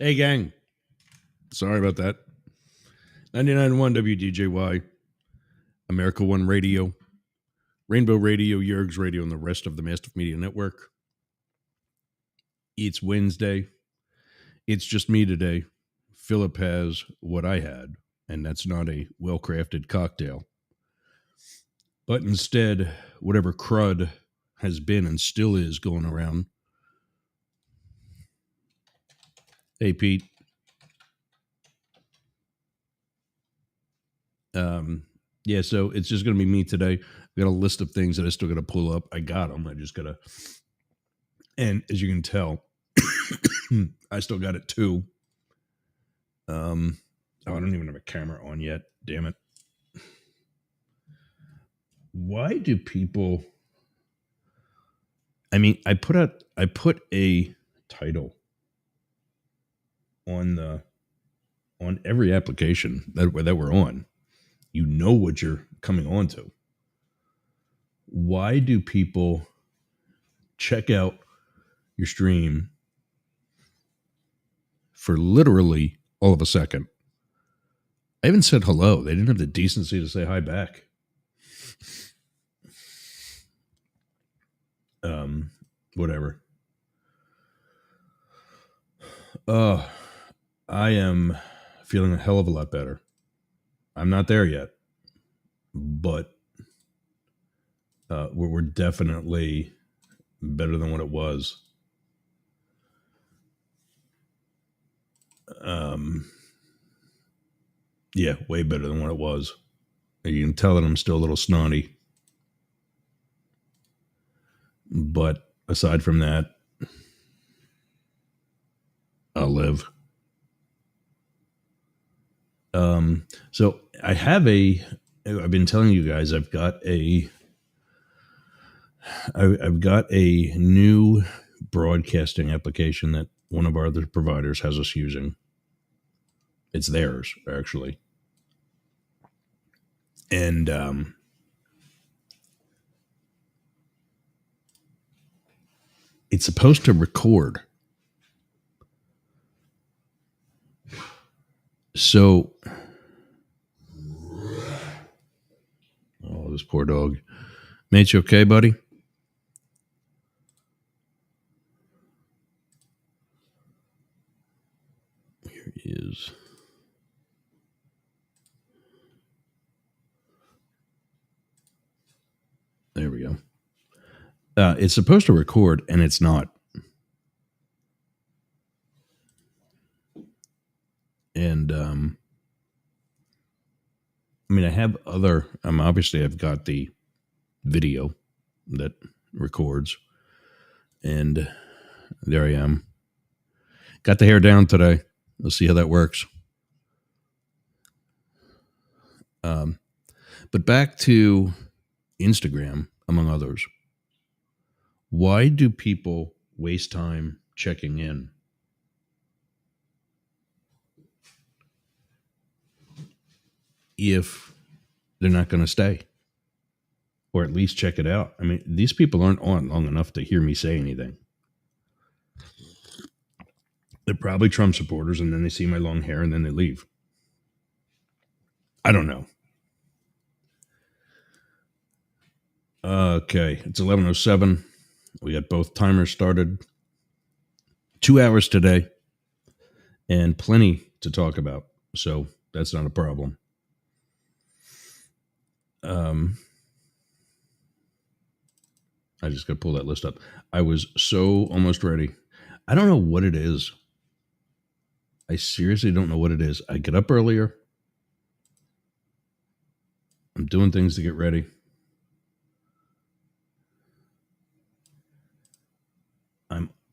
Hey, gang. Sorry about that. 99.1 WDJY, America One Radio, Rainbow Radio, Yerg's Radio, and the rest of the Mastiff Media Network. It's Wednesday. It's just me today. Philip has what I had, and that's not a well-crafted cocktail. But instead, whatever crud has been and still is going around. Hey, Pete. Yeah, so it's just going to be me today. I've got a list of things that I still got to pull up. I got them. I just got to. And as you can tell, I still got it too. I don't even have a camera on yet. Damn it. Why do people? I mean, I put a title on every application that we're on. You know what you're coming on to. Why do people check out your stream for literally all of a second? I even said hello. They didn't have the decency to say hi back. Whatever. I am feeling a hell of a lot better. I'm not there yet, but we're definitely better than what it was. Yeah, way better than what it was. You can tell that I'm still a little snotty. But aside from that, I'll live. So I've been telling you guys, I've got a new broadcasting application that one of our other providers has us using. It's theirs, actually. And it's supposed to record. So, oh, this poor dog. Mate, you okay, buddy? Here he is. There we go. It's supposed to record, and it's not. And I mean, I have other. Obviously, I've got the video that records, and there I am. Got the hair down today. Let's see how that works. But back to Instagram, among others. Why do people waste time checking in? If they're not going to stay, or at least check it out. I mean, these people aren't on long enough to hear me say anything. They're probably Trump supporters, and then they see my long hair, and then they leave. I don't know. Okay, it's 11:07. We got both timers started. 2 hours today, and plenty to talk about. So that's not a problem. I just got to pull that list up. I was so almost ready. I don't know what it is. I seriously don't know what it is. I get up earlier. I'm doing things to get ready.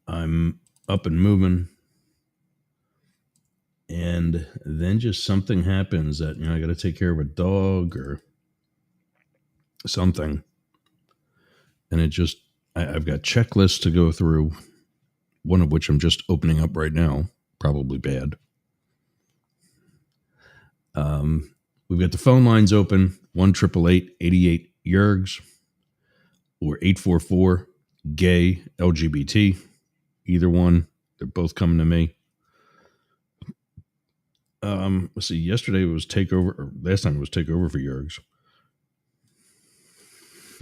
I'm up and moving. And then just something happens that, I got to take care of a dog or something. And it just, I've got checklists to go through, one of which I'm just opening up right now. Probably bad. We've got the phone lines open, 1-888-88 Yergs or 844 gay LGBT. Either one, they're both coming to me. Let's see. Yesterday it was takeover, or last time it was takeover for Yergs.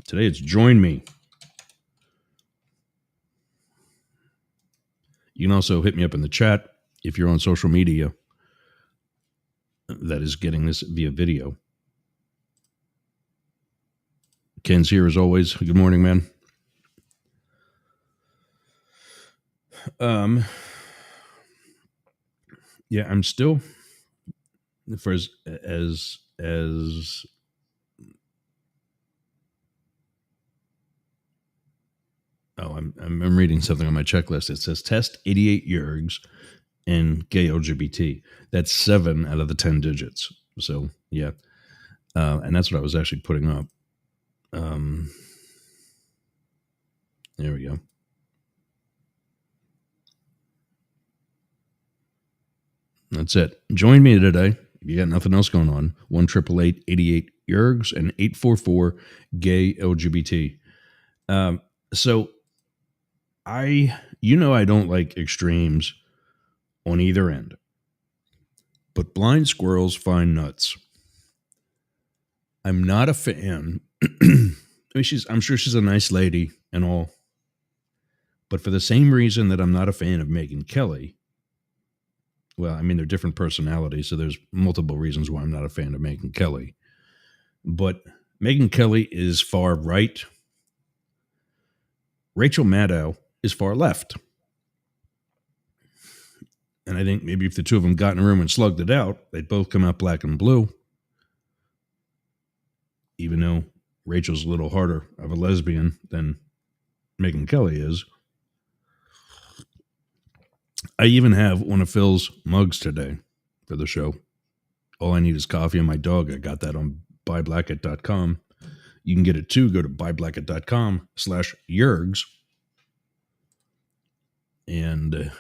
Today it's join me. You can also hit me up in the chat if you're on social media that is getting this via video. Ken's here as always. Good morning, man. Yeah, I'm still for as I'm reading something on my checklist. It says test 88 Yergs and gay LGBT. That's 7 out of the 10 digits. So yeah, and that's what I was actually putting up. There we go. That's it. Join me today. If you got nothing else going on, 1-888-88 Yergs and 844 gay LGBT. So I don't like extremes on either end, but blind squirrels find nuts. I'm not a fan. I'm sure she's a nice lady and all, but for the same reason that I'm not a fan of Megyn Kelly. Well, I mean, they're different personalities, so there's multiple reasons why I'm not a fan of Megyn Kelly. But Megyn Kelly is far right. Rachel Maddow is far left. And I think maybe if the two of them got in a room and slugged it out, they'd both come out black and blue. Even though Rachel's a little harder of a lesbian than Megyn Kelly is. I even have one of Phil's mugs today for the show. All I need is coffee and my dog. I got that on buyblacket.com. You can get it too. Go to buyblacket.com/Yergs. And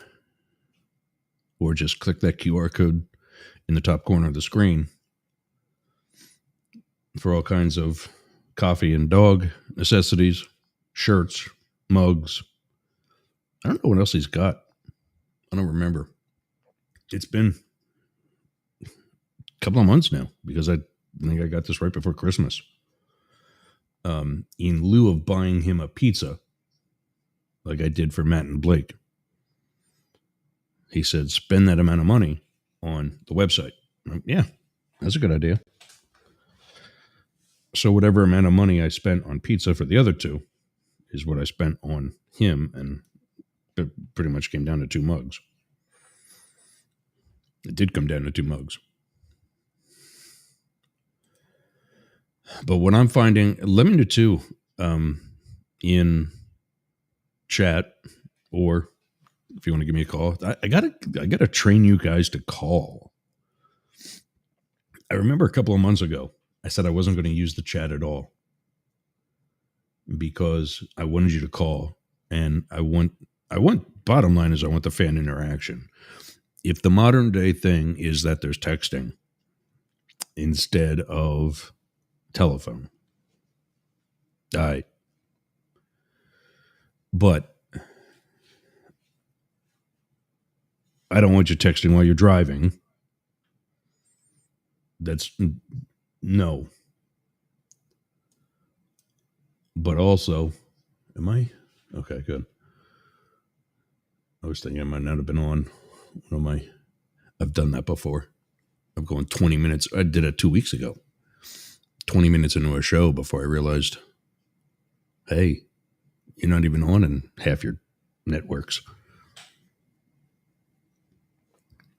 or just click that QR code in the top corner of the screen for all kinds of coffee and dog necessities, shirts, mugs. I don't know what else he's got. I don't remember. It's been a couple of months now because I think I got this right before Christmas. In lieu of buying him a pizza, like I did for Matt and Blake, he said, spend that amount of money on the website. Yeah, that's a good idea. So whatever amount of money I spent on pizza for the other two is what I spent on him, and it pretty much came down to 2 mugs. It did come down to 2 mugs. But what I'm finding, let me know too, in chat, or if you want to give me a call. I gotta train you guys to call. I remember a couple of months ago, I said I wasn't going to use the chat at all because I wanted you to call, and I want. Bottom line is, I want the fan interaction. If the modern day thing is that there's texting instead of telephone, all right, but I don't want you texting while you're driving. That's no. But also, am I? Okay, good. I was thinking I might not have been on one of my. I've done that before. I'm going 20 minutes. I did it 2 weeks ago. 20 minutes into a show before I realized, hey, you're not even on in half your networks.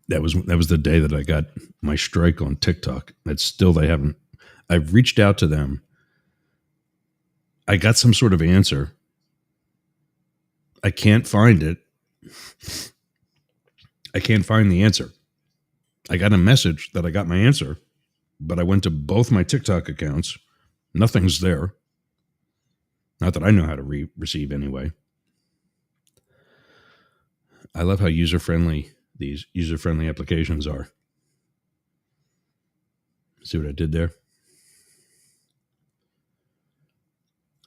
That was the day that I got my strike on TikTok. That's still, they haven't. I've reached out to them. I got some sort of answer. I can't find it. I can't find the answer. I got a message that I got my answer, but I went to both my TikTok accounts. Nothing's there. Not that I know how to receive anyway. I love how user-friendly these user-friendly applications are. See what I did there?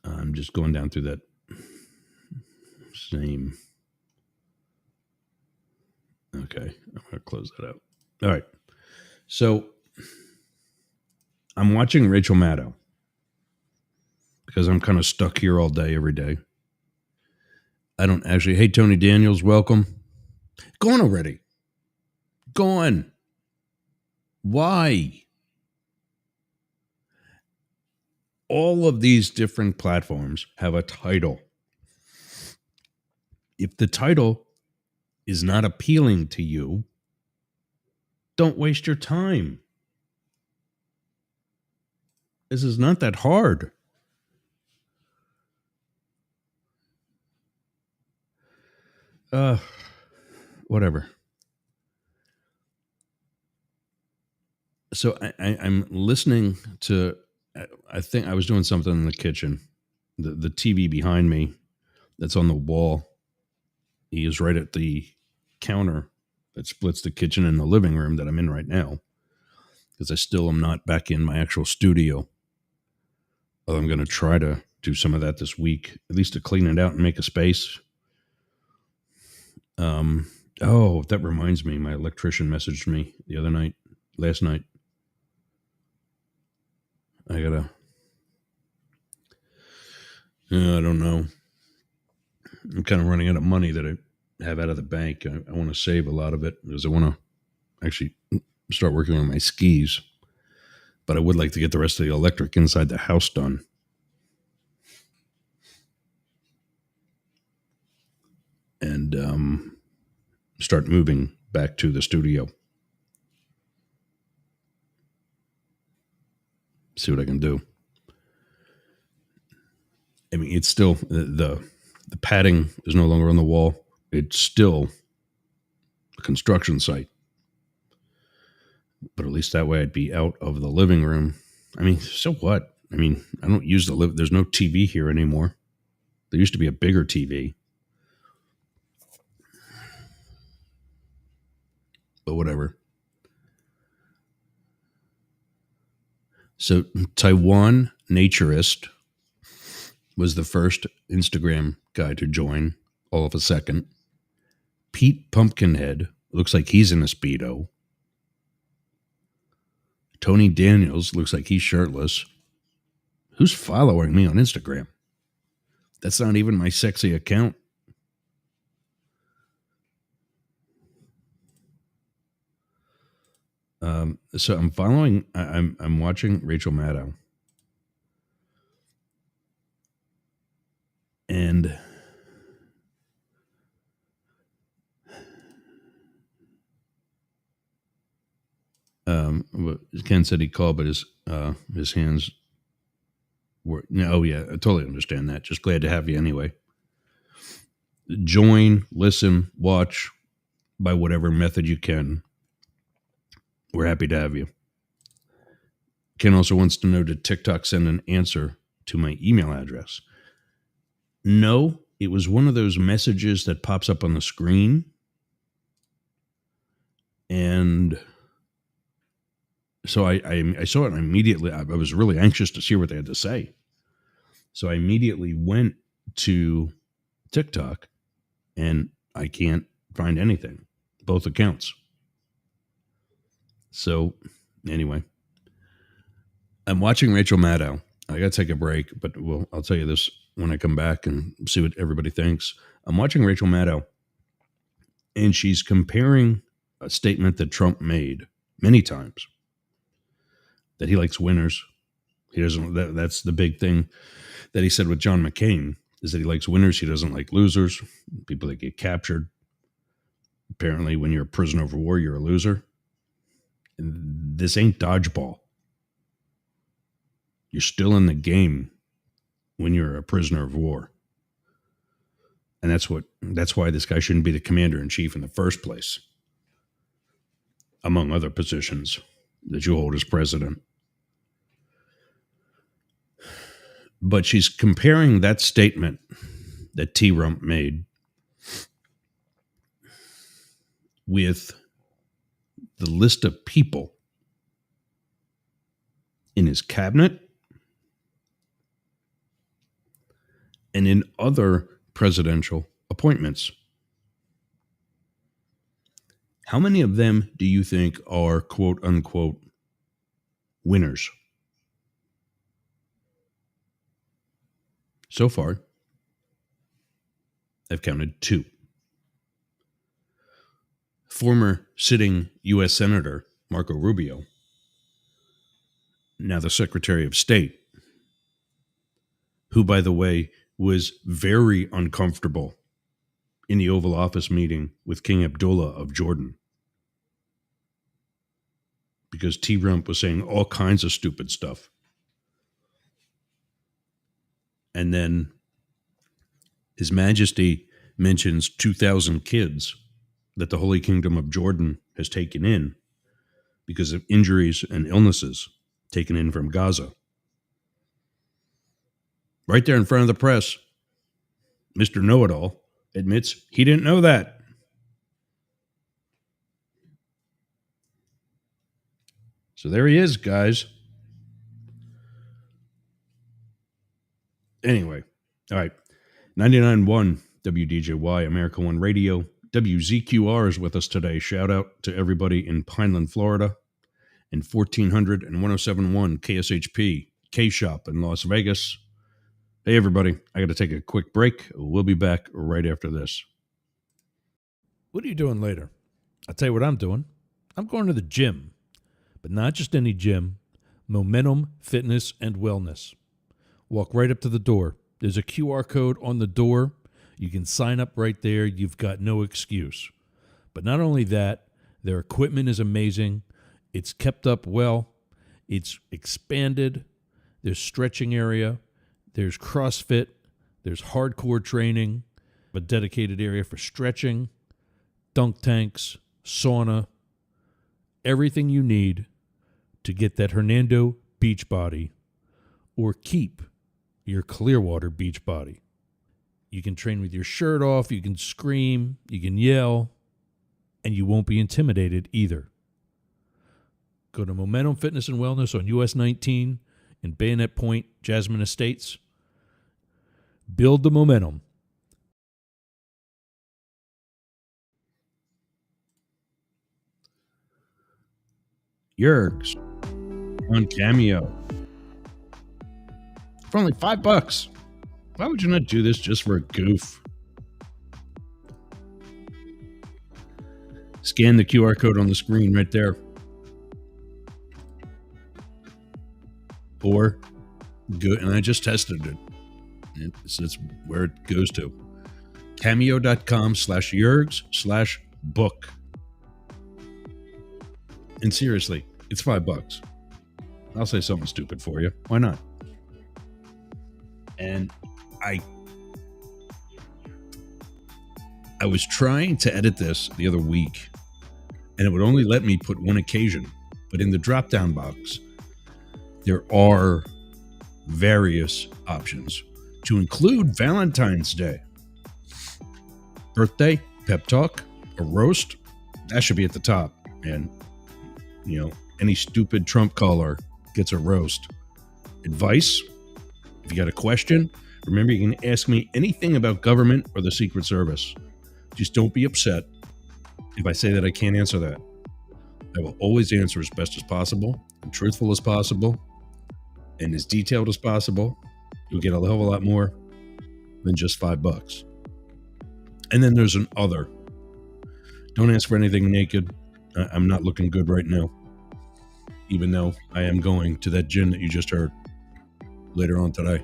I'm just going down through that same. Okay, I'm going to close that out. All right. So I'm watching Rachel Maddow because I'm kind of stuck here all day, every day. I don't actually. Hey, Tony Daniels, welcome. Gone already. Gone. Why? All of these different platforms have a title. If the title is not appealing to you, don't waste your time. This is not that hard. Whatever. So I'm listening to. I think I was doing something in the kitchen. The TV behind me, that's on the wall. He is right at the counter that splits the kitchen and the living room that I'm in right now. Because I still am not back in my actual studio. Although I'm going to try to do some of that this week, at least to clean it out and make a space. Oh, that reminds me. My electrician messaged me last night. I don't know. I'm kind of running out of money that I have out of the bank. I want to save a lot of it because I want to actually start working on my skis. But I would like to get the rest of the electric inside the house done. And start moving back to the studio. See what I can do. I mean, it's still the padding is no longer on the wall. It's still a construction site. But at least that way I'd be out of the living room. I mean, so what? I mean, I don't use there's no TV here anymore. There used to be a bigger TV. But whatever. So Taiwan Naturist was the first Instagram guy to join all of a second. Pete Pumpkinhead looks like he's in a Speedo. Tony Daniels looks like he's shirtless. Who's following me on Instagram? That's not even my sexy account. So I'm following. I'm watching Rachel Maddow, and Ken said he called, but his hands were. Oh yeah, I totally understand that. Just glad to have you anyway. Join, listen, watch by whatever method you can. We're happy to have you. Ken also wants to know, did TikTok send an answer to my email address? No, it was one of those messages that pops up on the screen. And so I saw it and immediately, I was really anxious to see what they had to say. So I immediately went to TikTok and I can't find anything, both accounts. So anyway, I'm watching Rachel Maddow. I got to take a break, but I'll tell you this when I come back and see what everybody thinks. I'm watching Rachel Maddow, and she's comparing a statement that Trump made many times, that he likes winners. He doesn't. That's the big thing that he said with John McCain, is that he likes winners. He doesn't like losers, people that get captured. Apparently, when you're a prisoner of war, you're a loser. And this ain't dodgeball. You're still in the game when you're a prisoner of war. And that's why this guy shouldn't be the commander in chief in the first place, among other positions that you hold as president. But she's comparing that statement that T-Rump made with the list of people in his cabinet and in other presidential appointments. How many of them do you think are quote unquote winners? So far, I've counted 2. Former sitting U.S. Senator Marco Rubio, now the Secretary of State, who, by the way, was very uncomfortable in the Oval Office meeting with King Abdullah of Jordan because T-Rump was saying all kinds of stupid stuff. And then His Majesty mentions 2,000 kids that the Holy Kingdom of Jordan has taken in because of injuries and illnesses taken in from Gaza. Right there in front of the press, Mr. Know-It-All admits he didn't know that. So there he is, guys. Anyway, all right. 99.1 WDJY, America One Radio. WZQR is with us today. Shout out to everybody in Pineland, Florida, and 1400 and 107.1 KSHP, K-Shop in Las Vegas. Hey, everybody. I got to take a quick break. We'll be back right after this. What are you doing later? I'll tell you what I'm doing. I'm going to the gym, but not just any gym, Momentum Fitness and Wellness. Walk right up to the door. There's a QR code on the door. You can sign up right there. You've got no excuse. But not only that, their equipment is amazing. It's kept up well. It's expanded. There's stretching area. There's CrossFit. There's hardcore training. A dedicated area for stretching, dunk tanks, sauna, everything you need to get that Hernando beach body or keep your Clearwater beach body. You can train with your shirt off, you can scream, you can yell, and you won't be intimidated either. Go to Momentum Fitness and Wellness on US 19 in Bayonet Point, Jasmine Estates. Build the momentum. Yergs on Cameo for only $5. Why would you not do this just for a goof? Scan the QR code on the screen right there. Or go, and I just tested it. It's where it goes to. Cameo.com/Yergs/book. And seriously, it's $5. I'll say something stupid for you. Why not? And I was trying to edit this the other week, and it would only let me put one occasion. But in the drop-down box, there are various options to include Valentine's Day, birthday, pep talk, a roast. That should be at the top. And, you know, any stupid Trump caller gets a roast. Advice, if you got a question, remember you can ask me anything about government or the Secret Service. Just don't be upset if I say that I can't answer that. I will always answer as best as possible, and truthful as possible, and as detailed as possible. You'll get a hell of a lot more than just $5. And then there's an other. Don't ask for anything naked. I'm not looking good right now, even though I am going to that gym that you just heard later on today.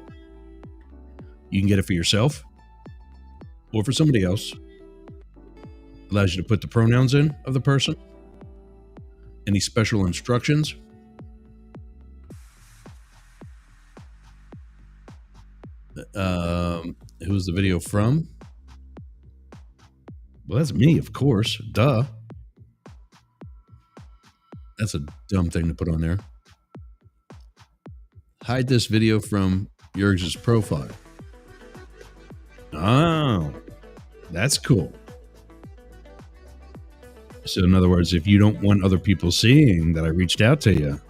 You can get it for yourself or for somebody else. Allows you to put the pronouns in of the person. Any special instructions. Who's the video from? Well, that's me, of course. Duh. That's a dumb thing to put on there. Hide this video from Yergs' profile. Oh, that's cool. So in other words, if you don't want other people seeing that I reached out to you,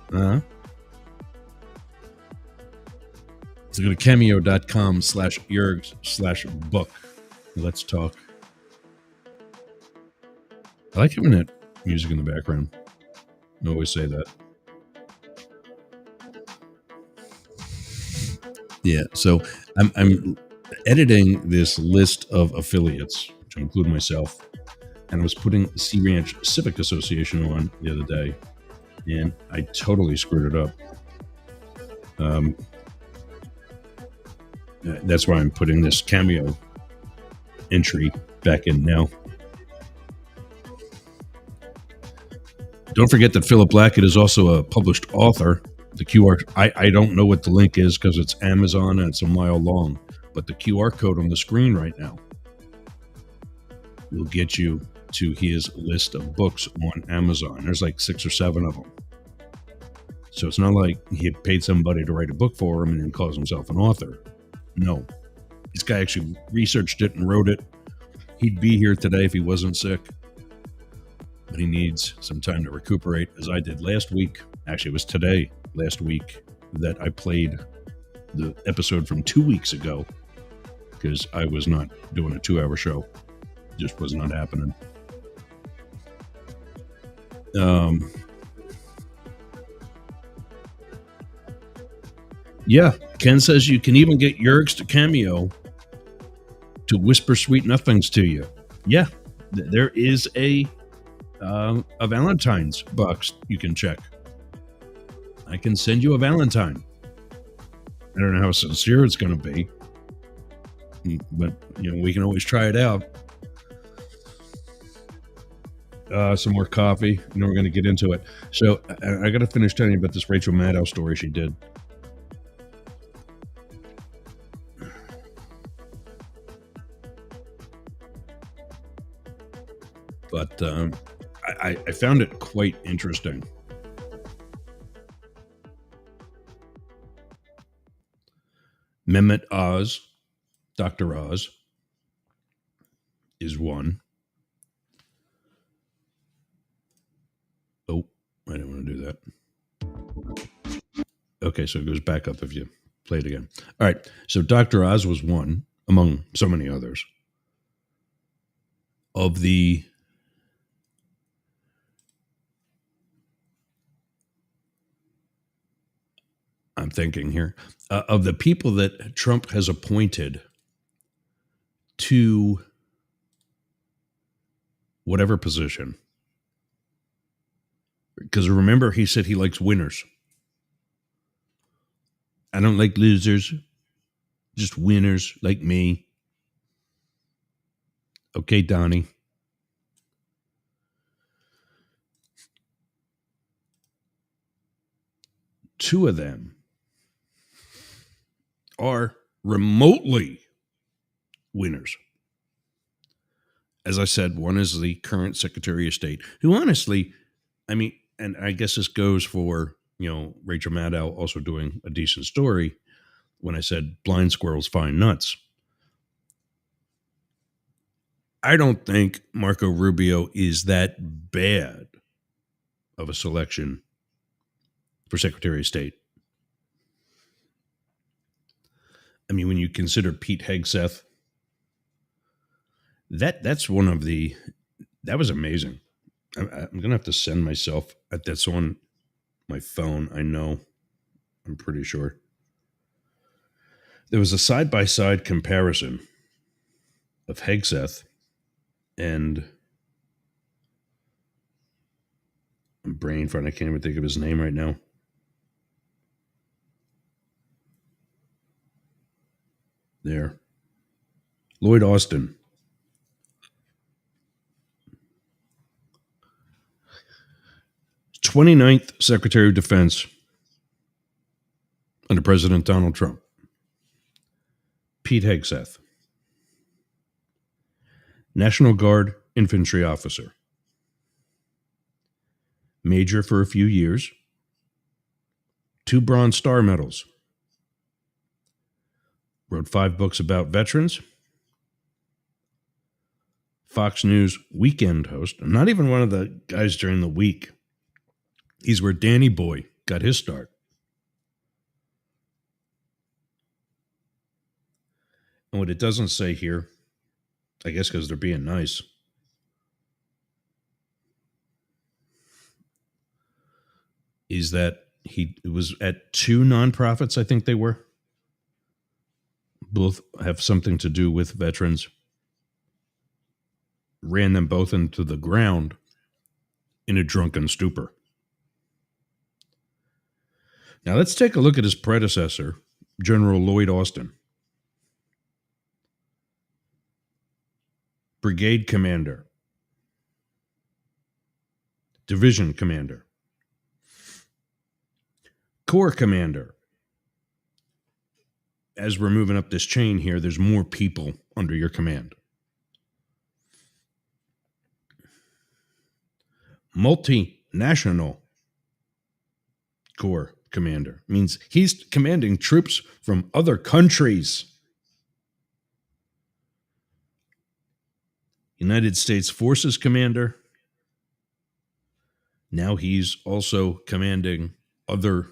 so go to cameo.com/Yergs/book. Let's talk. I like having it music in the background. I always say that. Yeah. So I'm editing this list of affiliates, which include myself, and I was putting Sea Ranch Civic Association on the other day, and I totally screwed it up. That's why I'm putting this Cameo entry back in now. Don't forget that Philip Blackett is also a published author. The QR, I don't know what the link is because it's Amazon and it's a mile long, but the QR code on the screen right now will get you to his list of books on Amazon. There's like 6 or 7 of them. So it's not like he had paid somebody to write a book for him and then calls himself an author. No. This guy actually researched it and wrote it. He'd be here today if he wasn't sick. But he needs some time to recuperate, as I did last week. Actually, it was today, last week, that I played the episode from 2 weeks ago because I was not doing a 2-hour show. It just was not happening. Yeah, Ken says you can even get Yerg's to Cameo to whisper sweet nothings to you. Yeah, there is a Valentine's box you can check. I can send you a Valentine. I don't know how sincere it's going to be, but we can always try it out. Some more coffee, and then we're going to get into it. So I got to finish telling you about this Rachel Maddow story she did. But I found it quite interesting. Mehmet Oz, Dr. Oz, is one. Oh, I didn't want to do that. Okay, so it goes back up if you play it again. All right, so Dr. Oz was one among so many others of the I'm thinking here, of the people that Trump has appointed to whatever position. Because remember, he said he likes winners. I don't like losers, just winners like me. Okay, Donnie. Two of them are remotely winners. As I said, one is the current Secretary of State, who honestly, I mean, and I guess this goes for, Rachel Maddow also doing a decent story when I said blind squirrels find nuts. I don't think Marco Rubio is that bad of a selection for Secretary of State. I mean, when you consider Pete Hegseth, that's one of the, that was amazing. I'm going to have to send myself, that's on my phone, I know, I'm pretty sure. There was a side-by-side comparison of Hegseth and, I'm brain fried, I can't even think of his name right now. There. Lloyd Austin. '29th Secretary of Defense under President Donald Trump. Pete Hegseth. National Guard infantry officer. Major for a few years. 2 Bronze Star medals. Wrote 5 books about veterans. Fox News weekend host. Not even one of the guys during the week. He's where Danny Boy got his start. And what it doesn't say here, I guess because they're being nice, is that he was at two nonprofits, I think they were. Both have something to do with veterans. Ran them both into the ground in a drunken stupor. Now let's take a look at his predecessor, General Lloyd Austin. Brigade commander, division commander, corps commander. As we're moving up this chain here, there's more people under your command. Multinational corps commander means he's commanding troops from other countries. United States Forces commander. Now he's also commanding other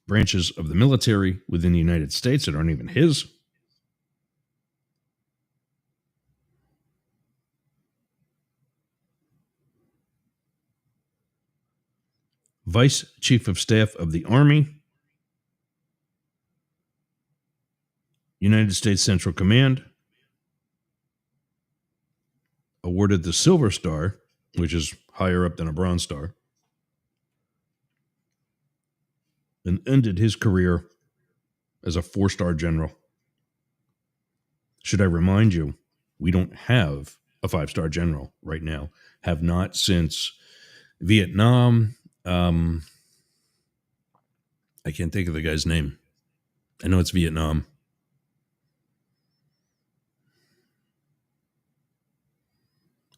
branches of the military within the United States that aren't even his. Vice Chief of Staff of the Army. United States Central Command. Awarded the Silver Star, which is higher up than a Bronze Star, and ended his career as a 4-star general. Should I remind you, we don't have a 5-star general right now. Have not since Vietnam. I can't think of the guy's name. I know it's Vietnam.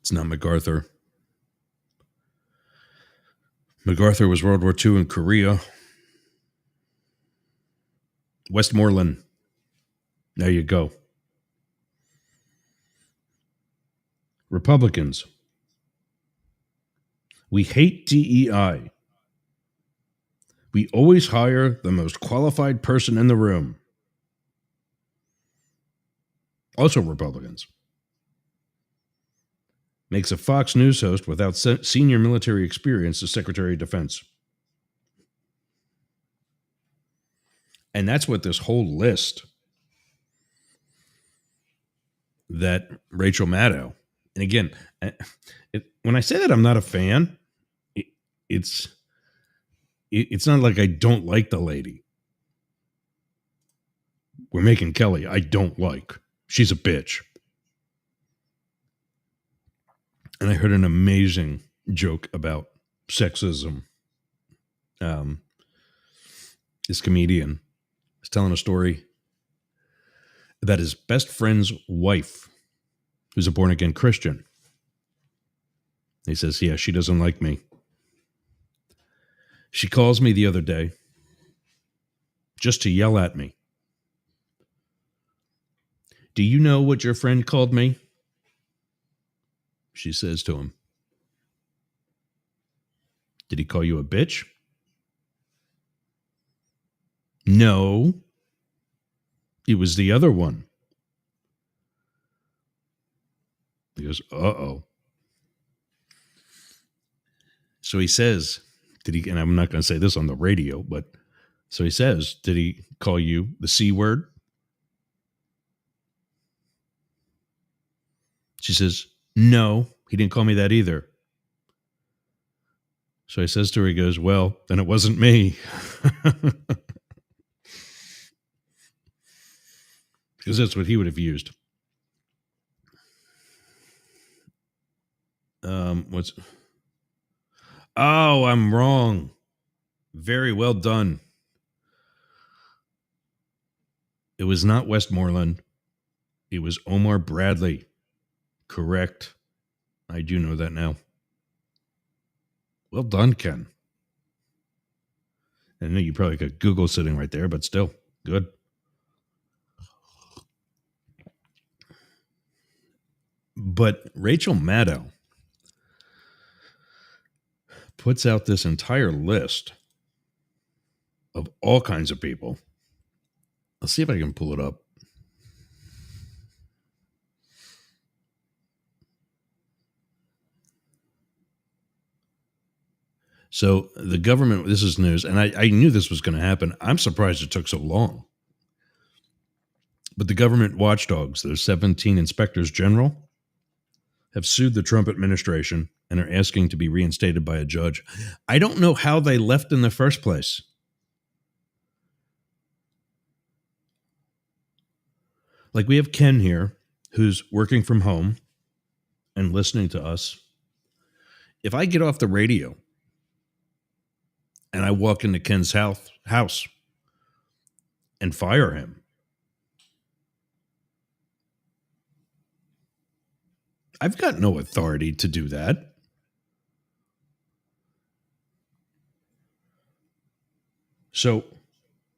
It's not MacArthur. MacArthur was World War II in Korea. Westmoreland. There you go. Republicans. We hate DEI. We always hire the most qualified person in the room. Also Republicans. Makes a Fox News host without senior military experience the Secretary of Defense. And that's what this whole list that Rachel Maddow, and again, when I say that I'm not a fan, it's not like I don't like the lady. We're making Kelly I don't like. She's a bitch. And I heard an amazing joke about sexism. This comedian was telling a story about his best friend's wife, who's a born-again Christian. He says, yeah, she doesn't like me. She calls me the other day just to yell at me. Do you know what your friend called me? She says to him, did he call you a bitch? No. It was the other one. He goes, uh-oh. So he says, and I'm not going to say this on the radio, but so he says, did he call you the C word? She says, no, he didn't call me that either. So he says to her, he goes, well, then it wasn't me. Because that's what he would have used. Oh, I'm wrong. Very well done. It was not Westmoreland. It was Omar Bradley. Correct. I do know that now. Well done, Ken. I know you probably got Google sitting right there, but still, good. But Rachel Maddow puts out this entire list of all kinds of people. Let's see if I can pull it up. So the government, this is news, and I knew this was going to happen. I'm surprised it took so long. But the government watchdogs, there's 17 inspectors general, have sued the Trump administration and are asking to be reinstated by a judge. I don't know how they left in the first place. Like, we have Ken here who's working from home and listening to us. If I get off the radio and I walk into Ken's house and fire him, I've got no authority to do that. So,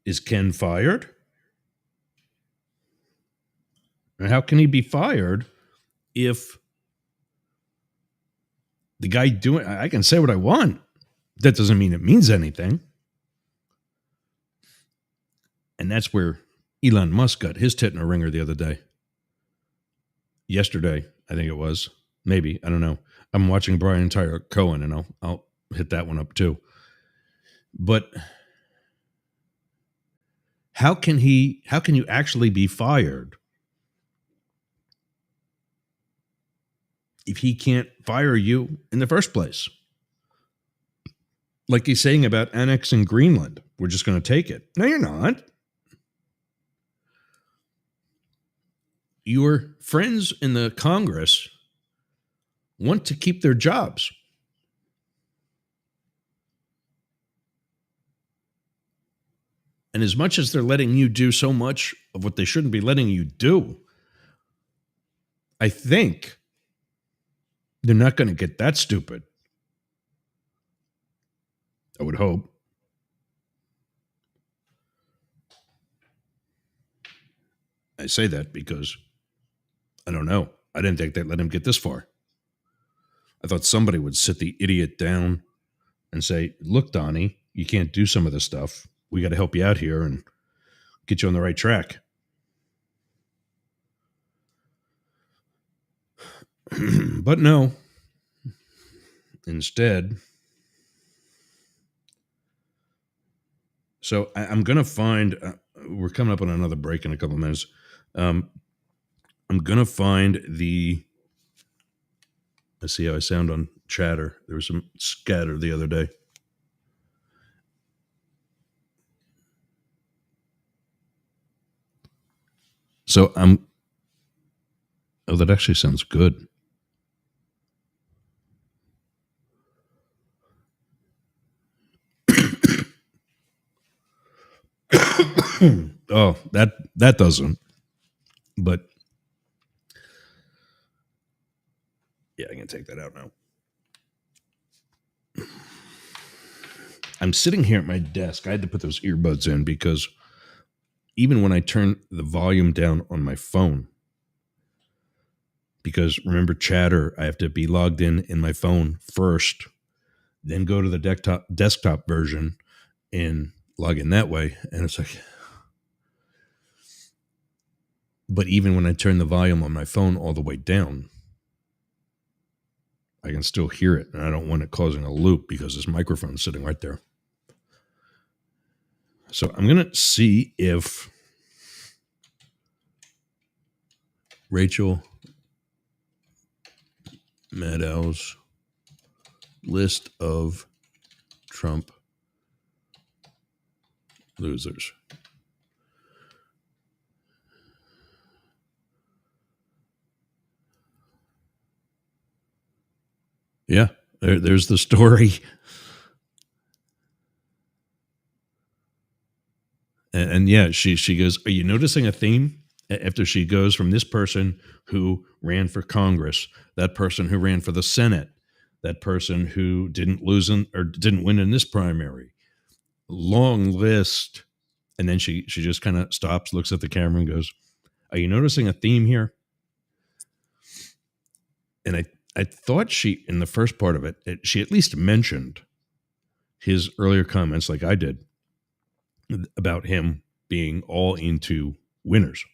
is Ken fired? And how can he be fired if the guy doing, I can say what I want. That doesn't mean it means anything. And that's where Elon Musk got his tit in a ringer the other day. Yesterday, I think it was. Maybe, I don't know. I'm watching Brian Tyler Cohen, and I'll hit that one up too. But how can you actually be fired if he can't fire you in the first place? Like he's saying about annexing Greenland. We're just going to take it. No, you're not. Your friends in the Congress want to keep their jobs. And as much as they're letting you do so much of what they shouldn't be letting you do, I think they're not going to get that stupid. I would hope. I say that because I don't know. I didn't think they'd let him get this far. I thought somebody would sit the idiot down and say, look, Donnie, you can't do some of this stuff. We got to help you out here and get you on the right track. But no. Instead, so I'm going to find, we're coming up on another break in a couple of minutes. I'm going to find let's see how I sound on Chatter. There was some scatter the other day. So that actually sounds good. Oh, that doesn't. But yeah, I can take that out now. I'm sitting here at my desk. I had to put those earbuds in because even when I turn the volume down on my phone, because remember Chatter, I have to be logged in my phone first, then go to the desktop version and log in that way. And it's like, but even when I turn the volume on my phone all the way down, I can still hear it. And I don't want it causing a loop because this microphone's sitting right there. So I'm going to see if Rachel Maddow's list of Trump losers. Yeah, there's the story. And yeah, she goes, are you noticing a theme? After she goes from this person who ran for Congress, that person who ran for the Senate, that person who didn't win in this primary, long list. And then she just kind of stops, looks at the camera and goes, are you noticing a theme here? And I thought she, in the first part of it, she at least mentioned his earlier comments, like I did, about him being all into winners.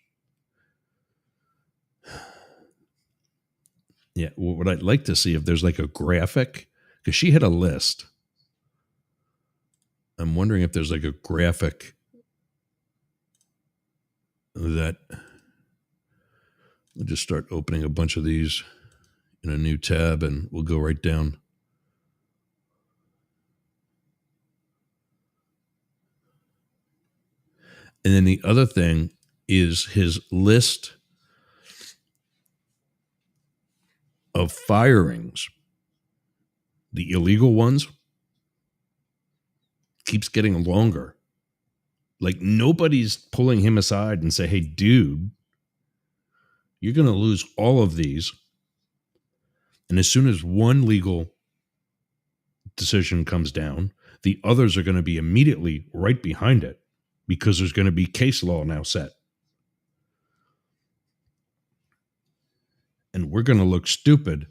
Yeah, what I'd like to see if there's like a graphic, because she had a list I'm wondering if there's like a graphic that we'll just start opening a bunch of these in a new tab and we'll go right down. And then the other thing is his list of firings, the illegal ones, keeps getting longer. Like nobody's pulling him aside and say, hey, dude, you're going to lose all of these. And as soon as one legal decision comes down, the others are going to be immediately right behind it because there's going to be case law now set. And we're going to look stupid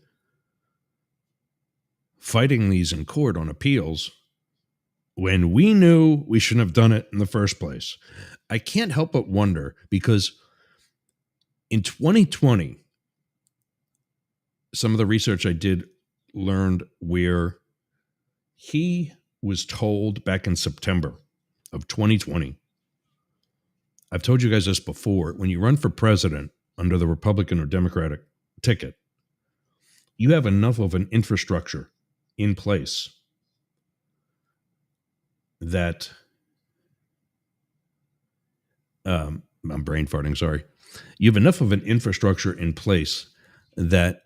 fighting these in court on appeals when we knew we shouldn't have done it in the first place. I can't help but wonder because in 2020, some of the research I did learned where he was told back in September of 2020. I've told you guys this before. When you run for president under the Republican or Democratic ticket, you have enough of an infrastructure in place that I'm brain farting, sorry. You have enough of an infrastructure in place that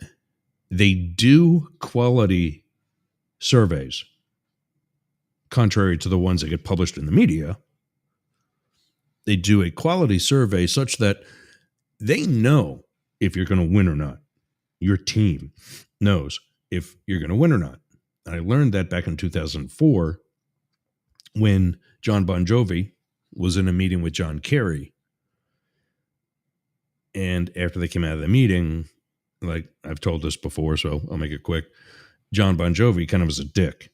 they do quality surveys, contrary to the ones that get published in the media. They do a quality survey such that they know if you're going to win or not. Your team knows if you're going to win or not. And I learned that back in 2004 when John Bon Jovi was in a meeting with John Kerry. And after they came out of the meeting, like I've told this before, so I'll make it quick, John Bon Jovi kind of was a dick.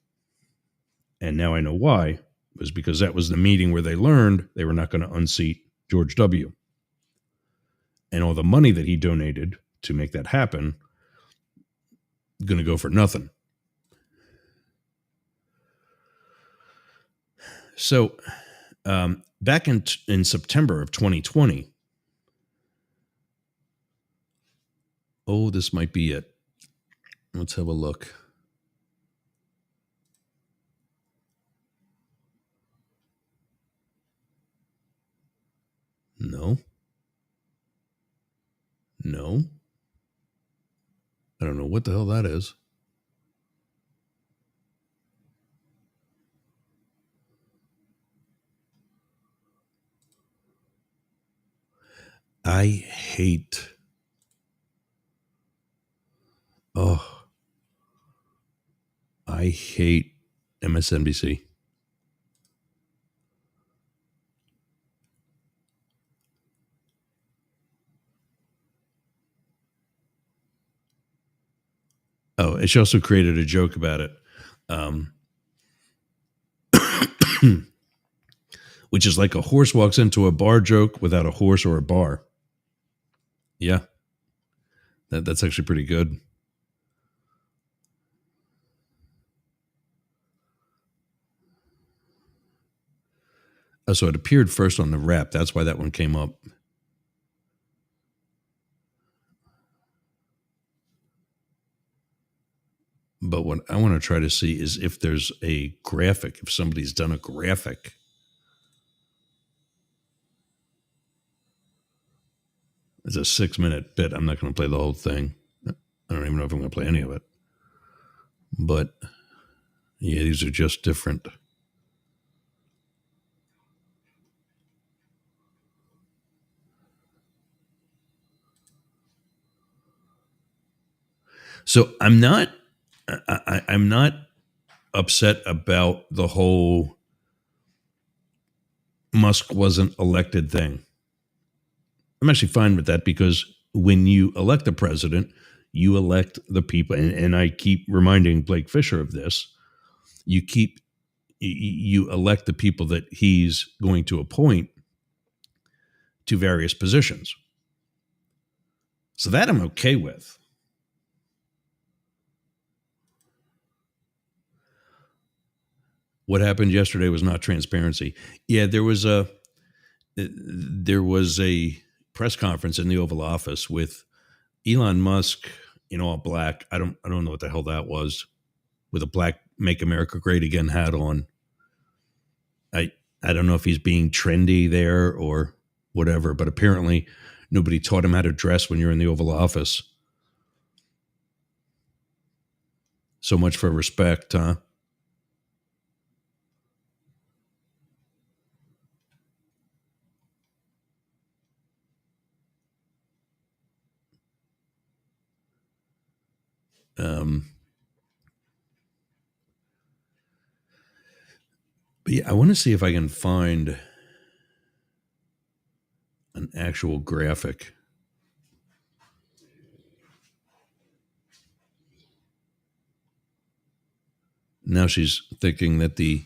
And now I know why. It was because that was the meeting where they learned they were not going to unseat George W. And all the money that he donated to make that happen going to go for nothing. So back in September of 2020, oh, this might be it. Let's have a look. No. I don't know what the hell that is. I hate. I hate MSNBC. Oh, and she also created a joke about it, which is like a horse walks into a bar joke without a horse or a bar. Yeah, that's actually pretty good. Oh, so it appeared first on the Wrap. That's why that one came up. But what I want to try to see is if there's a graphic, if somebody's done a graphic. It's a 6-minute bit. I'm not going to play the whole thing. I don't even know if I'm going to play any of it. But yeah, these are just different. So I'm not upset about the whole Musk wasn't elected thing. I'm actually fine with that because when you elect a president, you elect the people. And I keep reminding Blake Fisher of this. You elect the people that he's going to appoint to various positions. So that I'm okay with. what happened yesterday was not transparency. Yeah, there was a press conference in the Oval Office with Elon Musk in all black. I don't know what the hell that was, with a black "Make America Great Again" hat on. I don't know if he's being trendy there or whatever, but apparently nobody taught him how to dress when you're in the Oval Office. So much for respect, huh? But yeah, I want to see if I can find an actual graphic. Now she's thinking that the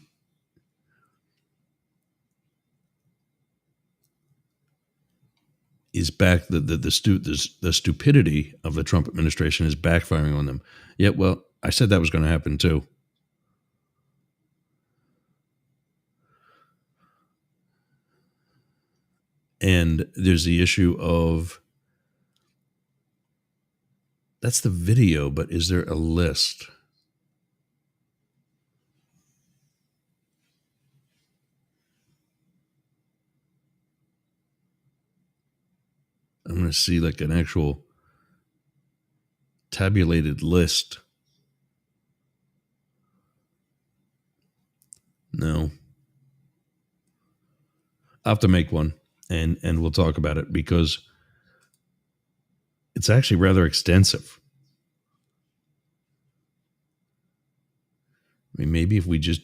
stupidity of the Trump administration is backfiring on them. Yeah, well, I said that was going to happen too. And there's the issue of, that's the video, but is there a list? I'm going to see like an actual tabulated list. No. I'll have to make one and we'll talk about it because it's actually rather extensive. I mean, maybe if we just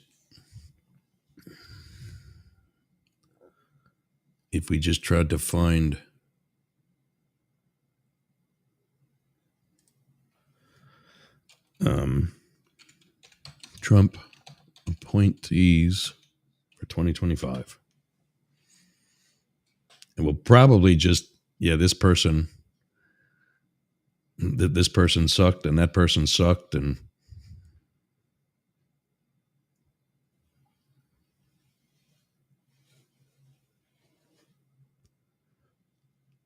tried to find Trump appointees for 2025. And we'll probably just, this person sucked and that person sucked. And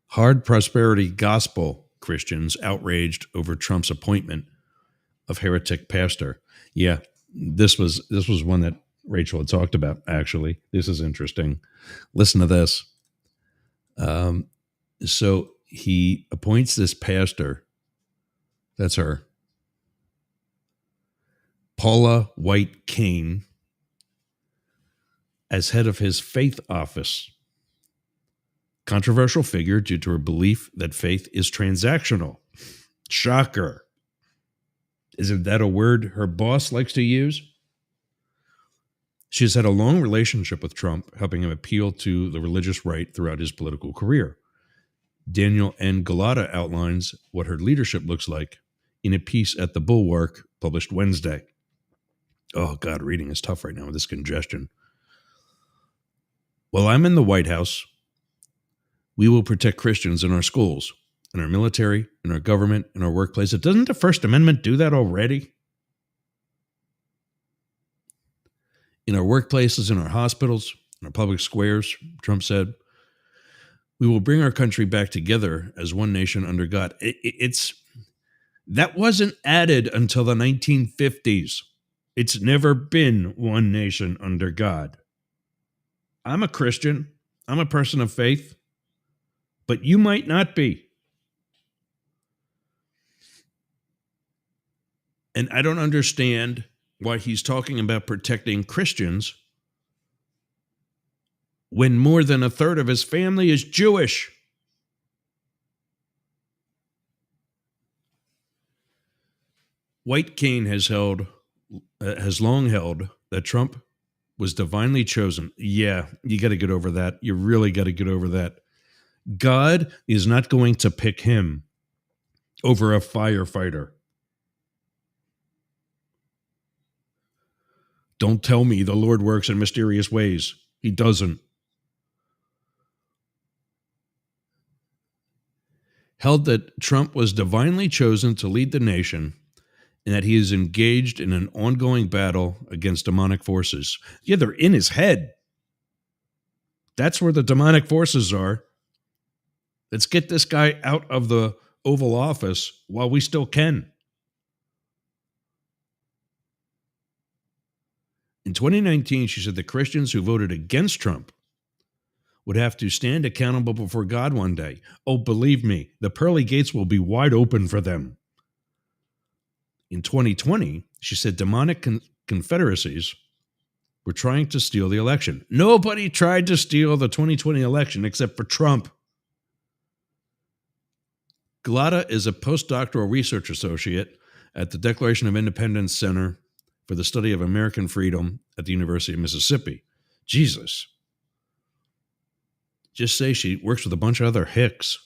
hard prosperity gospel Christians outraged over Trump's appointment of heretic pastor. Yeah, this was one that Rachel had talked about, actually. This is interesting. Listen to this. So he appoints this pastor. That's her. Paula White Cain as head of his faith office. Controversial figure due to her belief that faith is transactional. Shocker. Isn't that a word her boss likes to use? She has had a long relationship with Trump, helping him appeal to the religious right throughout his political career. Daniel N. Galata outlines what her leadership looks like in a piece at The Bulwark published Wednesday. Oh, God, reading is tough right now with this congestion. While I'm in the White House, we will protect Christians in our schools, in our military, in our government, in our workplace. Doesn't the First Amendment do that already? In our workplaces, in our hospitals, in our public squares, Trump said, we will bring our country back together as one nation under God. That wasn't added until the 1950s. It's never been one nation under God. I'm a Christian. I'm a person of faith. But you might not be. And I don't understand why he's talking about protecting Christians when more than a third of his family is Jewish. White Cain has long held that Trump was divinely chosen. Yeah, you got to get over that. You really got to get over that. God is not going to pick him over a firefighter. Don't tell me the Lord works in mysterious ways. He doesn't. Held that Trump was divinely chosen to lead the nation and that he is engaged in an ongoing battle against demonic forces. Yeah, they're in his head. That's where the demonic forces are. Let's get this guy out of the Oval Office while we still can. In 2019, she said the Christians who voted against Trump would have to stand accountable before God one day. Oh, believe me, the pearly gates will be wide open for them. In 2020, she said demonic confederacies were trying to steal the election. Nobody tried to steal the 2020 election except for Trump. Gullotta is a postdoctoral research associate at the Declaration of Independence Center for the Study of American Freedom at the University of Mississippi. Jesus. Just say she works with a bunch of other hicks.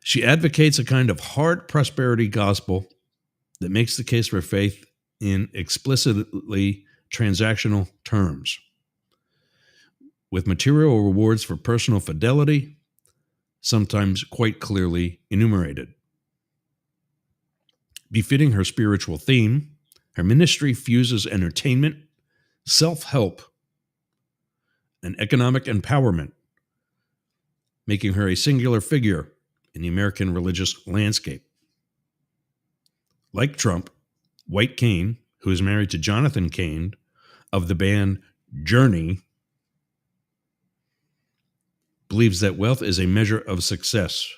She advocates a kind of hard prosperity gospel that makes the case for faith in explicitly transactional terms, with material rewards for personal fidelity, sometimes quite clearly enumerated. Befitting her spiritual theme, her ministry fuses entertainment, self-help, and economic empowerment, making her a singular figure in the American religious landscape. Like Trump, White Cain, who is married to Jonathan Cain of the band Journey, believes that wealth is a measure of success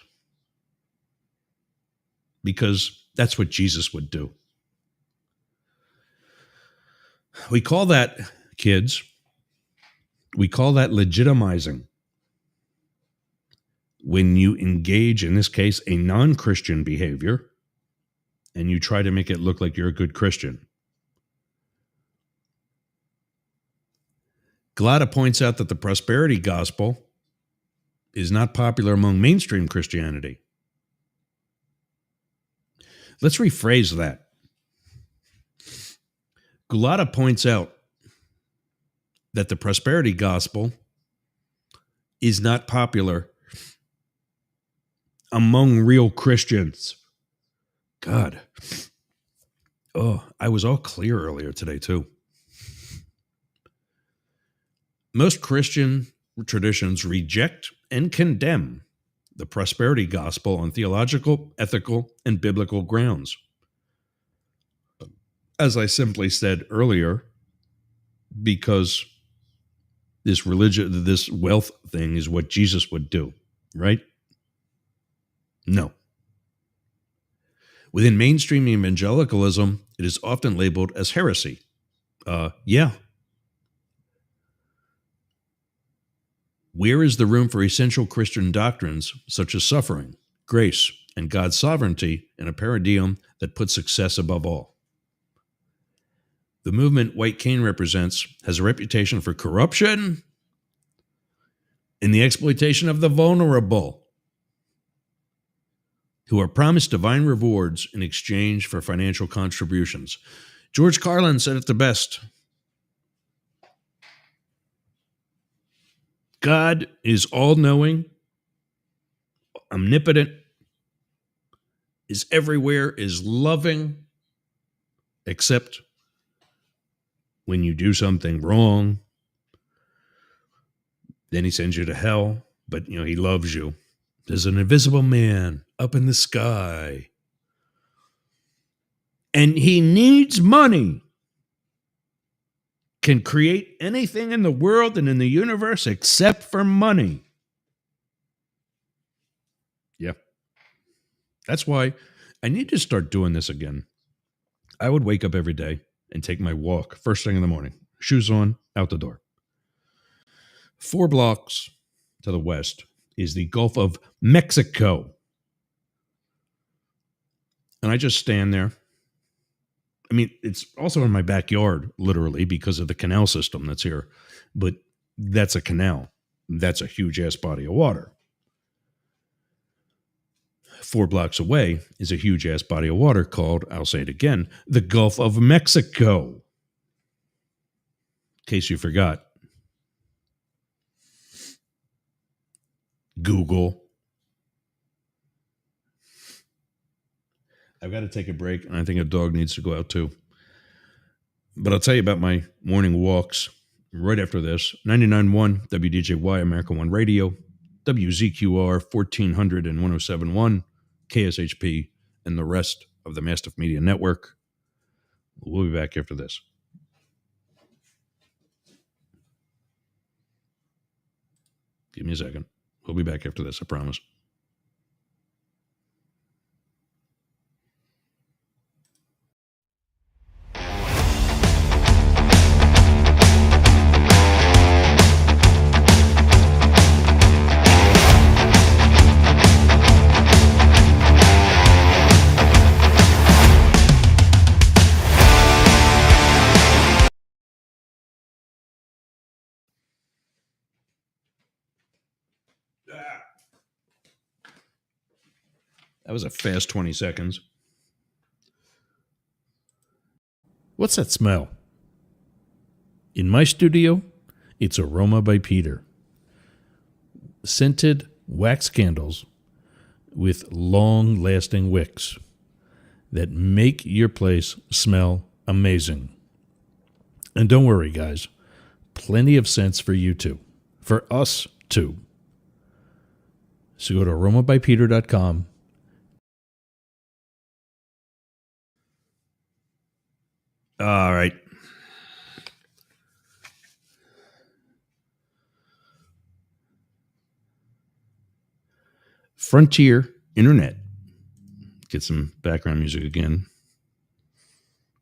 because that's what Jesus would do. We call that, kids, we call that legitimizing. When you engage, in this case, a non-Christian behavior, and you try to make it look like you're a good Christian. Gullotta points out that the prosperity gospel is not popular among mainstream Christianity. Let's rephrase that. Gullotta points out that the prosperity gospel is not popular among real Christians. God. Oh, I was all clear earlier today, too. Most Christian traditions reject and condemn the prosperity gospel on theological, ethical, and biblical grounds. As I simply said earlier, because this religion, this wealth thing is what Jesus would do, right? No. Within mainstream evangelicalism, it is often labeled as heresy. Yeah. Where is the room for essential Christian doctrines such as suffering, grace, and God's sovereignty in a paradigm that puts success above all? The movement White Cain represents has a reputation for corruption and the exploitation of the vulnerable, who are promised divine rewards in exchange for financial contributions. George Carlin said it the best. God is all-knowing, omnipotent, is everywhere, is loving, except when you do something wrong. Then he sends you to hell, but he loves you. There's an invisible man up in the sky, and he needs money. Can create anything in the world and in the universe except for money. Yeah. That's why I need to start doing this again. I would wake up every day and take my walk first thing in the morning. Shoes on, out the door. 4 blocks to the west is the Gulf of Mexico. And I just stand there. I mean, it's also in my backyard, literally, because of the canal system that's here. But that's a canal. That's a huge-ass body of water. 4 blocks away is a huge-ass body of water called, I'll say it again, the Gulf of Mexico. In case you forgot. Google. I've got to take a break, and I think a dog needs to go out too. But I'll tell you about my morning walks right after this. 99.1 WDJY, America One Radio, WZQR 1400 and 107.1, KSHP, and the rest of the Mastiff Media Network. We'll be back after this. Give me a second. We'll be back after this, I promise. That was a fast 20 seconds. What's that smell? In my studio, it's Aroma by Peter. Scented wax candles with long-lasting wicks that make your place smell amazing. And don't worry, guys. Plenty of scents for you too. For us too. So go to aromabypeter.com. All right. Frontier Internet. Get some background music again.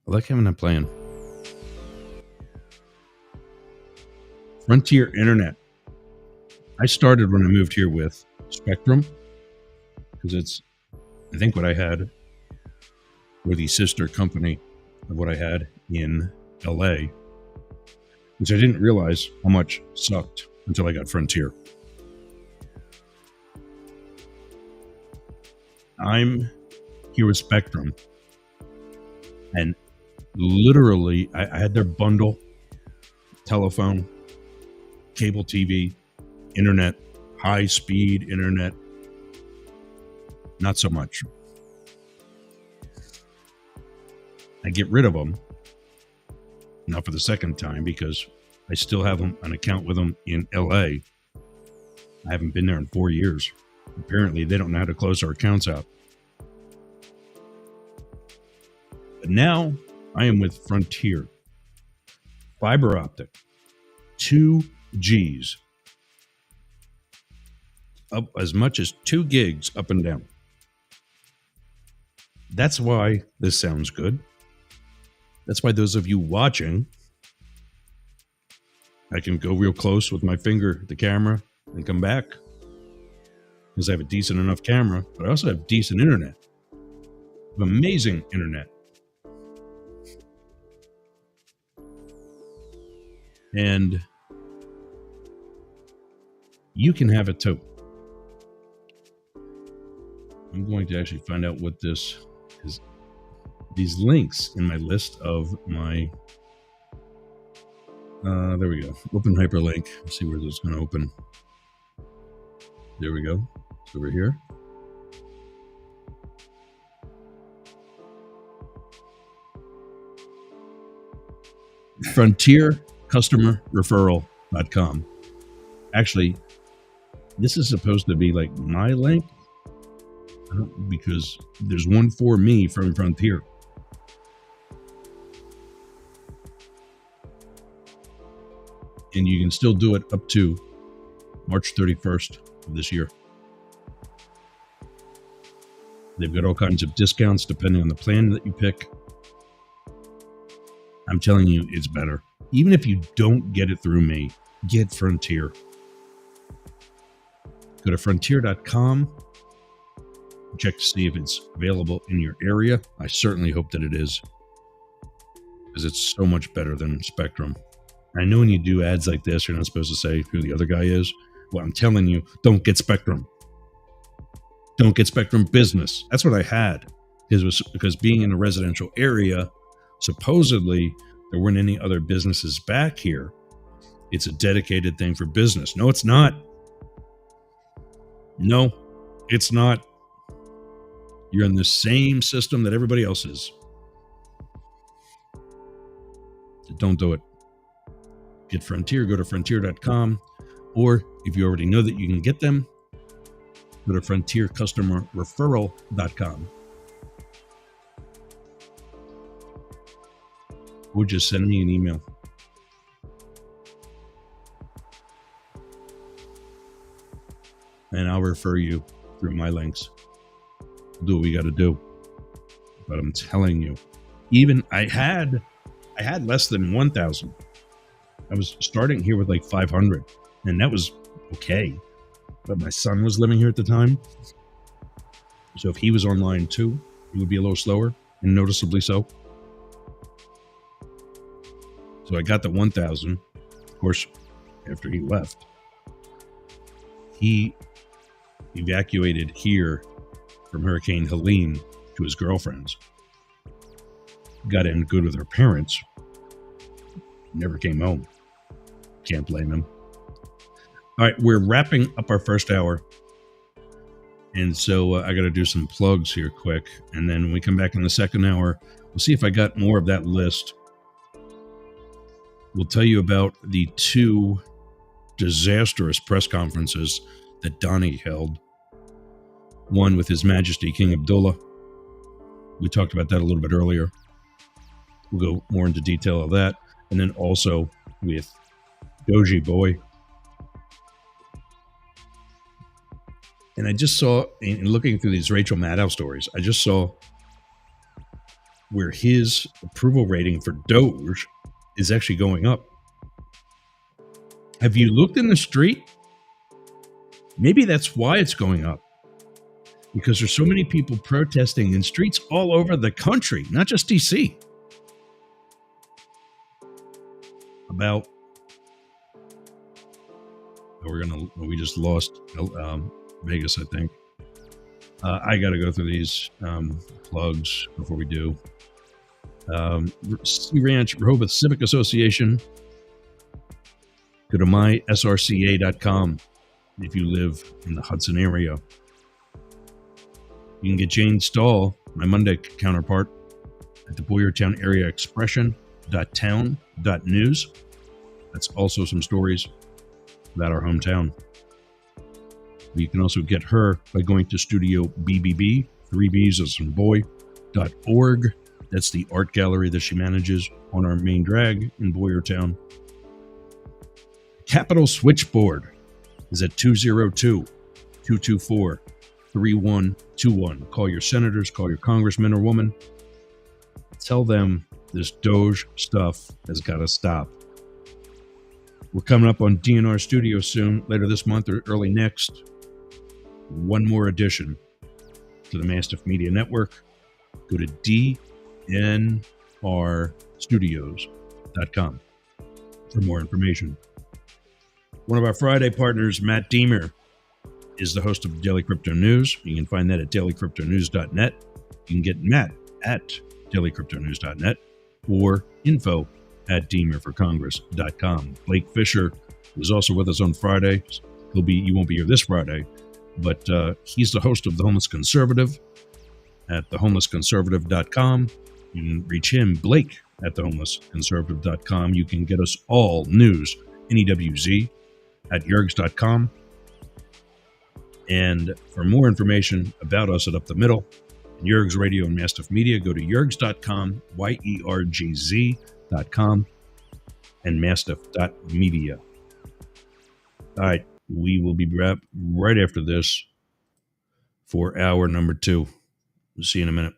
I like having that playing. Frontier Internet. I started when I moved here with Spectrum because it's, I think, what I had, or the sister company of what I had in LA, which I didn't realize how much sucked until I got Frontier. I'm here with Spectrum, and literally I had their bundle: telephone, cable TV, internet, high speed internet. Not so much. I get rid of them, not for the second time, because I still have an account with them in LA. I haven't been there in 4 years. Apparently, they don't know how to close our accounts out. But now I am with Frontier. Fiber optic, 2 Gs, up as much as 2 gigs up and down. That's why this sounds good. That's why those of you watching, I can go real close with my finger at the camera and come back because I have a decent enough camera, but I also have decent internet. I have amazing internet. And you can have it too. I'm going to actually find out what this is. These links in my list of my, there we go. Open hyperlink. Let's see where this is going to open. There we go. It's over here. FrontierCustomerReferral.com. Actually, this is supposed to be like my link, because there's one for me from Frontier. And you can still do it up to March 31st of this year. They've got all kinds of discounts depending on the plan that you pick. I'm telling you, it's better. Even if you don't get it through me, get Frontier. Go to frontier.com. Check to see if it's available in your area. I certainly hope that it is, because it's so much better than Spectrum. I know when you do ads like this, you're not supposed to say who the other guy is. Well, I'm telling you, don't get Spectrum. Don't get Spectrum Business. That's what I had. Because being in a residential area, supposedly there weren't any other businesses back here. It's a dedicated thing for business. No, it's not. No, it's not. You're in the same system that everybody else is. So don't do it. Get Frontier, go to frontier.com. Or if you already know that you can get them, go to frontiercustomerreferral.com. Or just send me an email. And I'll refer you through my links. Do what we got to do. But I'm telling you, even I had less than 1,000. I was starting here with like 500, and that was okay. But my son was living here at the time. So if he was online too, it would be a little slower, and noticeably so. So I got the 1,000. Of course, after he left, he evacuated here from Hurricane Helene to his girlfriend's. Got in good with her parents. Never came home. Can't blame him. All right, we're wrapping up our first hour. And so I got to do some plugs here quick. And then when we come back in the second hour, we'll see if I got more of that list. We'll tell you about the 2 disastrous press conferences that Donnie held. One with His Majesty King Abdullah. We talked about that a little bit earlier. We'll go more into detail of that. And then also with Doji Boy. And I just saw, in looking through these Rachel Maddow stories, I just saw where his approval rating for Doge is actually going up. Have you looked in the street? Maybe that's why it's going up. Because there's so many people protesting in streets all over the country, not just DC. About, we just lost Vegas, I think. I got to go through these plugs before we do. Sea Ranch Rehoboth Civic Association. Go to mysrca.com if you live in the Hudson area. You can get Jane Stahl, my Monday counterpart, at the Boyertown Area Expression.town.news. That's also some stories about our hometown. You can also get her by going to Studio BBB, 3Bs as in boy.org. That's the art gallery that she manages on our main drag in Boyertown. Capital Switchboard is at 202-224-3121. Call your senators, call your congressman or woman. Tell them this Doge stuff has got to stop. We're coming up on DNR Studios soon, later this month or early next. One more addition to the Mastiff Media Network. Go to dnrstudios.com for more information. One of our Friday partners, Matt Deemer, is the host of Daily Crypto News. You can find that at dailycryptonews.net. You can get Matt at dailycryptonews.net or info@deemerforcongress.com. Blake Fisher was also with us on Friday. You won't be here this Friday, but he's the host of The Homeless Conservative at thehomelessconservative.com. You can reach him, Blake, at thehomelessconservative.com. You can get us all news, NEWZ, at yergs.com. And for more information about us at Up the Middle, and Yergs Radio and Mastiff Media, go to yergs.com, YERGZ.com, and mastiff.media. All right, we will be right after this for hour number 2. We'll see you in a minute.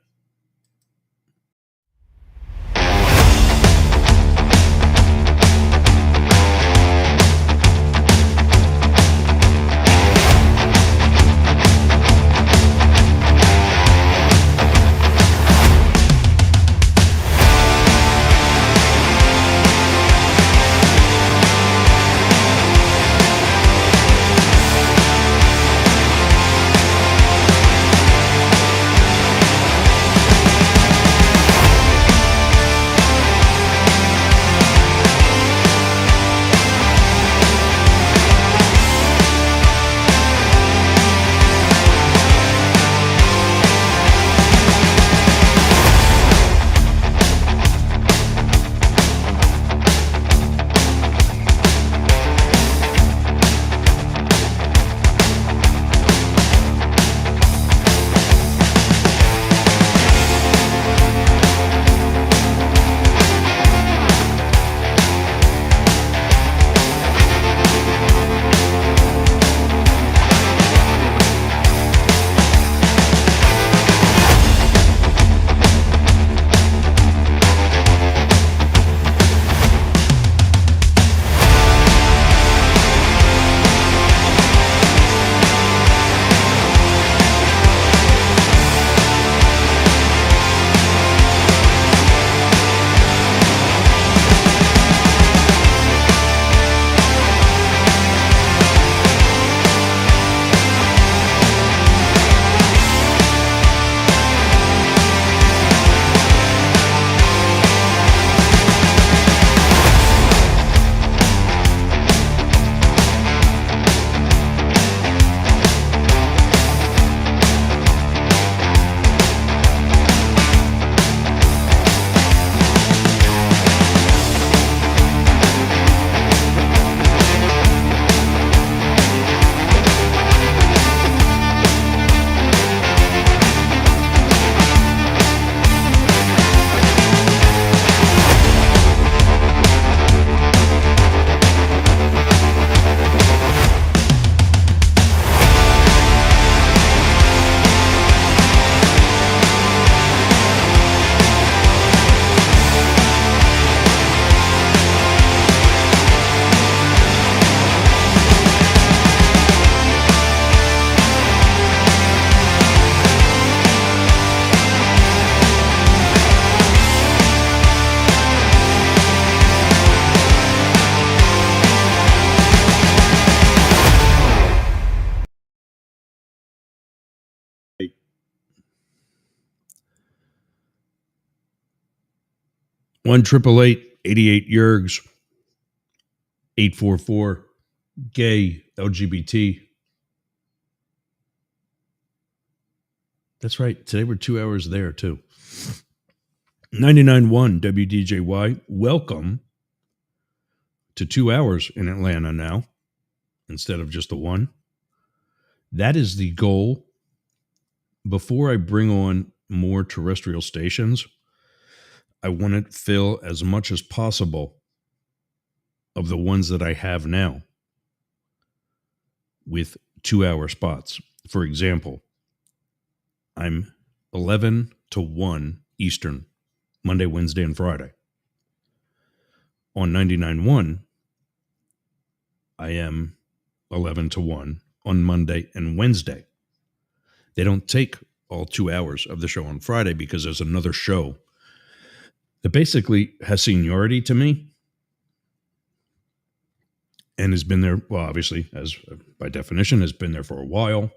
1-888-88 Yergs, 844 gay LGBT. That's right. Today we're 2 hours there too. 99.1 WDJY. Welcome to 2 hours in Atlanta now instead of just the one. That is the goal. Before I bring on more terrestrial stations, I want to fill as much as possible of the ones that I have now with 2-hour spots. For example, I'm 11 to 1 Eastern, Monday, Wednesday, and Friday. On 99.1, I am 11 to 1 on Monday and Wednesday. They don't take all 2 hours of the show on Friday because there's another show that basically has seniority to me and has been there, well, obviously, as by definition, has been there for a while.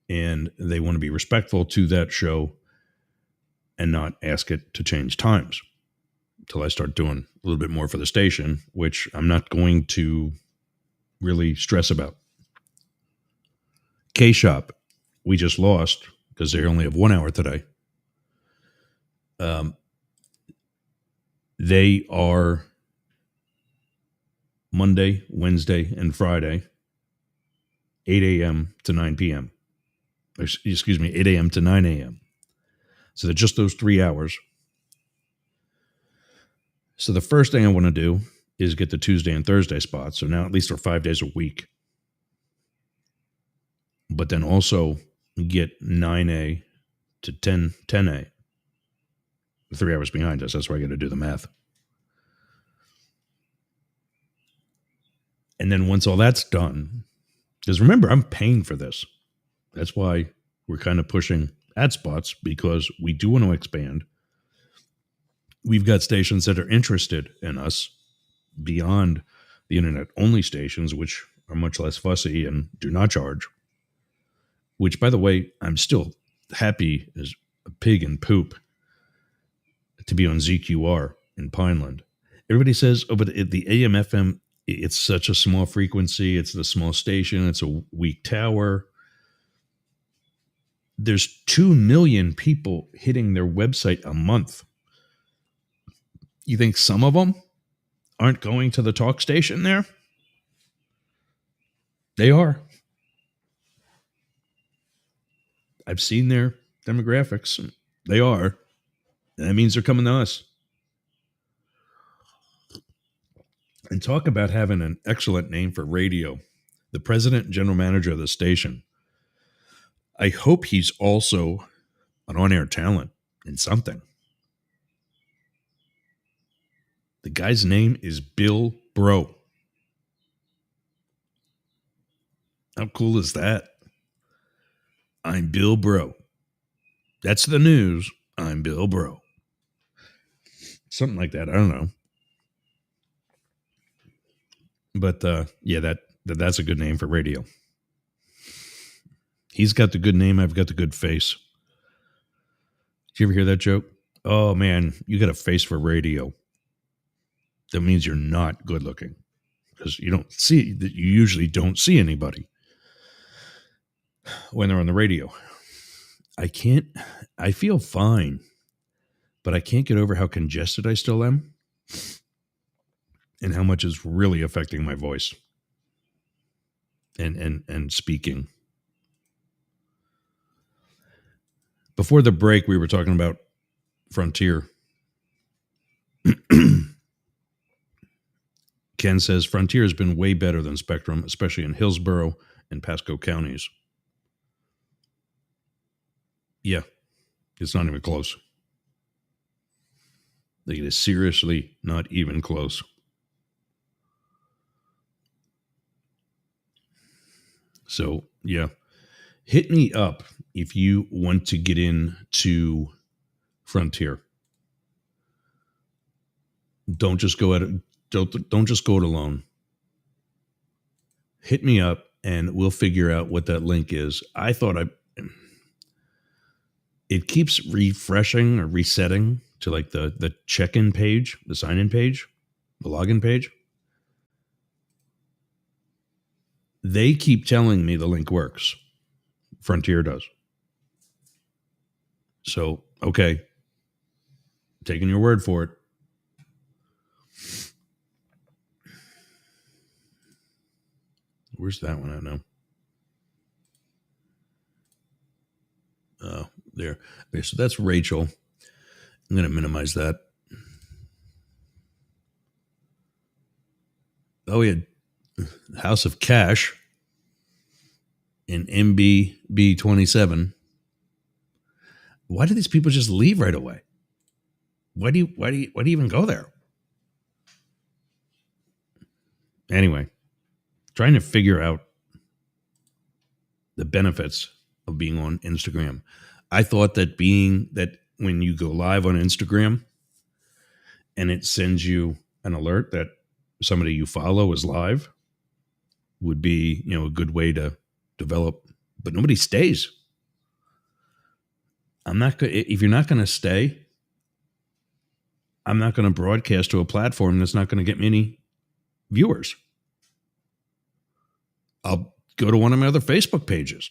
And they want to be respectful to that show and not ask it to change times until I start doing a little bit more for the station, which I'm not going to really stress about. K-Shop, we just lost because they only have 1 hour today. They are Monday, Wednesday, and Friday, 8 a.m. to 9 p.m. Excuse me, 8 a.m. to 9 a.m. So they're just those 3 hours. So the first thing I want to do is get the Tuesday and Thursday spots. So now at least they're 5 days a week. But then also get 9A to 10A. 3 hours behind us. That's where I got to do the math. And then once all that's done, because remember, I'm paying for this. That's why we're kind of pushing ad spots, because we do want to expand. We've got stations that are interested in us beyond the internet-only stations, which are much less fussy and do not charge. Which, by the way, I'm still happy as a pig in poop to be on ZQR in Pineland. Everybody says, oh, but the AM FM, it's such a small frequency. It's the small station. It's a weak tower. There's 2 million people hitting their website a month. You think some of them aren't going to the talk station there? They are. I've seen their demographics. They are. That means they're coming to us. And talk about having an excellent name for radio. The president and general manager of the station. I hope he's also an on-air talent in something. The guy's name is Bill Bro. How cool is that? I'm Bill Bro. That's the news. I'm Bill Bro. Something like that. I don't know. But yeah, that's a good name for radio. He's got the good name. I've got the good face. Did you ever hear that joke? Oh, man, you got a face for radio. That means you're not good looking, because you usually don't see anybody when they're on the radio. I feel fine, but I can't get over how congested I still am and how much is really affecting my voice and speaking. Before the break, we were talking about Frontier. Ken says Frontier has been way better than Spectrum, especially in Hillsborough and Pasco counties. Yeah, it's not even close. Like, it is seriously not even close. So, yeah. Hit me up if you want to get into Frontier. Don't just go at it. Don't just go it alone. Hit me up and we'll figure out what that link is. It keeps refreshing or resetting to like the check-in page, the sign-in page, the login page. They keep telling me the link works. Frontier does. So, okay. Taking your word for it. Where's that one at now? Oh, there. Okay, so that's Rachel. I'm going to minimize that. Oh, we had House of Cash in MBB27. Why do these people just leave right away? Why do you even go there? Anyway, trying to figure out the benefits of being on Instagram. I thought that when you go live on Instagram and it sends you an alert that somebody you follow is live would be, a good way to develop, but nobody stays. If you're not going to stay, I'm not going to broadcast to a platform that's not going to get me any viewers. I'll go to one of my other Facebook pages.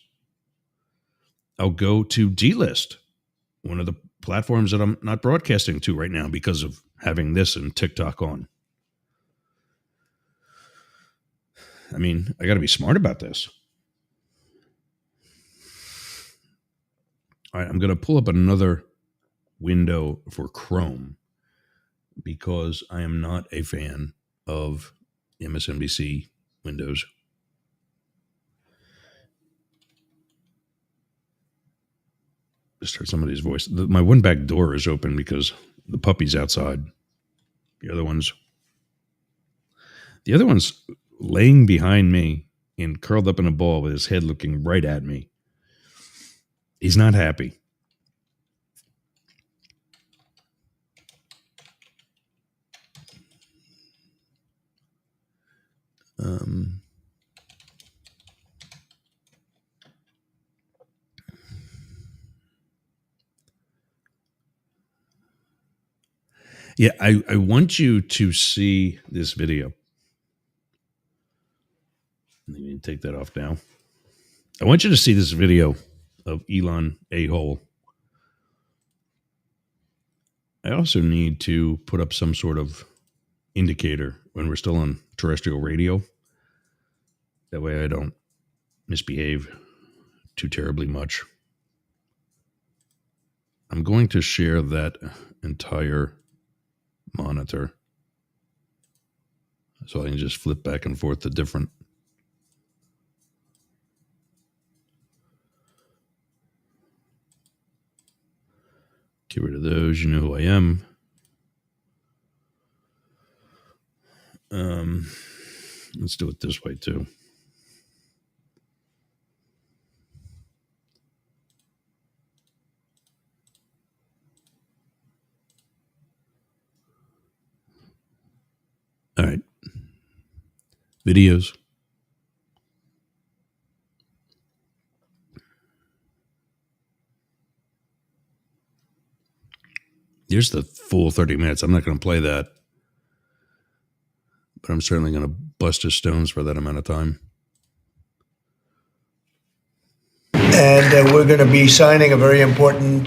I'll go to D-List, one of the platforms that I'm not broadcasting to right now because of having this and TikTok on. I mean, I got to be smart about this. All right, I'm going to pull up another window for Chrome because I am not a fan of MSNBC windows. Just heard somebody's voice. My one back door is open because the puppy's outside. The other one's laying behind me and curled up in a ball with his head looking right at me. He's not happy. Yeah, I want you to see this video. Let me take that off now. I want you to see this video of Elon a-hole. I also need to put up some sort of indicator when we're still on terrestrial radio. That way I don't misbehave too terribly much. I'm going to share that entire monitor so I can just flip back and forth to different. Get rid of those. You know who I am. Let's do it this way too. All right. Videos. Here's the full 30 minutes. I'm not going to play that, but I'm certainly going to bust his stones for that amount of time. And we're going to be signing a very important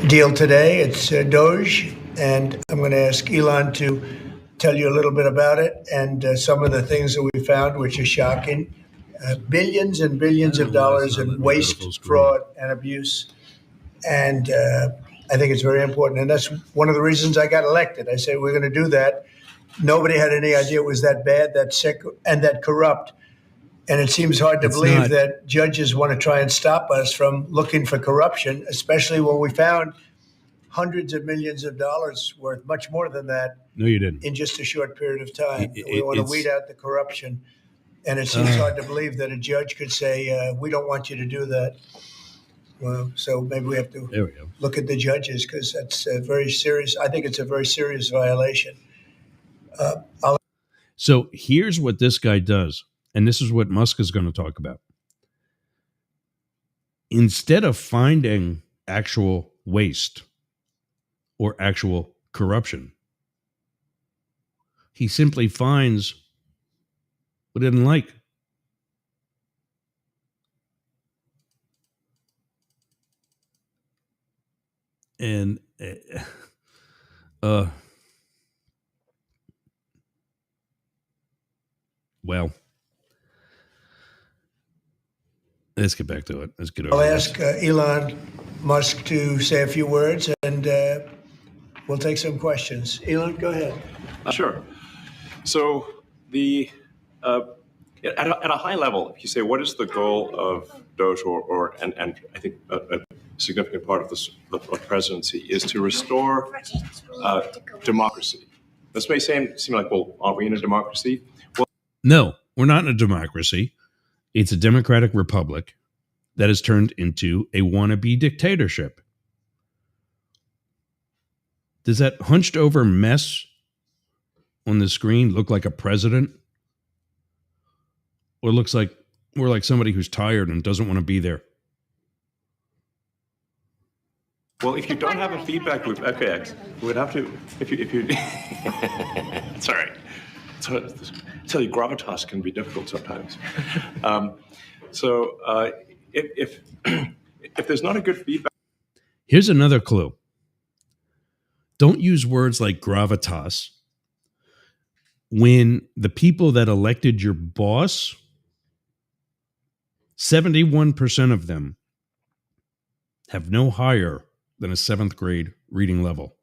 deal today. It's Doge, and I'm going to ask Elon to tell you a little bit about it and some of the things that we found, which are shocking. Billions and billions of dollars in waste, fraud, and abuse. And I think it's very important. And that's one of the reasons I got elected. I said, we're going to do that. Nobody had any idea it was that bad, that sick, and that corrupt. And it seems hard to believe that judges want to try and stop us from looking for corruption, especially when we found hundreds of millions of dollars worth, much more than that. No, you didn't. In just a short period of time. We want to weed out the corruption. And it seems hard to believe that a judge could say, we don't want you to do that. Well, so maybe we have to look at the judges because that's very serious. I think it's a very serious violation. So here's what this guy does. And this is what Musk is going to talk about. Instead of finding actual waste or actual corruption. He simply finds what he didn't like. And well, let's get back to it. Let's get over I'll this. ask Elon Musk to say a few words, and we'll take some questions. Elon, go ahead. Sure. So the at a high level, if you say what is the goal of Doge, and I think a significant part of the presidency is to restore democracy. This may seem like, well, aren't we in a democracy? Well, No, we're not in a democracy. It's a democratic republic that has turned into a wannabe dictatorship. Does that hunched over mess on the screen look like a president? Or looks like more like somebody who's tired and doesn't want to be there? well, if you don't have a feedback loop, okay, we would have to. If you, it's all right. So, I tell you, gravitas can be difficult sometimes. If if there's not a good feedback. Here's another clue. Don't use words like gravitas when the people that elected your boss, 71% of them have no higher than a 7th grade reading level.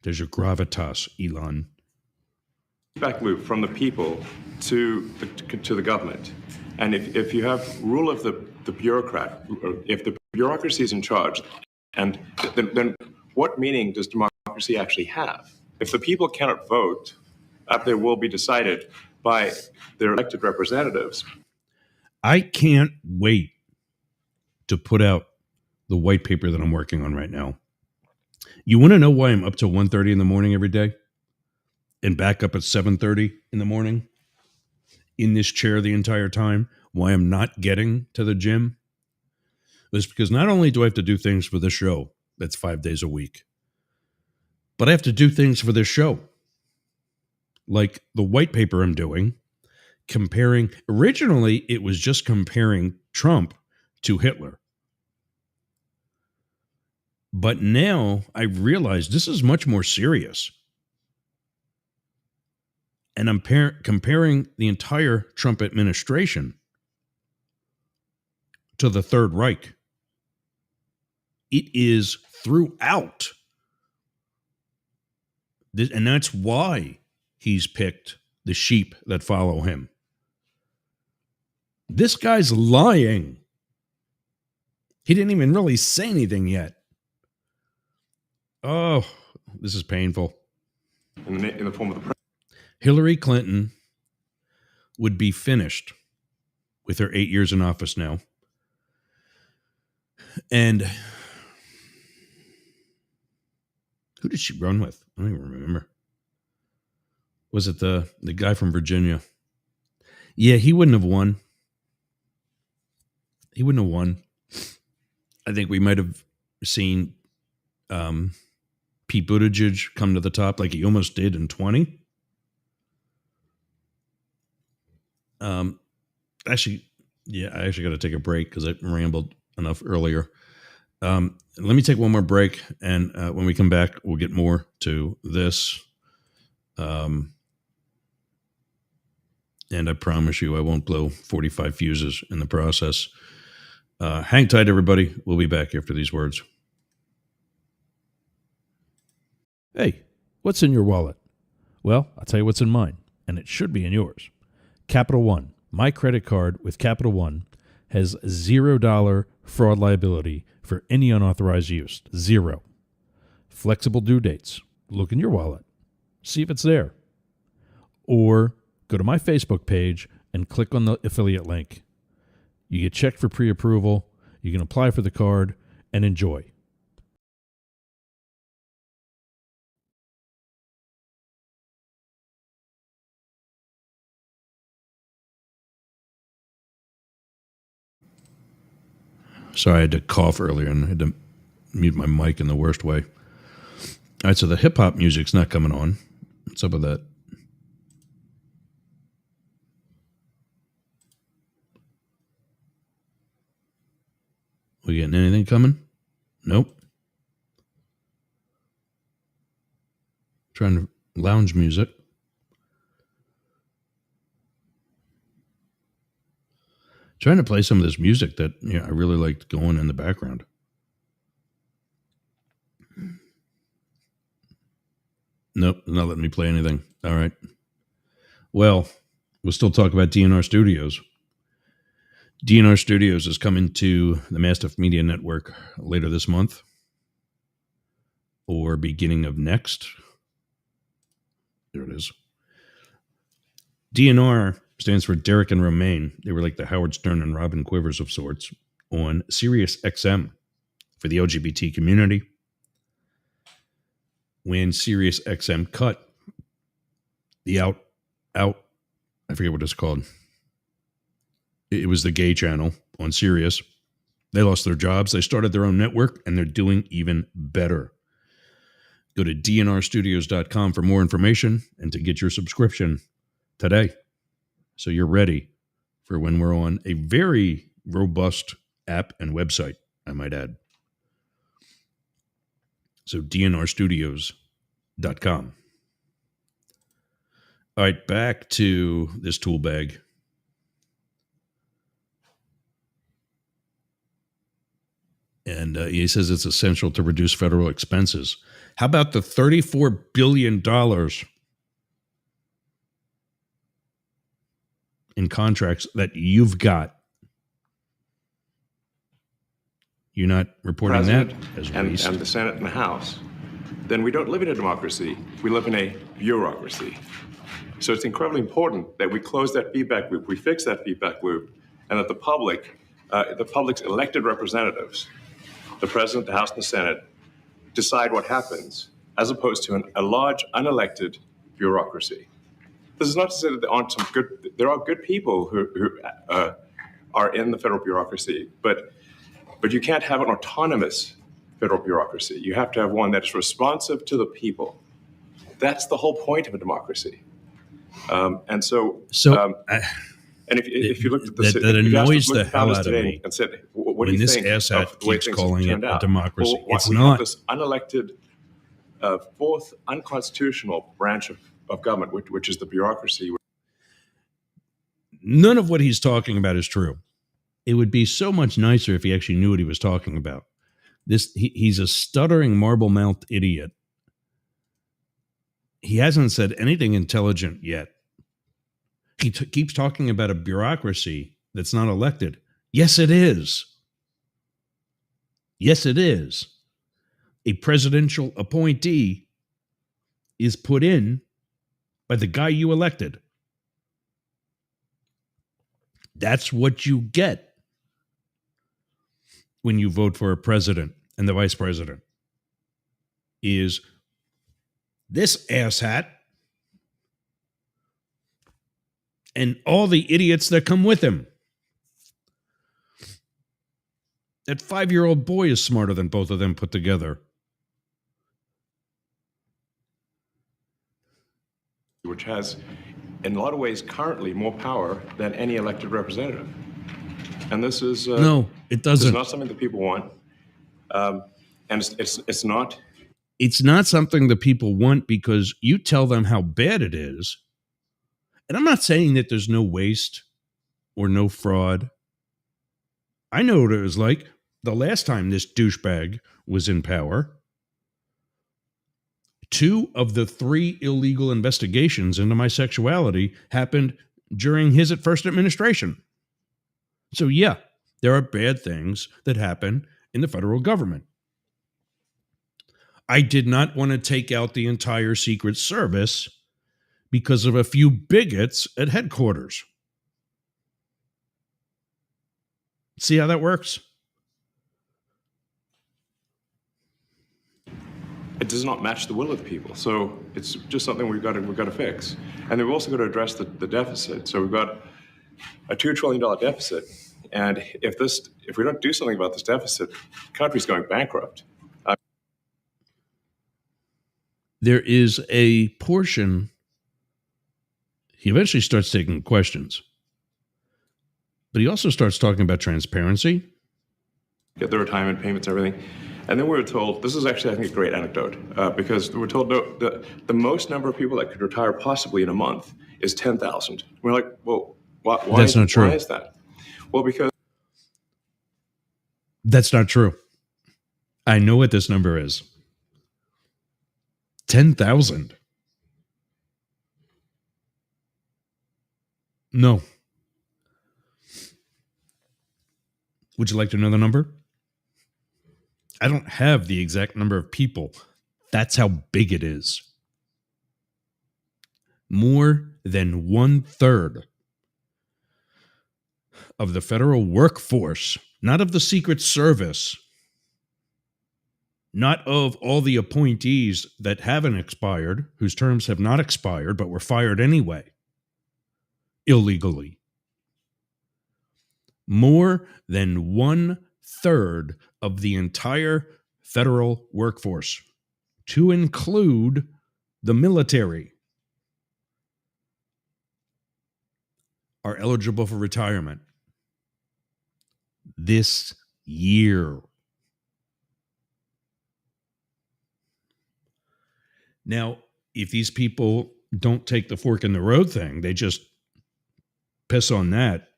There's your gravitas, Elon. Feedback loop from the people to the government. And if you have rule of the bureaucrat, or if the bureaucracy is in charge, and then what meaning does democracy actually have? If the people cannot vote, their will be decided by their elected representatives. I can't wait to put out the white paper that I'm working on right now. You want to know why I'm up till 1:30 in the morning every day and back up at 7:30 in the morning in this chair the entire time? Why I'm not getting to the gym? It's because not only do I have to do things for the show that's 5 days a week, but I have to do things for this show. Like the white paper I'm doing, originally it was just comparing Trump to Hitler. But now I realize this is much more serious. And I'm comparing the entire Trump administration to the Third Reich. It is throughout. And that's why he's picked the sheep that follow him. This guy's lying. He didn't even really say anything yet. Oh, this is painful. In the form of the Hillary Clinton would be finished with her 8 years in office now. And who did she run with? I don't even remember. Was it the guy from Virginia? Yeah, he wouldn't have won. He wouldn't have won. I think we might have seen Pete Buttigieg come to the top like he almost did in 20. I actually got to take a break because I rambled enough earlier. Let me take one more break, and when we come back, we'll get more to this. And I promise you I won't blow 45 fuses in the process. Hang tight, everybody. We'll be back after these words. Hey, what's in your wallet? Well, I'll tell you what's in mine, and it should be in yours. Capital One. My credit card with Capital One has $0 fraud liability for any unauthorized use. 0. Flexible due dates. Look in your wallet. See if it's there. Or go to my Facebook page and click on the affiliate link. You get checked for pre-approval. You can apply for the card and enjoy. Sorry, I had to cough earlier and I had to mute my mic in the worst way. All right, so the hip hop music's not coming on. What's up with that? We getting anything coming? Nope. Trying to lounge music. Trying to play some of this music that I really liked going in the background. Nope, not letting me play anything. All right. Well, we'll still talk about DNR Studios. DNR Studios is coming to the Mastiff Media Network later this month or beginning of next. There it is. DNR stands for Derek and Romaine. They were like the Howard Stern and Robin Quivers of sorts on Sirius XM for the LGBT community. When Sirius XM cut the out, I forget what it's called. It was the gay channel on Sirius. They lost their jobs. They started their own network, and they're doing even better. Go to dnrstudios.com for more information and to get your subscription today, so you're ready for when we're on a very robust app and website, I might add. So dnrstudios.com. All right, back to this tool bag. And he says it's essential to reduce federal expenses. How about the $34 billion in contracts that you've got? You're not reporting President that as and waste. And the Senate and the House, then we don't live in a democracy. We live in a bureaucracy. So it's incredibly important that we close that feedback loop, we fix that feedback loop, and that the public's elected representatives, the President, the House, and the Senate, decide what happens, as opposed to a large, unelected bureaucracy. This is not to say that there are good people who are in the federal bureaucracy, but you can't have an autonomous federal bureaucracy. You have to have one that is responsive to the people. That's the whole point of a democracy. And if you looked at the that annoys the hell founders out of today me and said, "What do when you this think asshat of the way keeps things have calling it turned a out?" democracy. Well, It's we not. have this unelected fourth unconstitutional branch of government, which is the bureaucracy. None of what he's talking about is true. It would be so much nicer if he actually knew what he was talking about. He's a stuttering marble-mouthed idiot. He hasn't said anything intelligent yet. He keeps talking about a bureaucracy that's not elected. Yes, it is. Yes, it is. A presidential appointee is put in by the guy you elected. That's what you get when you vote for a president and the vice president, is this asshat and all the idiots that come with him. That 5-year-old boy is smarter than both of them put together. Which has, in a lot of ways, currently more power than any elected representative. And this is no, it this is doesn't. not something that people want, and it's not. It's not something that people want because you tell them how bad it is. And I'm not saying that there's no waste or no fraud. I know what it was like the last time this douchebag was in power. 2 of the 3 illegal investigations into my sexuality happened during his at first administration. So yeah, there are bad things that happen in the federal government. I did not want to take out the entire Secret Service because of a few bigots at headquarters. See how that works? It does not match the will of the people. So it's just something we've got to fix. And then we've also got to address the deficit. So we've got a $2 trillion deficit. And if we don't do something about this deficit, the country's going bankrupt. there is a portion, he eventually starts taking questions, but he also starts talking about transparency. Get the retirement payments, everything. And then we were told, this is actually, I think, a great anecdote, because we were told no, the most number of people that could retire possibly in a month is 10,000. We're like, well, why That's not true. Why is that? Well, because That's not true. I know what this number is. 10,000. No. Would you like to know the number? I don't have the exact number of people. That's how big it is. More than 1/3 of the federal workforce, not of the Secret Service, not of all the appointees that haven't expired, whose terms have not expired but were fired anyway, illegally. More than 1/3 of the entire federal workforce, to include the military, are eligible for retirement this year. Now, if these people don't take the fork in the road thing, they just piss on that,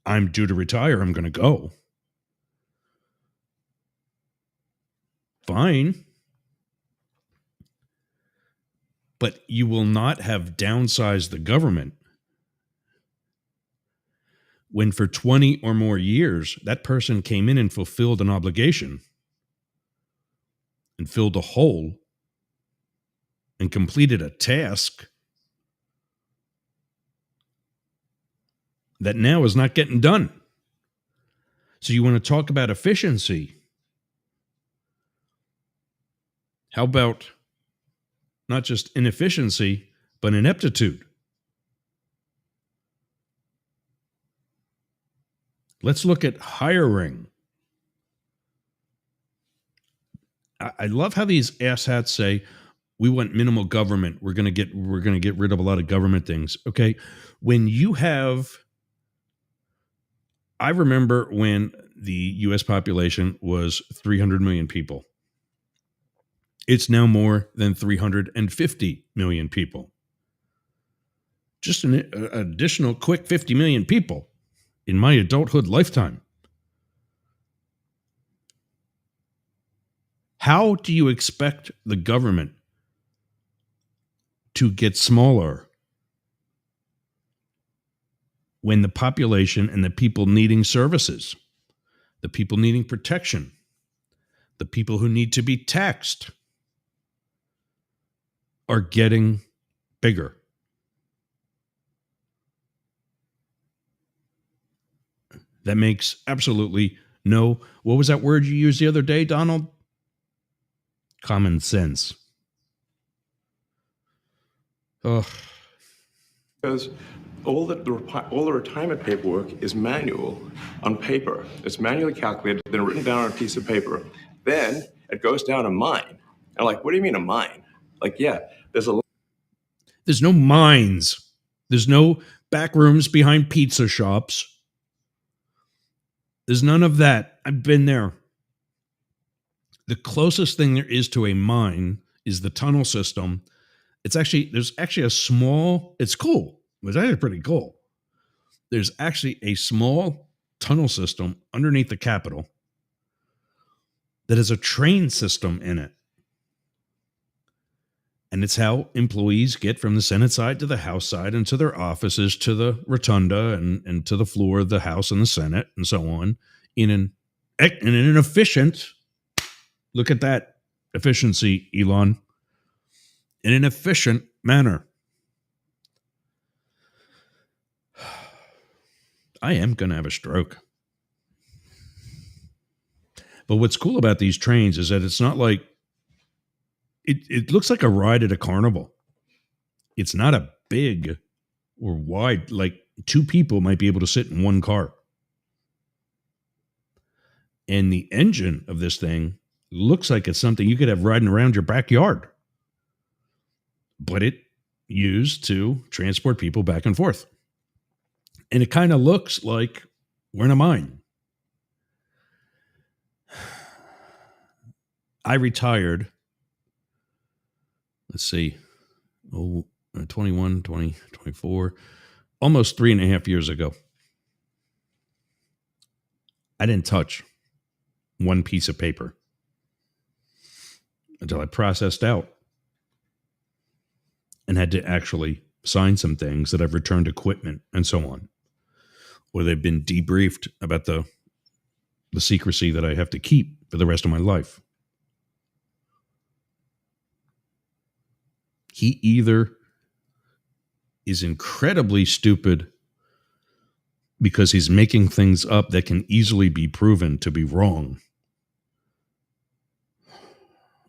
I'm due to retire, I'm going to go. Fine. But you will not have downsized the government when for 20 or more years that person came in and fulfilled an obligation and filled a hole and completed a task that now is not getting done. So you want to talk about efficiency? How about not just inefficiency, but ineptitude? Let's look at hiring. I love how these asshats say, we want minimal government. We're going to get rid of a lot of government things. Okay. When you have, I remember when the US population was 300 million people. It's now more than 350 million people. Just an additional quick 50 million people in my adulthood lifetime. How do you expect the government to get smaller when the population and the people needing services, the people needing protection, the people who need to be taxed are getting bigger? That makes absolutely no, what was that word you used the other day, Donald? Common sense. Oh. Because all the retirement paperwork is manual on paper. It's manually calculated, then written down on a piece of paper. Then it goes down a mine. And like, what do you mean a mine? Like, yeah, there's no mines. There's no back rooms behind pizza shops. There's none of that. I've been there. The closest thing there is to a mine is the tunnel system. There's actually a small, it's cool. It's actually pretty cool. There's actually a small tunnel system underneath the Capitol that has a train system in it. And it's how employees get from the Senate side to the House side and to their offices, to the rotunda and to the floor of the House and the Senate and so on in an efficient, look at that efficiency, Elon, in an efficient manner. I am going to have a stroke. But what's cool about these trains is that it's not like, it looks like a ride at a carnival. It's not a big or wide, like two people might be able to sit in one car. And the engine of this thing looks like it's something you could have riding around your backyard. but it used to transport people back and forth. And it kind of looks like we're in a mine. I retired, let's see, 21, 20, 24, almost 3.5 years ago. I didn't touch one piece of paper until I processed out and had to actually sign some things that I've returned equipment and so on, or they've been debriefed about the secrecy that I have to keep for the rest of my life. He either is incredibly stupid because he's making things up that can easily be proven to be wrong,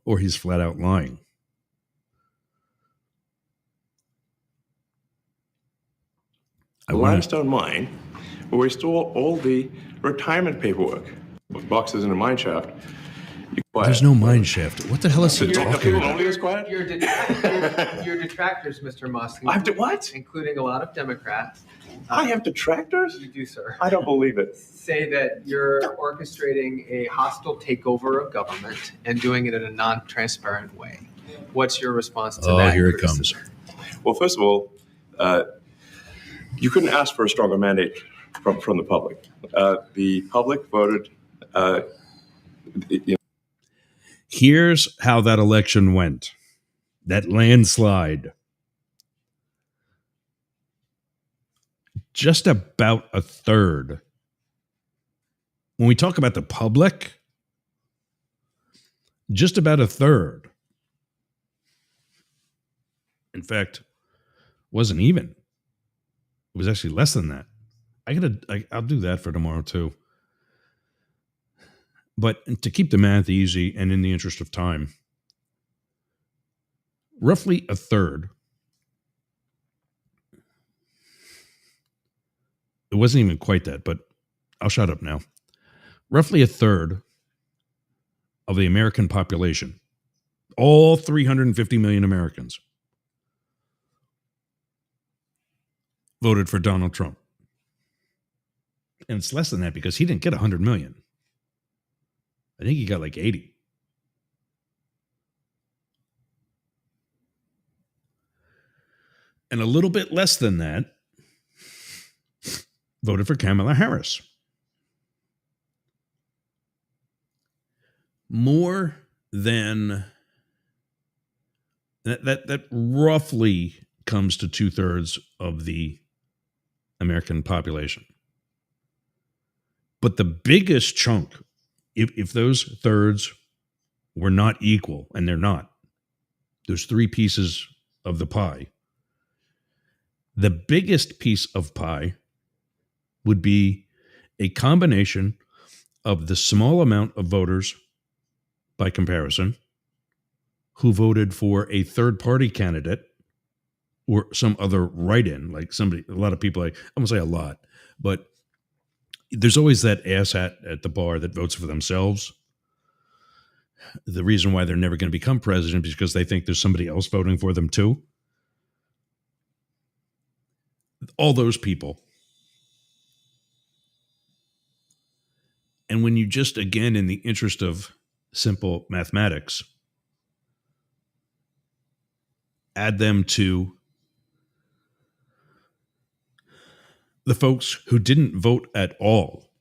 or he's flat out lying. A limestone mine where we store all the retirement paperwork with boxes in a mine shaft. There's no mine shaft. What the hell is he talking about? Only is quiet? Your detractors, Mr. Musk. I have to what? Including a lot of Democrats. I have detractors? You do, sir. I don't believe it. Say that you're orchestrating a hostile takeover of government and doing it in a non-transparent way. What's your response to that? Oh, here it comes. Well, first of all, you couldn't ask for a stronger mandate from the public. The public voted. Here's how that election went. That landslide. Just about a third. When we talk about the public, just about a third. In fact, wasn't even. It was actually less than that. I'll do that for tomorrow too. But to keep the math easy and in the interest of time, roughly a third. It wasn't even quite that, but I'll shut up now. Roughly a third of the American population, all 350 million Americans, voted for Donald Trump. And it's less than that because he didn't get 100 million. I think he got like 80. And a little bit less than that voted for Kamala Harris. More than that roughly comes to 2/3 of the American population. But the biggest chunk, if those thirds were not equal, and they're not, there's 3 pieces of the pie. The biggest piece of pie would be a combination of the small amount of voters, by comparison, who voted for a third-party candidate or some other write-in, like somebody, a lot of people, I'm going to say a lot, but there's always that asshat at the bar that votes for themselves. The reason why they're never going to become president is because they think there's somebody else voting for them too. All those people. And when you just, again, in the interest of simple mathematics, add them to the folks who didn't vote at all,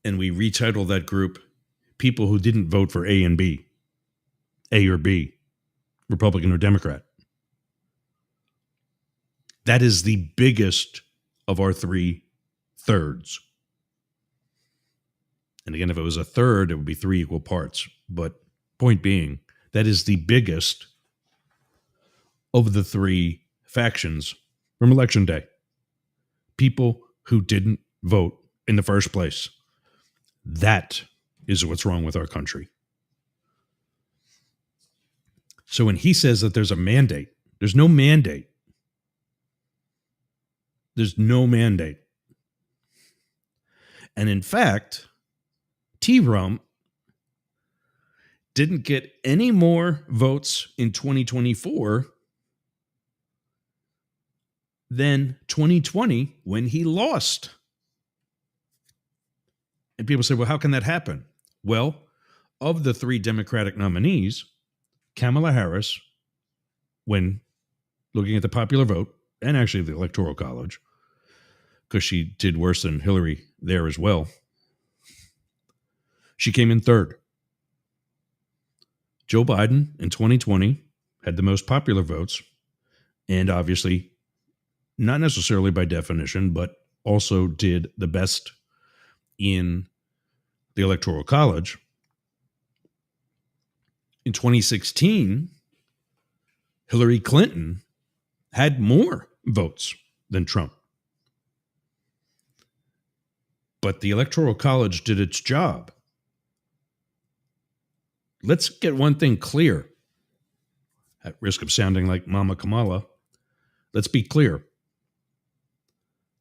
and we retitle that group people who didn't vote for A and B, A or B, Republican or Democrat. That is the biggest of our 3/3. And again, if it was a third, it would be 3 equal parts. But point being, that is the biggest of the 3 factions from Election Day. People who didn't vote in the first place. That is what's wrong with our country. So when he says that there's a mandate, there's no mandate. There's no mandate. And in fact, T-Rump didn't get any more votes in 2024 than 2020 when he lost. And people say, well, how can that happen? Well, of the three Democratic nominees, Kamala Harris, when looking at the popular vote, and actually the Electoral College, because she did worse than Hillary there as well, she came in third. Joe Biden in 2020 had the most popular votes, and obviously, not necessarily by definition, but also did the best in the Electoral College. In 2016, Hillary Clinton had more votes than Trump. But the Electoral College did its job. Let's get one thing clear. At risk of sounding like Mama Kamala, let's be clear.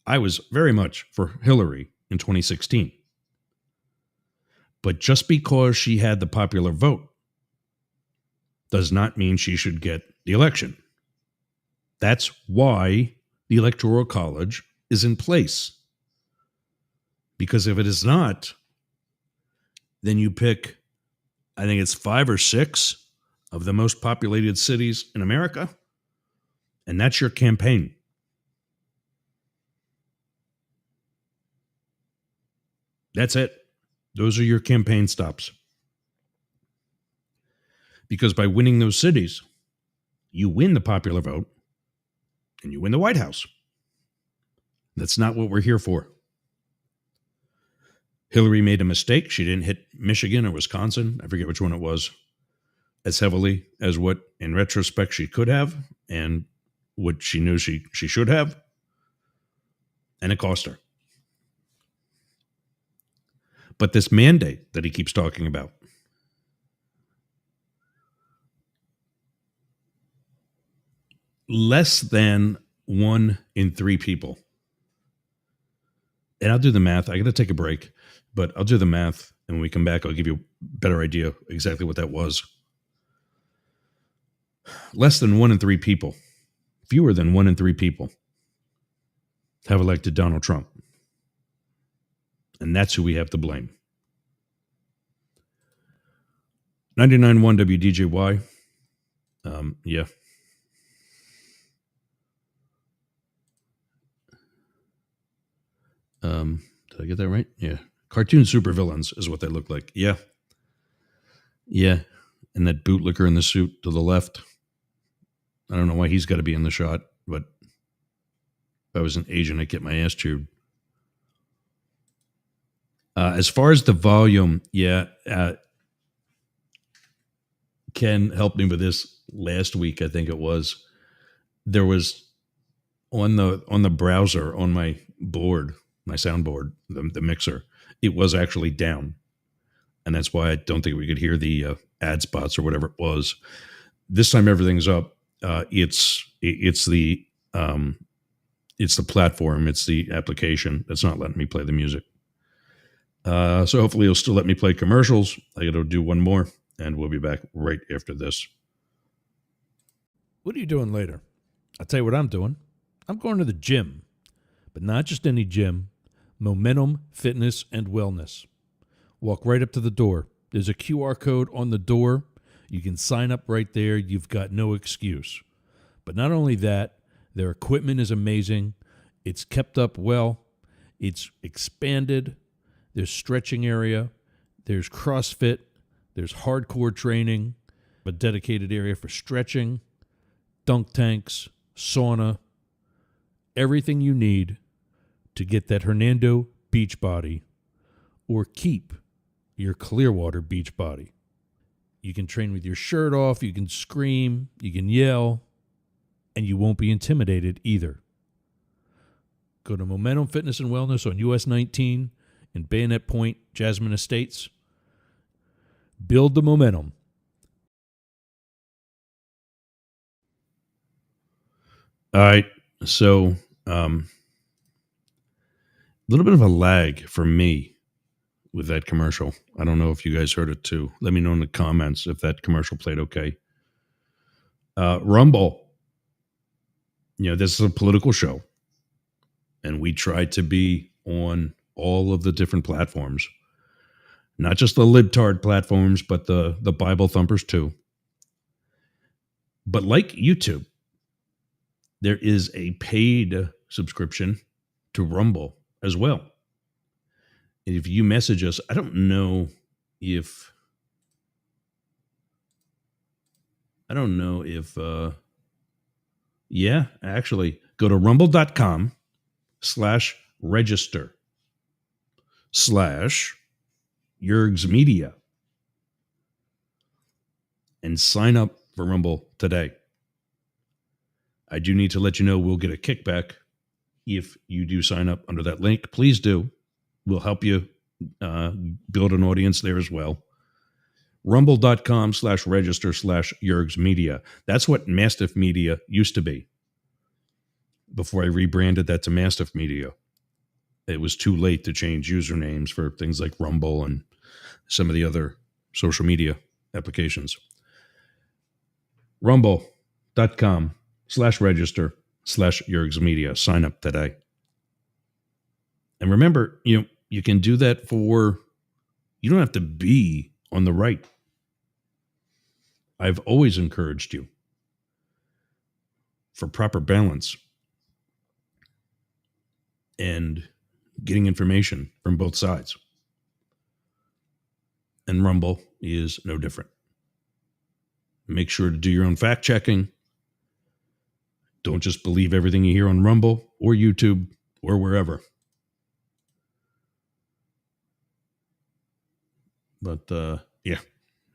I was very much for Hillary in 2016. But just because she had the popular vote does not mean she should get the election. That's why the Electoral College is in place. Because if it is not, then you pick, I think it's 5 or 6 of the most populated cities in America, and that's your campaign. That's it. Those are your campaign stops. Because by winning those cities, you win the popular vote and you win the White House. That's not what we're here for. Hillary made a mistake. She didn't hit Michigan or Wisconsin, I forget which one it was, as heavily as what, in retrospect, she could have and what she knew she should have. And it cost her. But this mandate that he keeps talking about, less than 1 in 3 people, and I'll do the math. I got to take a break, but I'll do the math. And when we come back, I'll give you a better idea exactly what that was. Less than 1 in 3 people, fewer than 1 in 3 people have elected Donald Trump. And that's who we have to blame. 99.1 WDJY. Yeah. Did I get that right? Yeah. Cartoon supervillains is what they look like. Yeah. Yeah. And that bootlicker in the suit to the left. I don't know why he's got to be in the shot, but if I was an agent, I'd get my ass chewed. As far as the volume, yeah, Ken helped me with this last week, I think it was. There was on the browser on my board, my soundboard, the mixer, it was actually down. And that's why I don't think we could hear the ad spots or whatever it was. This time everything's up. It's the platform, it's the application that's not letting me play the music. So hopefully you'll still let me play commercials. I got to do one more, and we'll be back right after this. What are you doing later? I'll tell you what I'm doing. I'm going to the gym, but not just any gym. Momentum Fitness and Wellness. Walk right up to the door. There's a QR code on the door. You can sign up right there. You've got no excuse. But not only that, their equipment is amazing. It's kept up well. It's expanded. There's stretching area. There's CrossFit. There's hardcore training. A dedicated area for stretching. Dunk tanks. Sauna. Everything you need to get that Hernando beach body or keep your Clearwater beach body. You can train with your shirt off, you can scream, you can yell, and you won't be intimidated either. Go to Momentum Fitness and Wellness on US 19 in Bayonet Point, Jasmine Estates. Build the momentum. All right, so a little bit of a lag for me with that commercial. I don't know if you guys heard it too. Let me know in the comments if that commercial played okay. Rumble. This is a political show, and we try to be on all of the different platforms, not just the libtard platforms, but the Bible thumpers too. But like YouTube, there is a paid subscription to Rumble as well. And if you message us, I don't know if actually go to rumble.com/register/Yergs Media and sign up for Rumble today. I do need to let you know we'll get a kickback if you do sign up under that link. Please do. We'll help you build an audience there as well. Rumble.com/register/Yergs Media. That's what Mastiff Media used to be before I rebranded that to Mastiff Media. It was too late to change usernames for things like Rumble and some of the other social media applications. Rumble.com/register/Yergs Media. Sign up today. And remember, you can do that you don't have to be on the right. I've always encouraged you for proper balance and getting information from both sides. And Rumble is no different. Make sure to do your own fact checking. Don't just believe everything you hear on Rumble or YouTube or wherever. But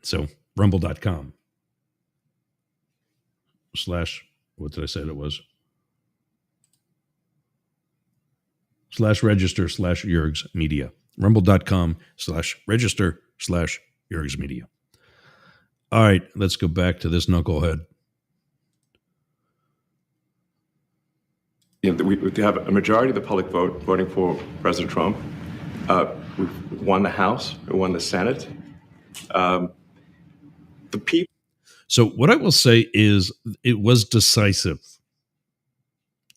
so rumble.com/ what did I say it was? /register/Yergs Media. Rumble.com/register/Yergs Media. All right, let's go back to this knucklehead. We have a majority of the public voting for President Trump. We've won the House, we won the Senate. The people. So what I will say is it was decisive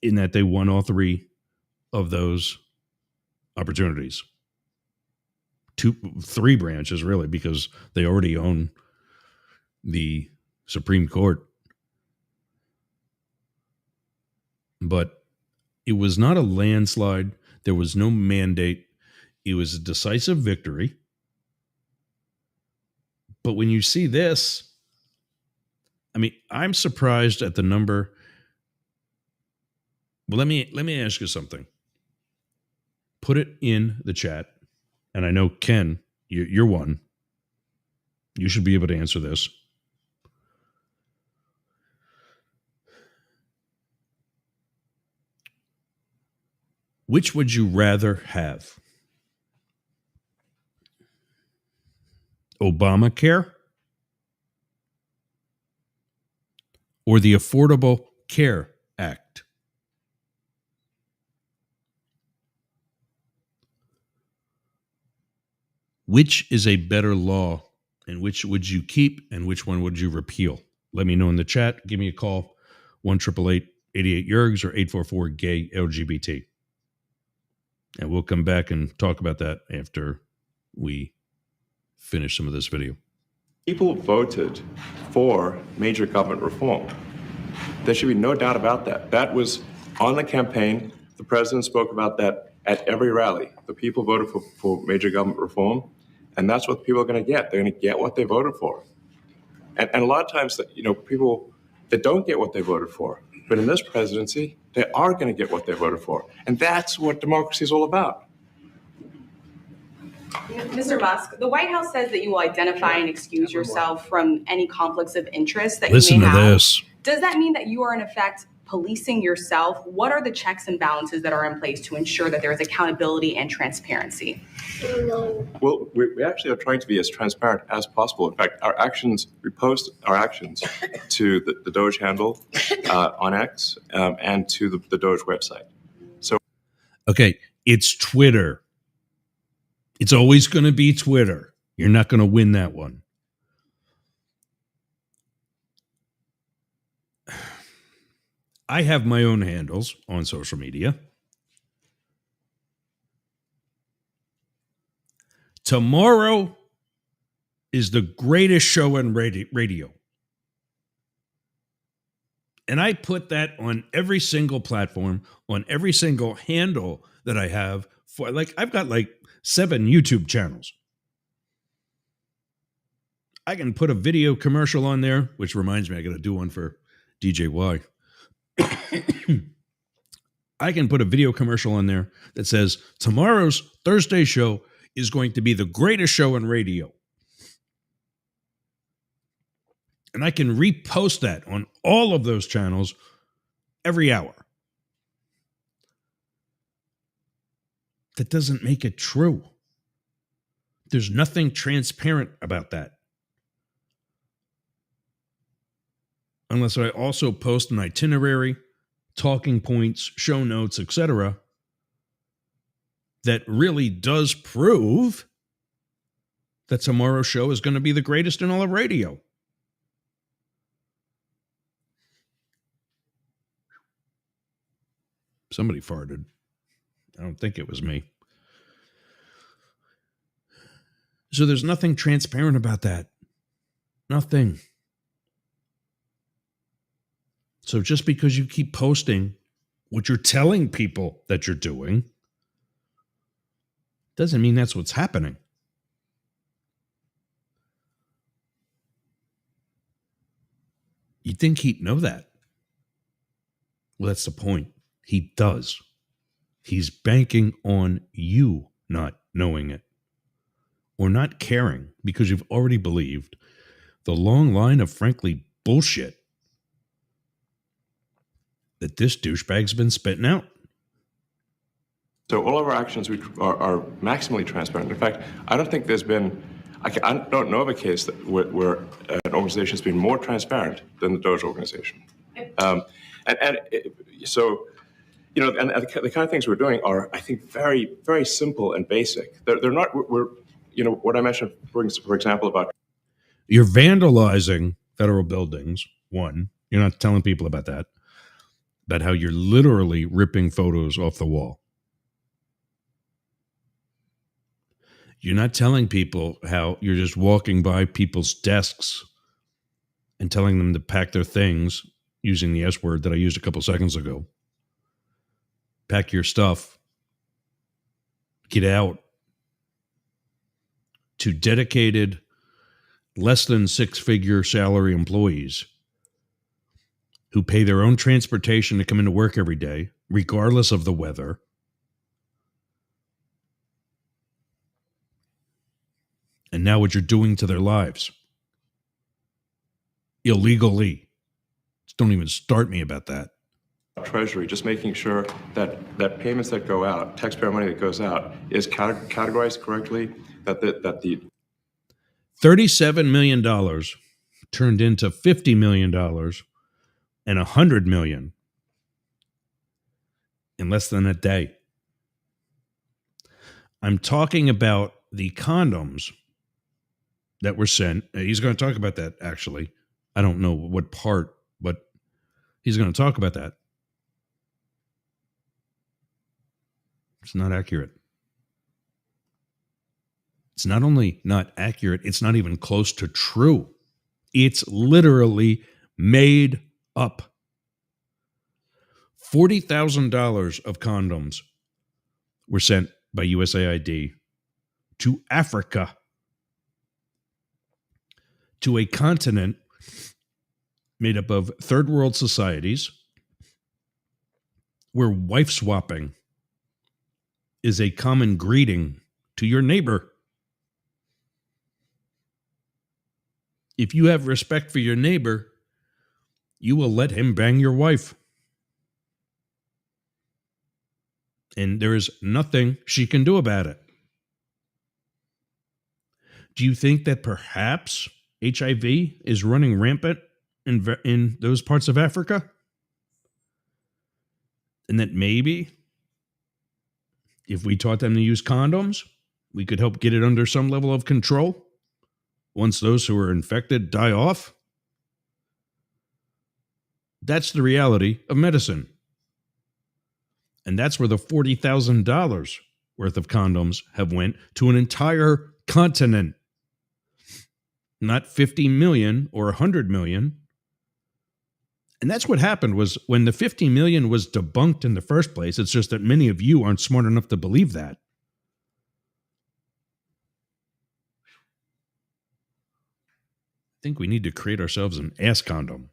in that they won all three of those opportunities. Three branches, really, because they already own the Supreme Court. But it was not a landslide. There was no mandate. It was a decisive victory. But when you see this, I'm surprised at the number. Well, let me ask you something. Put it in the chat. And I know, Ken, you're one. You should be able to answer this. Which would you rather have? Obamacare or the Affordable Care Act? Which is a better law, and which would you keep, and which one would you repeal? Let me know in the chat. Give me a call, 1-888-88-YERGS or 844-GAY-LGBT. And we'll come back and talk about that after we finish some of this video. People voted for major government reform. There should be no doubt about that. That was on the campaign. The president spoke about that at every rally. The people voted for major government reform, and that's what people are going to get. They're going to get what they voted for. And a lot of times, people that don't get what they voted for, but in this presidency, they are going to get what they voted for. And that's what democracy is all about. Mr. Musk, the White House says that you will identify and excuse yourself from any conflicts of interest that Listen you may to have. this. Does that mean that you are in effect policing yourself? What are the checks and balances that are in place to ensure that there is accountability and transparency? Well, we actually are trying to be as transparent as possible. In fact, we post our actions to the Doge handle on X and to the Doge website. So, Okay, it's Twitter. It's always going to be Twitter. You're not going to win that one. I have my own handles on social media. Tomorrow is the greatest show on radio. And I put that on every single platform, on every single handle that I have. For I've got 7 YouTube channels. I can put a video commercial on there, which reminds me, I got to do one for DJY. I can put a video commercial on there that says tomorrow's Thursday show is going to be the greatest show on radio. And I can repost that on all of those channels every hour. That doesn't make it true. There's nothing transparent about that. Unless I also post an itinerary, talking points, show notes, etc., that really does prove that tomorrow's show is going to be the greatest in all of radio. Somebody farted. I don't think it was me. So there's nothing transparent about that. Nothing. So just because you keep posting what you're telling people that you're doing doesn't mean that's what's happening. You'd think he'd know that. Well, that's the point. He does. He's banking on you not knowing it or not caring because you've already believed the long line of, frankly, bullshit that this douchebag's been spitting out. So all of our actions are maximally transparent. In fact, I don't think there's been, I don't know of a case where an organization has been more transparent than the Doge organization. So, you know, and the kind of things we're doing are, I think, very, very simple and basic. They're not, you know, what I mentioned, for example, about. You're vandalizing federal buildings, one. You're not telling people about that. About how you're literally ripping photos off the wall. You're not telling people how you're just walking by people's desks and telling them to pack their things using the S word that I used a couple seconds ago. Pack your stuff. Get out. To dedicated, less than 6-figure salary employees who pay their own transportation to come into work every day, regardless of the weather. And now what you're doing to their lives. Illegally. Just don't even start me about that. Treasury, just making sure that payments that go out, taxpayer money that goes out, is categorized correctly, that the $37 million turned into $50 million and $100 million in less than a day. I'm talking about the condoms that were sent. He's going to talk about that, actually. I don't know what part, but he's going to talk about that. It's not accurate. It's not only not accurate, it's not even close to true. It's literally made up. $40,000 of condoms were sent by USAID to Africa, to a continent made up of third world societies where wife swapping is a common greeting to your neighbor. If you have respect for your neighbor, you will let him bang your wife. And there is nothing she can do about it. Do you think that perhaps HIV is running rampant in those parts of Africa? And that maybe if we taught them to use condoms, we could help get it under some level of control once those who are infected die off. That's the reality of medicine. And that's where the $40,000 worth of condoms have went to an entire continent. Not 50 million or 100 million. And that's what happened was when the 50 million was debunked in the first place. It's just that many of you aren't smart enough to believe that. I think we need to create ourselves an ass condom.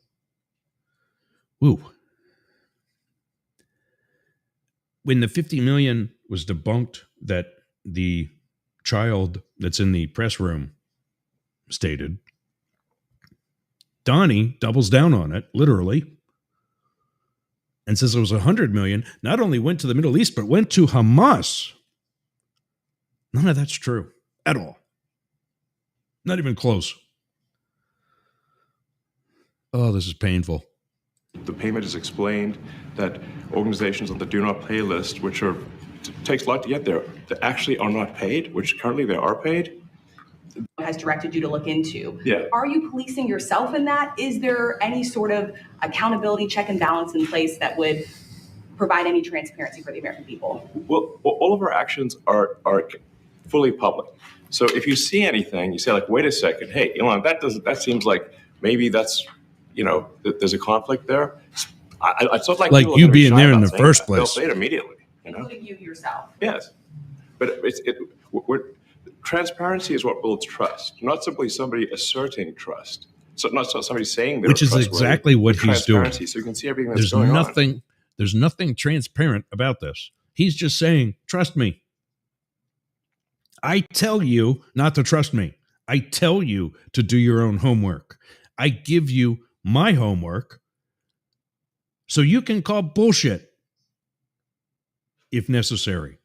Woo. When the 50 million was debunked that the child that's in the press room stated, Donnie doubles down on it, literally, and says it was 100 million, not only went to the Middle East, but went to Hamas. None of that's true at all. Not even close. Oh, this is painful. The payment is explained that organizations on the do not pay list, which takes a lot to get there, that actually are not paid, which currently they are paid. Has directed you to look into. Yeah. Are you policing yourself in that? Is there any sort of accountability check and balance in place that would provide any transparency for the American people? Well, all of our actions are fully public. So if you see anything, you say like, wait a second, hey, Elon, that seems like maybe that's, there's a conflict there. It's not like you being there in the first place. They'll say it immediately, Including you yourself. Yes, but transparency is what builds trust, not simply somebody asserting trust. So not somebody saying they're Which is trustworthy. exactly what he's doing. Transparency, so you can see everything that's going on. There's nothing transparent about this. He's just saying, trust me. I tell you not to trust me. I tell you to do your own homework. I give you my homework so you can call bullshit if necessary.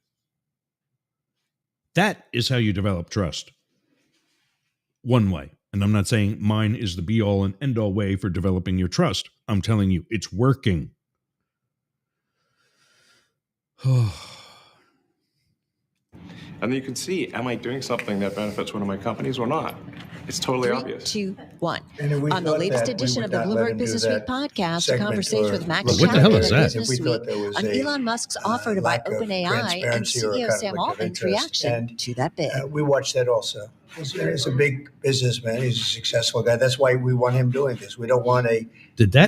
That is how you develop trust. One way. And I'm not saying mine is the be all and end all way for developing your trust. I'm telling you, it's working. And then you can see, am I doing something that benefits one of my companies or not? It's totally obvious. 3, 2, 1. And if we On the thought latest that, we edition would of the not let Bloomberg him do Business that Week podcast, a segment conversation or with Max look What the at hell Chapman is of that? Business If we thought Week there was on a, Elon Musk's offer to buy lack of OpenAI and transparency or CEO Sam conflict of Altman's interest. reaction And, to that bid. we watched that also. He's a big businessman. He's a successful guy. That's why we want him doing this. We don't want Did you an hear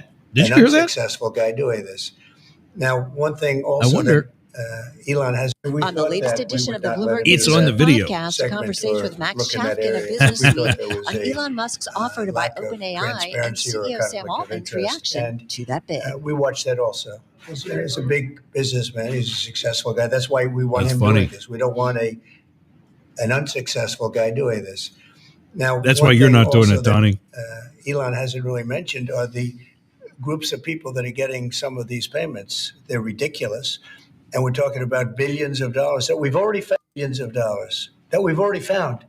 that? unsuccessful guy doing this. Now, one thing also I wonder. that Elon has. On the latest edition of the Bloomberg It's Business on Week the video. podcast, a segment conversation or with Max look in that Chapman of area. Business We Week thought there was on a Elon Musk's offer to buy lack of OpenAI and transparency or CEO Sam conflict of Altman's interest. reaction And, to that bid. we watched that also. He's a big businessman. He's a successful guy. That's why we want That's him funny. doing this. We don't want an unsuccessful guy doing this. Now, That's one why you're thing not doing also it, Donnie. that, Elon hasn't really mentioned are the groups of people that are getting some of these payments. They're ridiculous. And we're talking about billions of dollars that we've already found, billions of dollars that we've already found.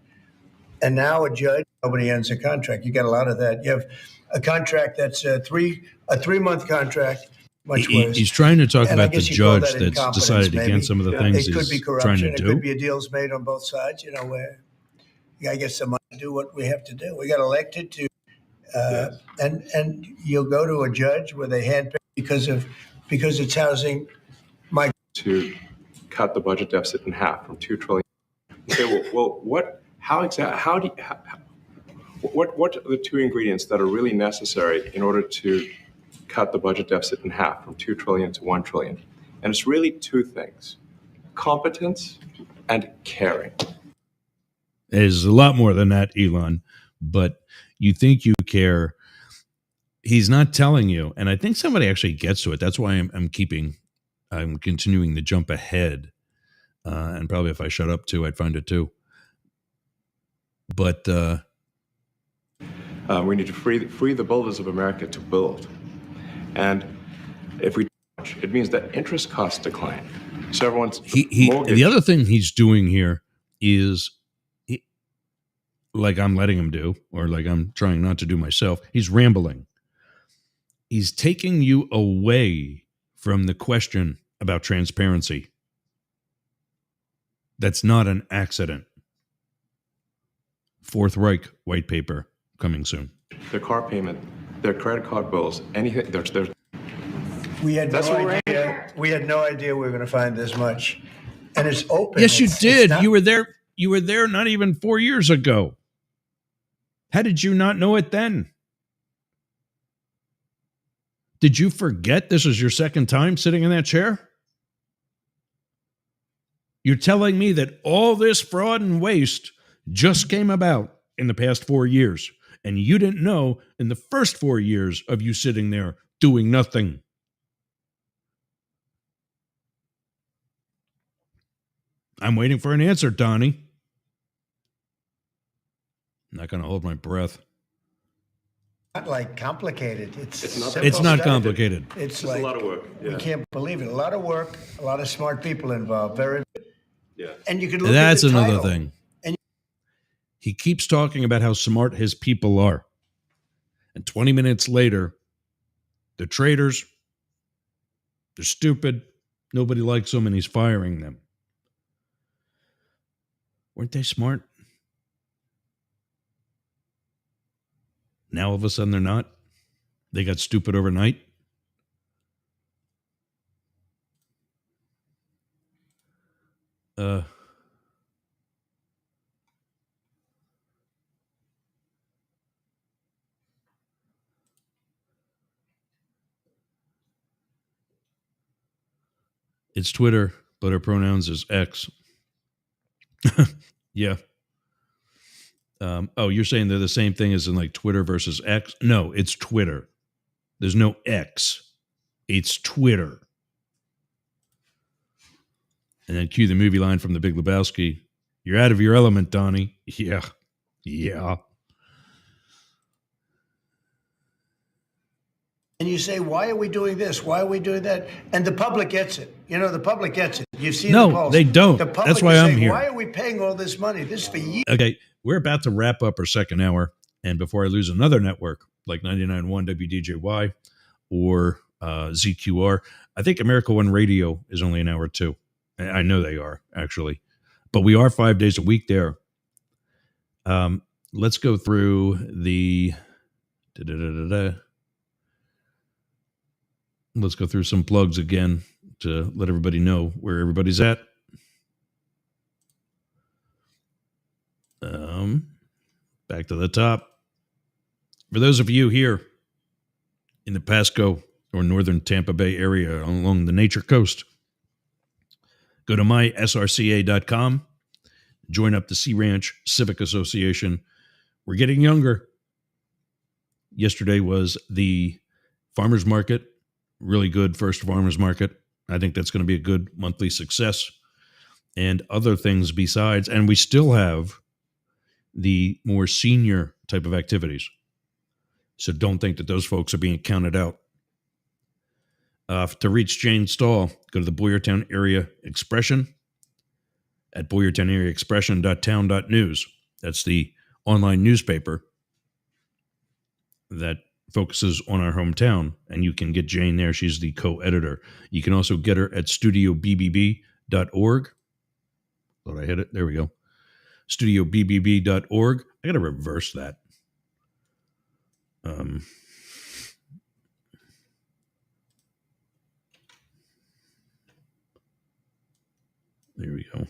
And now a judge, nobody ends a contract. You got a lot of that. You have a contract that's a 3-month contract, much worse. He's trying to talk And I about the guess you call judge that that's incompetence, decided maybe. against some of the Yeah. things It could be he's trying corruption. to It do. could be deals made on both sides, where you got to get some money to do what we have to do. We got elected to, and you'll go to a judge where they handpick because it's housing. To cut the budget deficit in half from $2 trillion. Okay, well, what are the two ingredients that are really necessary in order to cut the budget deficit in half from $2 trillion to $1 trillion? And it's really two things: competence and caring. There's a lot more than that, Elon, but you think you care. He's not telling you. And I think somebody actually gets to it. That's why I'm continuing to jump ahead. And probably if I shut up too, I'd find it too. But We need to free the builders of America to build. And if we don't, it means that interest costs decline. So everyone's mortgage. the other thing he's doing here is, like I'm letting him do, or like I'm trying not to do myself, he's rambling. He's taking you away from the question about transparency. That's not an accident. Fourth Reich white paper coming soon. Their car payment, their credit card bills, anything. There's We had That's no what we're idea. We had no idea we were going to find this much, and it's open. Yes, you It's did. not- You were there. You were there not even 4 years ago. How did you not know it then? Did you forget this is your second time sitting in that chair? You're telling me that all this fraud and waste just came about in the past 4 years, and you didn't know in the first 4 years of you sitting there doing nothing. I'm waiting for an answer, Donnie. I'm not going to hold my breath. Not like complicated. It's not- simple It's not stuff. complicated. It's a like lot of work. we Yeah. can't believe it. A lot of work. A lot of smart people involved. Very. Yeah. And you could look That's at the another title. thing. And- He keeps talking about how smart his people are. And 20 minutes later, they're traitors. They're stupid. Nobody likes them, and he's firing them. Weren't they smart? Now all of a sudden they're not. They got stupid overnight. It's Twitter, but our pronouns is X. Yeah. Oh, you're saying they're the same thing as in like Twitter versus X? No, it's Twitter. There's no X. It's Twitter. And then cue the movie line from The Big Lebowski. You're out of your element, Donnie. Yeah. Yeah. And you say, why are we doing this? Why are we doing that? And the public gets it. You know, the public gets it. You've seen No, the polls. they don't. The public That's why is I'm saying, here. why are we paying all this money? This is for years. Okay, we're about to wrap up our second hour. And before I lose another network like 99.1 WDJY or ZQR, I think America One Radio is only an hour too. I know they are, actually. But we are 5 days a week there. Let's go through the... Let's go through some plugs again to let everybody know where everybody's at. Back to the top. For those of you here in the Pasco or northern Tampa Bay area along the Nature Coast, go to mysrca.com. Join up the Sea Ranch Civic Association. We're getting younger. Yesterday was the farmers market. Really good first farmers market. I think that's going to be a good monthly success. And other things besides. And we still have the more senior type of activities. So don't think that those folks are being counted out. To reach Jane Stahl, go to the Boyertown Area Expression at boyertownareaexpression.town.news. That's the online newspaper that focuses on our hometown, and you can get Jane there. She's the co-editor. You can also get her at studiobbb.org. Thought I hit it. There we go. studiobbb.org. I got to reverse that. There we go.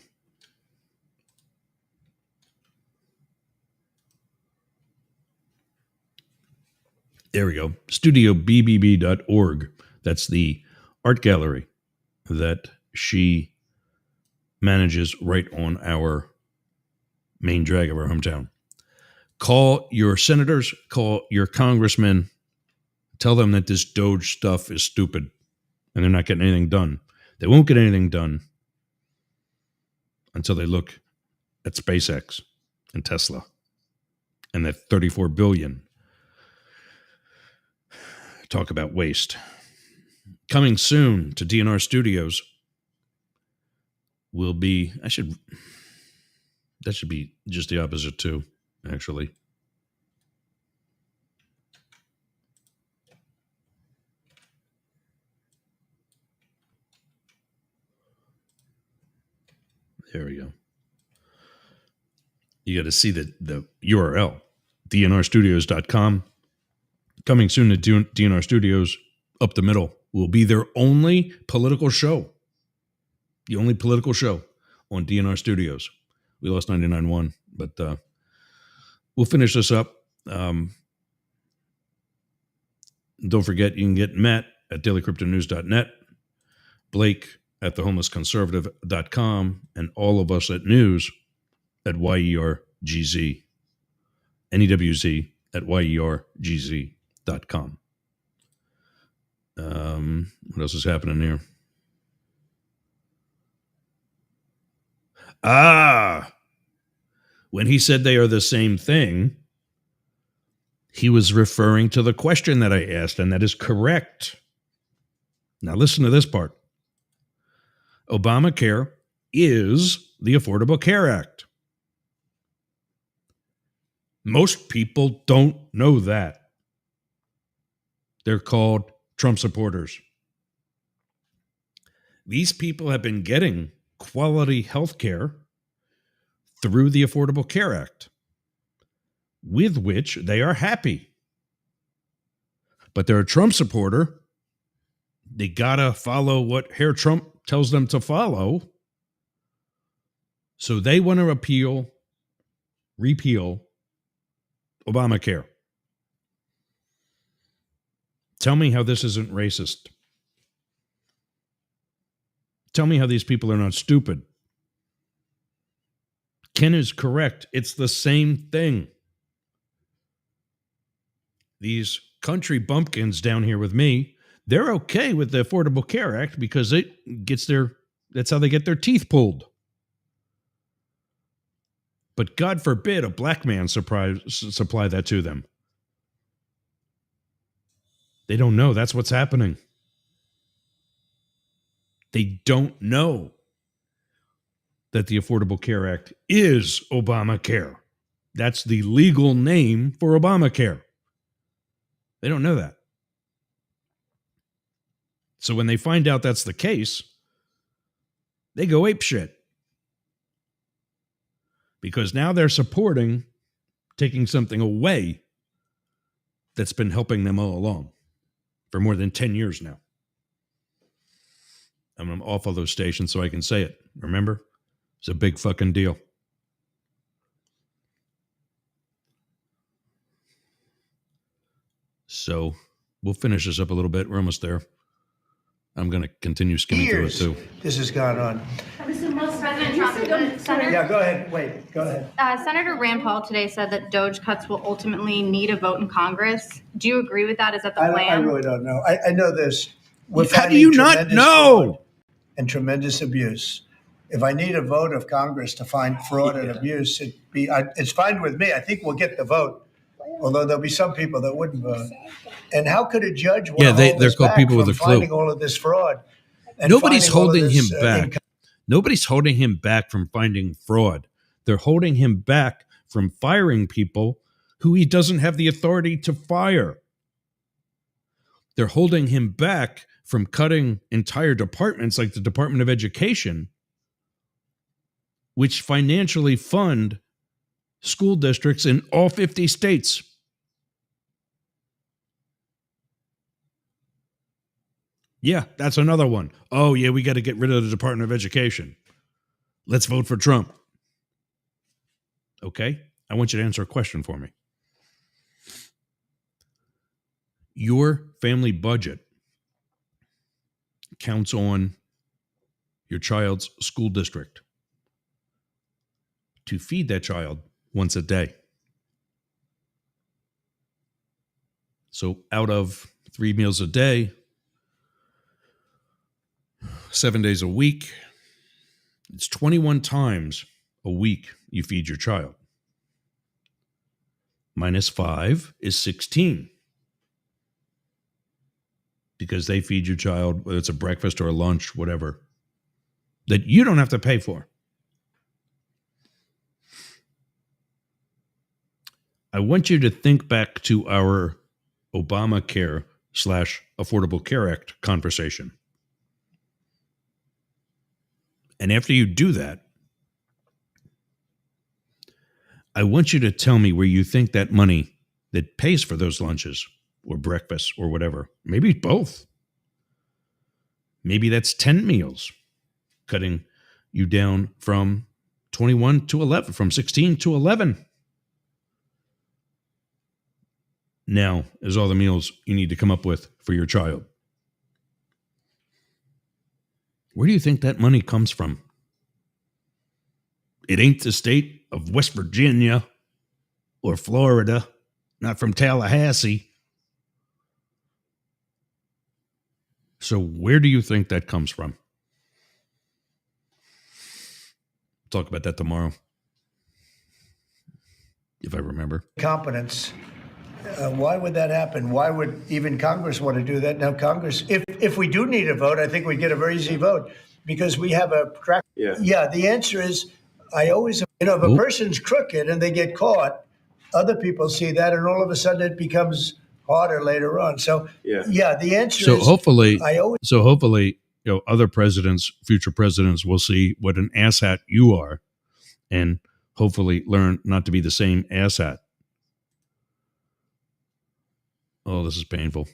There we go. studiobbb.org. That's the art gallery that she manages right on our main drag of our hometown. Call your senators, call your congressmen, tell them that this Doge stuff is stupid and they're not getting anything done. They won't get anything done until they look at SpaceX and Tesla and that $34 billion. Talk about waste. Coming soon to DNR Studios will be, that should be just the opposite too, actually. There we go. You got to see the URL, dnrstudios.com. Coming soon to DNR Studios, Up the Middle will be their only political show. The only political show on DNR Studios. We lost 99.1, but we'll finish this up. Don't forget, you can get Matt at dailycryptonews.net, Blake at thehomelessconservative.com, and all of us at news at YERGZ, NEWZ at YERGZ.com. What else is happening here? When he said they are the same thing, he was referring to the question that I asked, and that is correct. Now listen to this part. Obamacare is the Affordable Care Act. Most people don't know that. They're called Trump supporters. These people have been getting quality health care through the Affordable Care Act, with which they are happy. But they're a Trump supporter. They gotta follow what Herr Trump tells them to follow. So they want to repeal Obamacare. Tell me how this isn't racist. Tell me how these people are not stupid. Ken is correct. It's the same thing. These country bumpkins down here with me, they're okay with the Affordable Care Act because that's how they get their teeth pulled. But God forbid a black man supply that to them. They don't know that's what's happening. They don't know that the Affordable Care Act is Obamacare. That's the legal name for Obamacare. They don't know that. So when they find out that's the case, they go apeshit. Because now they're supporting taking something away that's been helping them all along for more than 10 years now. I'm off all those stations so I can say it. Remember? It's a big fucking deal. So we'll finish this up a little bit. We're almost there. I'm going to continue skimming through it too. This has gone on. President Trump, Senator, Yeah, go ahead. Wait, go ahead. Senator Rand Paul today said that DOJ cuts will ultimately need a vote in Congress. Do you agree with that? Is that the I plan? really don't know. I know this. We're How do finding you not tremendous know? fraud and tremendous abuse. If I need a vote of Congress to find fraud and abuse, it's fine with me. I think we'll get the vote, although there'll be some people that wouldn't vote. And how could a judge want to hold they're us called back people with from a clue. finding all of this fraud? And Nobody's finding all of holding him this, back. Nobody's holding him back from finding fraud. They're holding him back from firing people who he doesn't have the authority to fire. They're holding him back from cutting entire departments like the Department of Education, which financially fund school districts in all 50 states. Yeah, that's another one. Oh, yeah, we got to get rid of the Department of Education. Let's vote for Trump. Okay, I want you to answer a question for me. Your family budget counts on your child's school district to feed that child once a day. So out of 3 meals a day, 7 days a week, it's 21 times a week you feed your child. Minus 5 is 16. Because they feed your child, whether it's a breakfast or a lunch, whatever, that you don't have to pay for. I want you to think back to our Obamacare / Affordable Care Act conversation. And after you do that, I want you to tell me where you think that money that pays for those lunches or breakfasts or whatever, maybe both. Maybe that's 10 meals, cutting you down from 21 to 11, from 16 to 11. Now is all the meals you need to come up with for your child. Where do you think that money comes from? It ain't the state of West Virginia or Florida, not from Tallahassee. So where do you think that comes from? Talk about that tomorrow, if I remember. Competence. Why would that happen? Why would even Congress want to do that? Now, Congress, if we do need a vote, I think we'd get a very easy vote because we have a track. Yeah, the answer is, I always, if a person's crooked and they get caught, other people see that, and all of a sudden it becomes harder later on. So, yeah, the answer is. So hopefully, other presidents, future presidents, will see what an asshat you are, and hopefully learn not to be the same asshat. Oh, this is painful.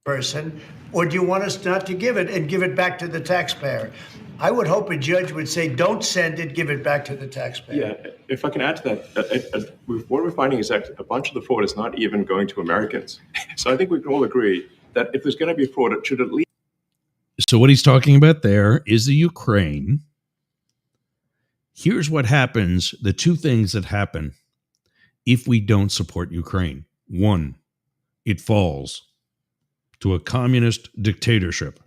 Person, or do you want us not to give it and give it back to the taxpayer? I would hope a judge would say, don't send it, give it back to the taxpayer. Yeah, if I can add to that, what we're finding is that a bunch of the fraud is not even going to Americans. So I think we can all agree that if there's going to be fraud, it should at least. So what he's talking about there is the Ukraine. Here's what happens, the two things that happen if we don't support Ukraine. One, it falls to a communist dictatorship.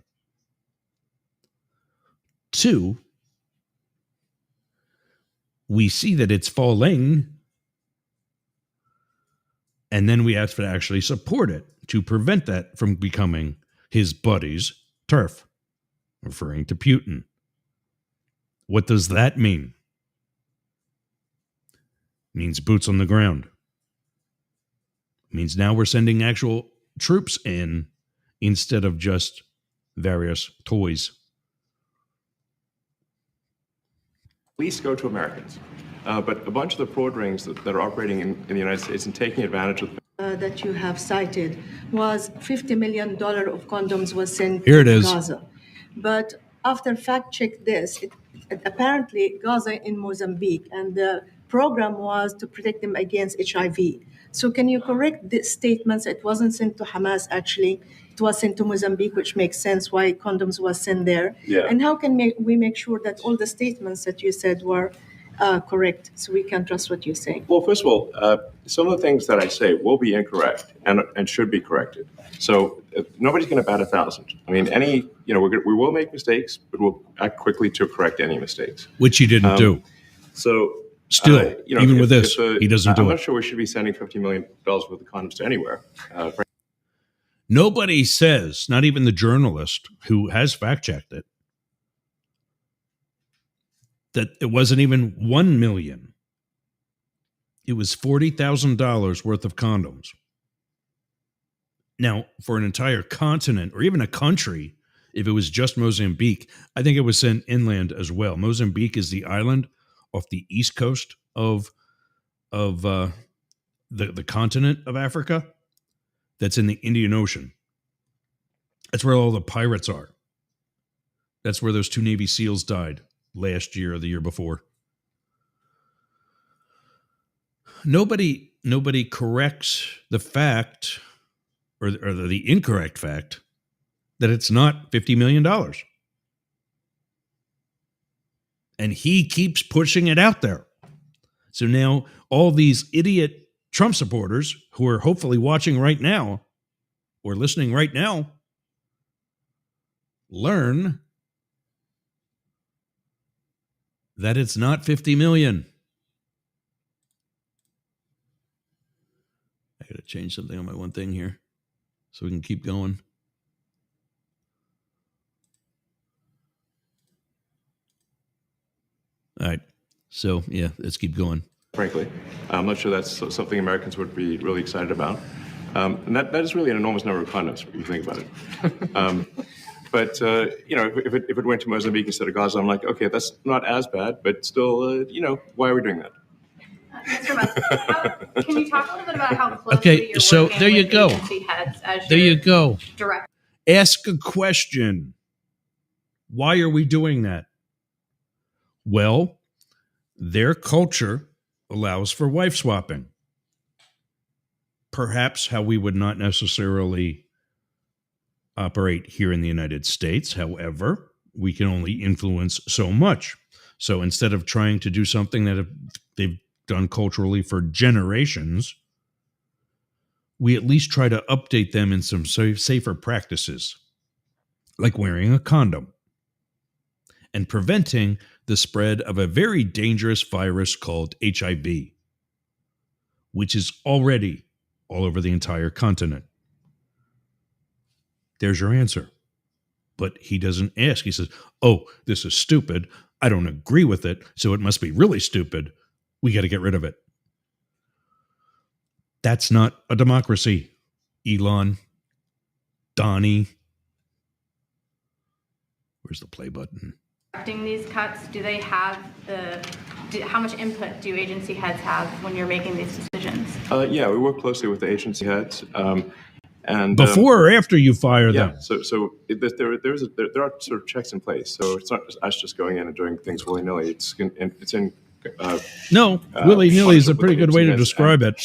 Two, we see that it's falling, and then we have to actually support it to prevent that from becoming his buddy's turf, referring to Putin. What does that mean? It means boots on the ground. It means now we're sending actual troops in instead of just various toys. At least go to Americans. But a bunch of the fraud rings that are operating in the United States and taking advantage of that you have cited was $50 million of condoms was sent Here it to is. Gaza. But after fact check this, apparently Gaza in Mozambique, and the program was to protect them against HIV. So can you correct the statements? It wasn't sent to Hamas, actually. It was sent to Mozambique, which makes sense why condoms was sent there. Yeah. And how can we make sure that all the statements that you said were correct, so we can trust what you're saying? Well, first of all, some of the things that I say will be incorrect and should be corrected. So nobody's going to bat 1,000. I mean, we will make mistakes, but we'll act quickly to correct any mistakes. Which he didn't do. So still, even with this, he doesn't do I'm it. not sure we should be sending $50 million worth of condoms to anywhere. Nobody says, not even the journalist who has fact-checked it, that it wasn't even 1 million. It was $40,000 worth of condoms. Now, for an entire continent or even a country, if it was just Mozambique, I think it was sent inland as well. Mozambique is the island off the east coast of the continent of Africa that's in the Indian Ocean. That's where all the pirates are. That's where those 2 Navy SEALs died last year or the year before. Nobody corrects the fact or the incorrect fact that it's not $50 million. And he keeps pushing it out there. So now all these idiot Trump supporters who are hopefully watching right now or listening right now learn that it's not 50 million. I got to change something on my one thing here so we can keep going. All right. So, yeah, let's keep going. Frankly, I'm not sure that's something Americans would be really excited about. And that is really an enormous number of condoms, if you think about it. But if it went to Mozambique instead of Gaza, I'm like, okay, that's not as bad, but still, why are we doing that? Mr. Musk, can you talk a little bit about how closely Okay, you're so working there you with go. agency heads as There you your go. director? Ask a question. Why are we doing that? Well, their culture allows for wife swapping. Perhaps how we would not necessarily operate here in the United States. However, we can only influence so much. So instead of trying to do something that they've done culturally for generations, we at least try to update them in some safer practices, like wearing a condom and preventing the spread of a very dangerous virus called HIV, which is already all over the entire continent. There's your answer. But he doesn't ask. He says, oh, this is stupid. I don't agree with it, so it must be really stupid. We got to get rid of it. That's not a democracy, Elon, Donnie. Where's the play button? These cuts, do they have how much input do agency heads have when you're making these decisions? Yeah, we work closely with the agency heads. And before or after you fire them? There are sort of checks in place. So it's not us just going in and doing things willy nilly. It's in willy nilly is a pretty good way to describe it.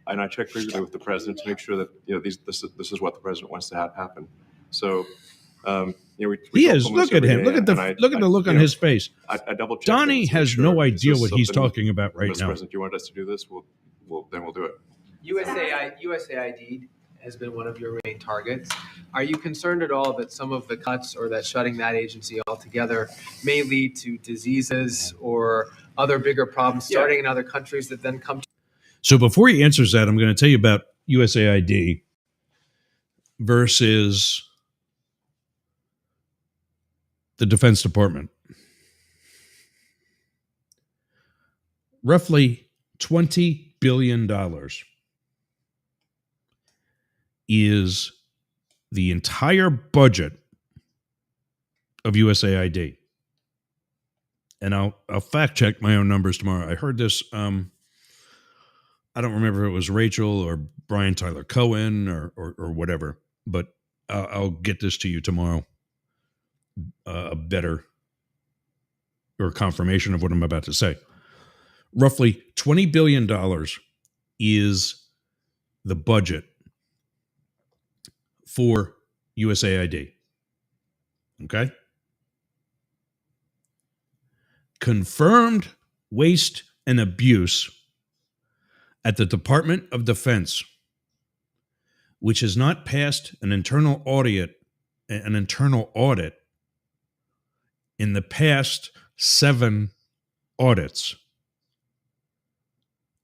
And I check frequently with the president to make sure that this is what the president wants to have happen. So he is. Look at him. Look at the look on his face. I double check. Donnie has no idea what he's talking about right Mr. now. President, you want us to do this? We'll do it. USAID has been one of your main targets. Are you concerned at all that some of the cuts or that shutting that agency altogether may lead to diseases or other bigger problems starting in other countries that then come to? So before he answers that, I'm going to tell you about USAID versus the Defense Department. Roughly $20 billion is the entire budget of USAID. And I'll fact check my own numbers tomorrow. I heard this, I don't remember if it was Rachel or Brian Tyler Cohen or whatever, but I'll get this to you tomorrow. A better or confirmation of what I'm about to say. Roughly $20 billion is the budget for USAID. Okay? Confirmed waste and abuse at the Department of Defense, which has not passed an internal audit in the past 7 audits.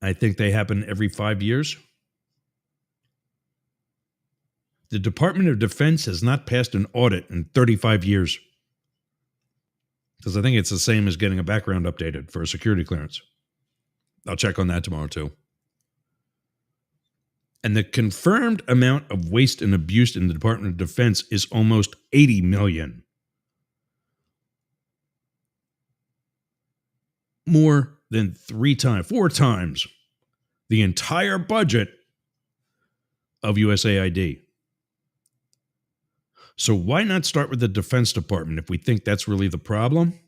I think they happen every 5 years. The Department of Defense has not passed an audit in 35 years. Because I think it's the same as getting a background updated for a security clearance. I'll check on that tomorrow too. And the confirmed amount of waste and abuse in the Department of Defense is almost 80 million. More than 4 times the entire budget of USAID. So why not start with the Defense Department if we think that's really the problem?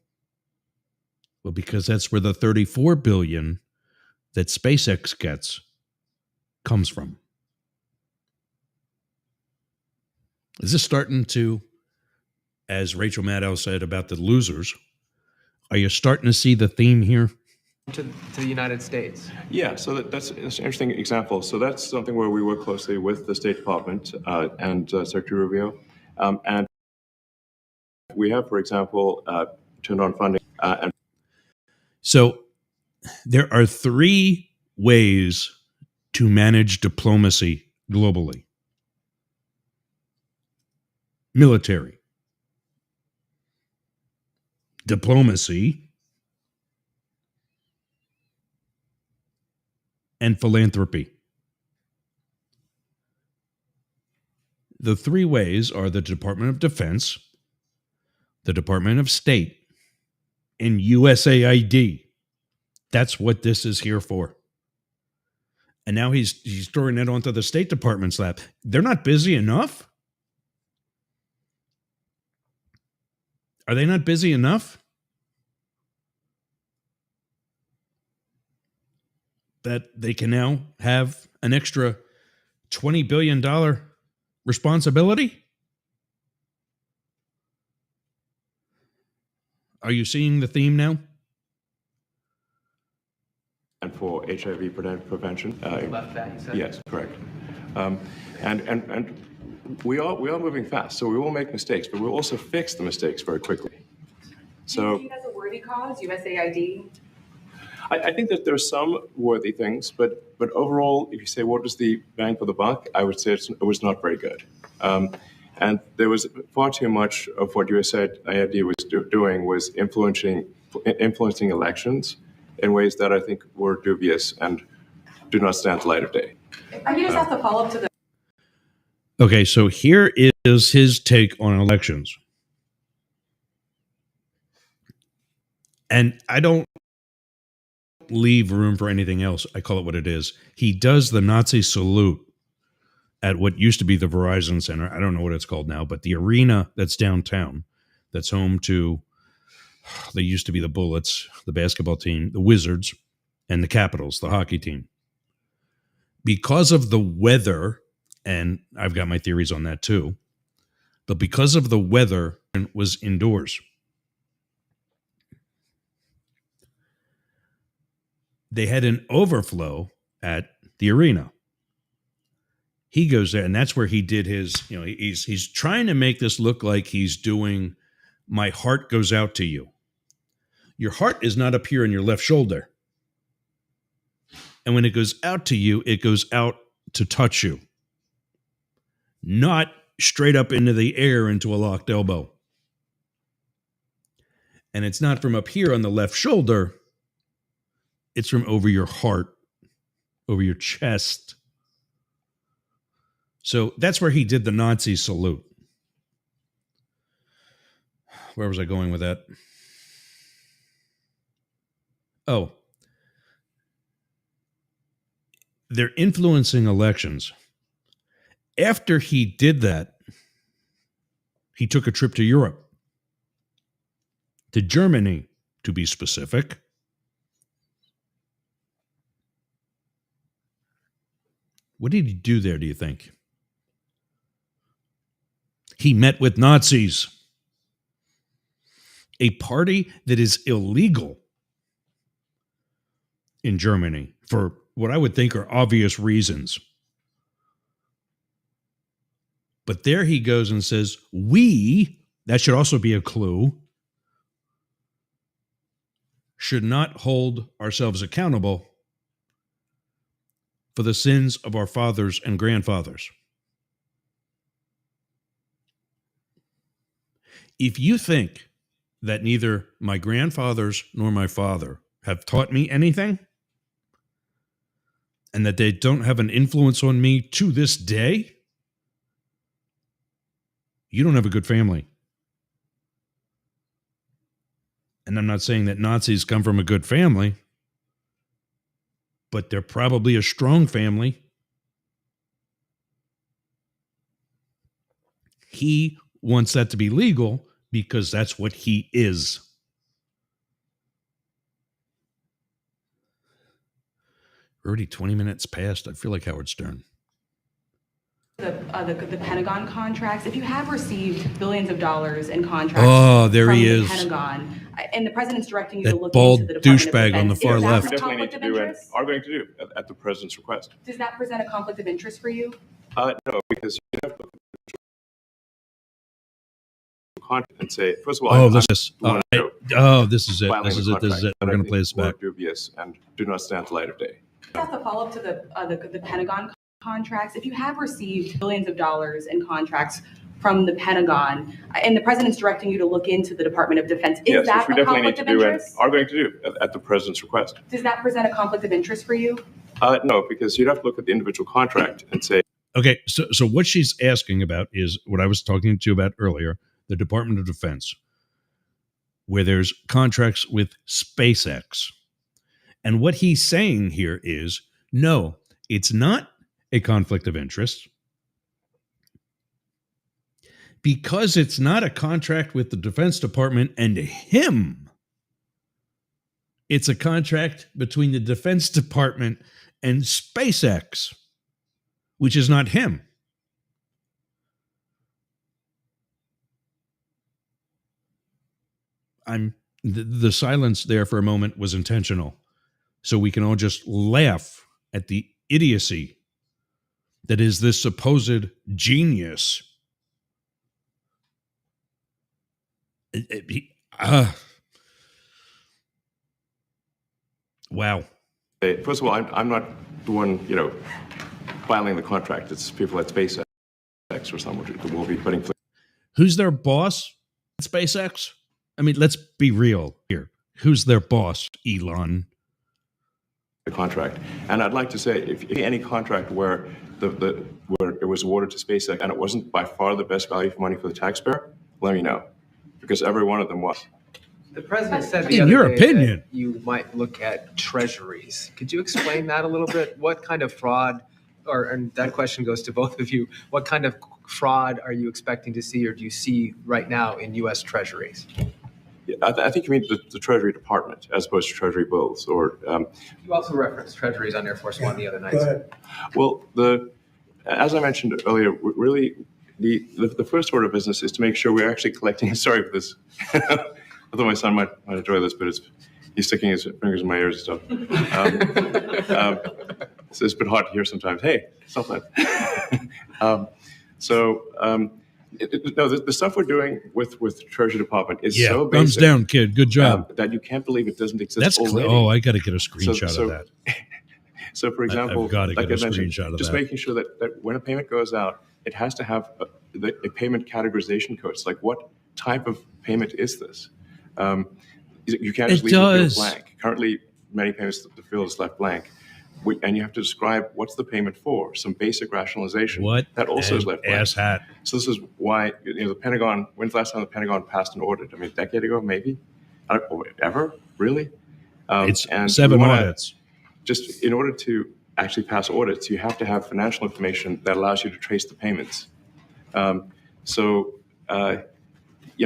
Well, because that's where the $34 billion that SpaceX gets comes from. Is this starting to, as Rachel Maddow said about the losers, are you starting to see the theme here? To the United States? Yeah, so that's an interesting example. So that's something where we work closely with the State Department and Secretary Rubio. And we have, for example, turned on funding. So there are 3 ways to manage diplomacy globally. Military, diplomacy, and philanthropy. The 3 ways are the Department of Defense, the Department of State, and USAID. That's what this is here for. And now he's throwing it onto the State Department's lap. They're not busy enough? Are they not busy enough? That they can now have an extra $20 billion responsibility? Are you seeing the theme now? And for HIV prevention. Left that, you said? Yes, correct. And we are moving fast, so we will make mistakes, but we'll also fix the mistakes very quickly. Do you So see that's a worthy cause, USAID? I think that there's some worthy things, but overall, if you say what was the bang for the buck, I would say it was not very good. And there was far too much of what USAID was doing was influencing elections in ways that I think were dubious and do not stand the light of day. I can just ask a follow-up to the Okay, so here is his take on elections. And I don't leave room for anything else. I call it what it is. He does the Nazi salute at what used to be the Verizon Center. I don't know what it's called now, but the arena that's downtown, that's home to, they used to be the Bullets, the basketball team, the Wizards, and the Capitals, the hockey team. Because of the weather, and I've got my theories on that too, but because of the weather, it was indoors. They had an overflow at the arena. He goes there, and that's where he did his, he's trying to make this look like he's doing, my heart goes out to you. Your heart is not up here on your left shoulder. And when it goes out to you, it goes out to touch you, not straight up into the air into a locked elbow. And it's not from up here on the left shoulder. It's from over your heart, over your chest. So that's where he did the Nazi salute. Where was I going with that? Oh. They're influencing elections. After he did that, he took a trip to Europe, to Germany, to be specific. What did he do there, do you think? He met with Nazis, a party that is illegal in Germany for what I would think are obvious reasons. But there he goes and says, that should also be a clue, should not hold ourselves accountable for the sins of our fathers and grandfathers. If you think that neither my grandfathers nor my father have taught me anything, and that they don't have an influence on me to this day, you don't have a good family. And I'm not saying that Nazis come from a good family, but they're probably a strong family. He wants that to be legal because that's what he is. Already 20 minutes past. I feel like Howard Stern. The Pentagon contracts. If you have received billions of dollars in contracts, there from he the is. Pentagon, and the president's directing you That to look bald into the Department of douchebag on the Defense, far is that left. a We definitely need conflict to of do and interest? are going to do at the president's request. Does that present a conflict of interest for you? No, because you have to look at the contract and say, first of all, This is it. filing This is the it. This is contract it. that We're I going to think play this were back. dubious and do not stand the light of day. That's a follow-up to the Pentagon contracts. If you have received billions of dollars in contracts from the Pentagon, and the president's directing you to look into the Department of Defense, is Yes, that which we a definitely need conflict to of do and interest? are going to do at the president's request. Does that present a conflict of interest for you? No, because you'd have to look at the individual contract and say, Okay, so what she's asking about is what I was talking to you about earlier, the Department of Defense. where there's contracts with SpaceX. And what he's saying here is, no, it's not a conflict of interest because it's not a contract with the Defense Department and him. It's a contract between the Defense Department and SpaceX, which is not him. The silence there for a moment was intentional, so we can all just laugh at the idiocy that is this supposed genius. Wow. First of all, I'm not the one, filing the contract. It's people at SpaceX or someone who will be putting. Who's their boss at SpaceX? I mean, let's be real here. Who's their boss, Elon? The contract, and I'd like to say, if any contract where where it was awarded to SpaceX and it wasn't by far the best value for money for the taxpayer, let me know, because every one of them was. The president said the In other your day opinion, that you might look at treasuries. Could you explain that a little bit? What kind of fraud, and that question goes to both of you, what kind of fraud are you expecting to see or do you see right now in U.S. treasuries? Yeah, I think you mean the Treasury Department as opposed to Treasury bills, or. You also referenced treasuries on Air Force One the other night. Go ahead. Well, as I mentioned earlier, really the first order of business is to make sure we're actually collecting. Sorry for this. I thought my son might enjoy this, but he's sticking his fingers in my ears and stuff. So it's a bit hard to hear sometimes. Hey, stop that. No, the stuff we're doing with the Treasury Department is so basic. Thumbs down, kid. Good job. That you can't believe it doesn't exist That's already. Oh, I got to get a screenshot of that. So, for example, I've got to like get a I mentioned, screenshot of just that. making sure that when a payment goes out, it has to have a payment categorization code. It's like, what type of payment is this? You can't just It leave the field does. blank. Currently, many payments, the field is left blank. And you have to describe what's the payment for, some basic rationalization. What that also is left blank. asshat. So this is why the Pentagon. When's the last time the Pentagon passed an audit? I mean, a decade ago, maybe. I don't know, ever, really. It's and 7 we wanna- audits. Just in order to actually pass audits, you have to have financial information that allows you to trace the payments. And once in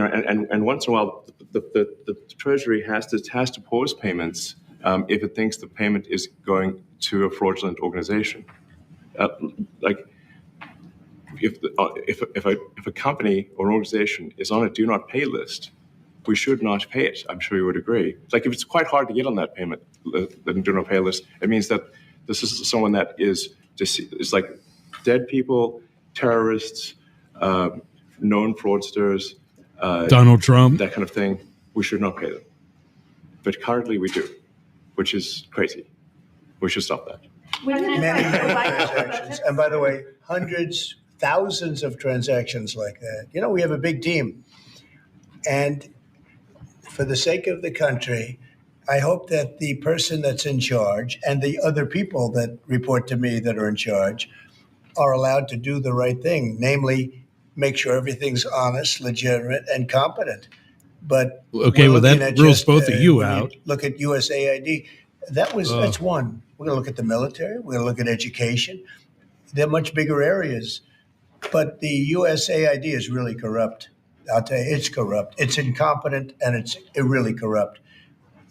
a while, the Treasury has to pause payments if it thinks the payment is going to a fraudulent organization. Like if a company or an organization is on a do not pay list, we should not pay it. I'm sure you would agree. Like if it's quite hard to get on that payment, the do not pay list, it means that this is someone that is like dead people, terrorists, known fraudsters, Donald Trump. that kind of thing. We should not pay them. But currently we do, which is crazy. We should stop that. Many transactions. And by the way, hundreds, thousands of transactions like that. We have a big team. And for the sake of the country, I hope that the person that's in charge and the other people that report to me that are in charge are allowed to do the right thing, namely make sure everything's honest, legitimate, and competent. But Okay, we're well, looking that at rules both of you when out. Look at USAID. That's one. We're going to look at the military. We're going to look at education. They're much bigger areas. But the USAID is really corrupt. I'll tell you, it's corrupt. It's incompetent, and it's really corrupt.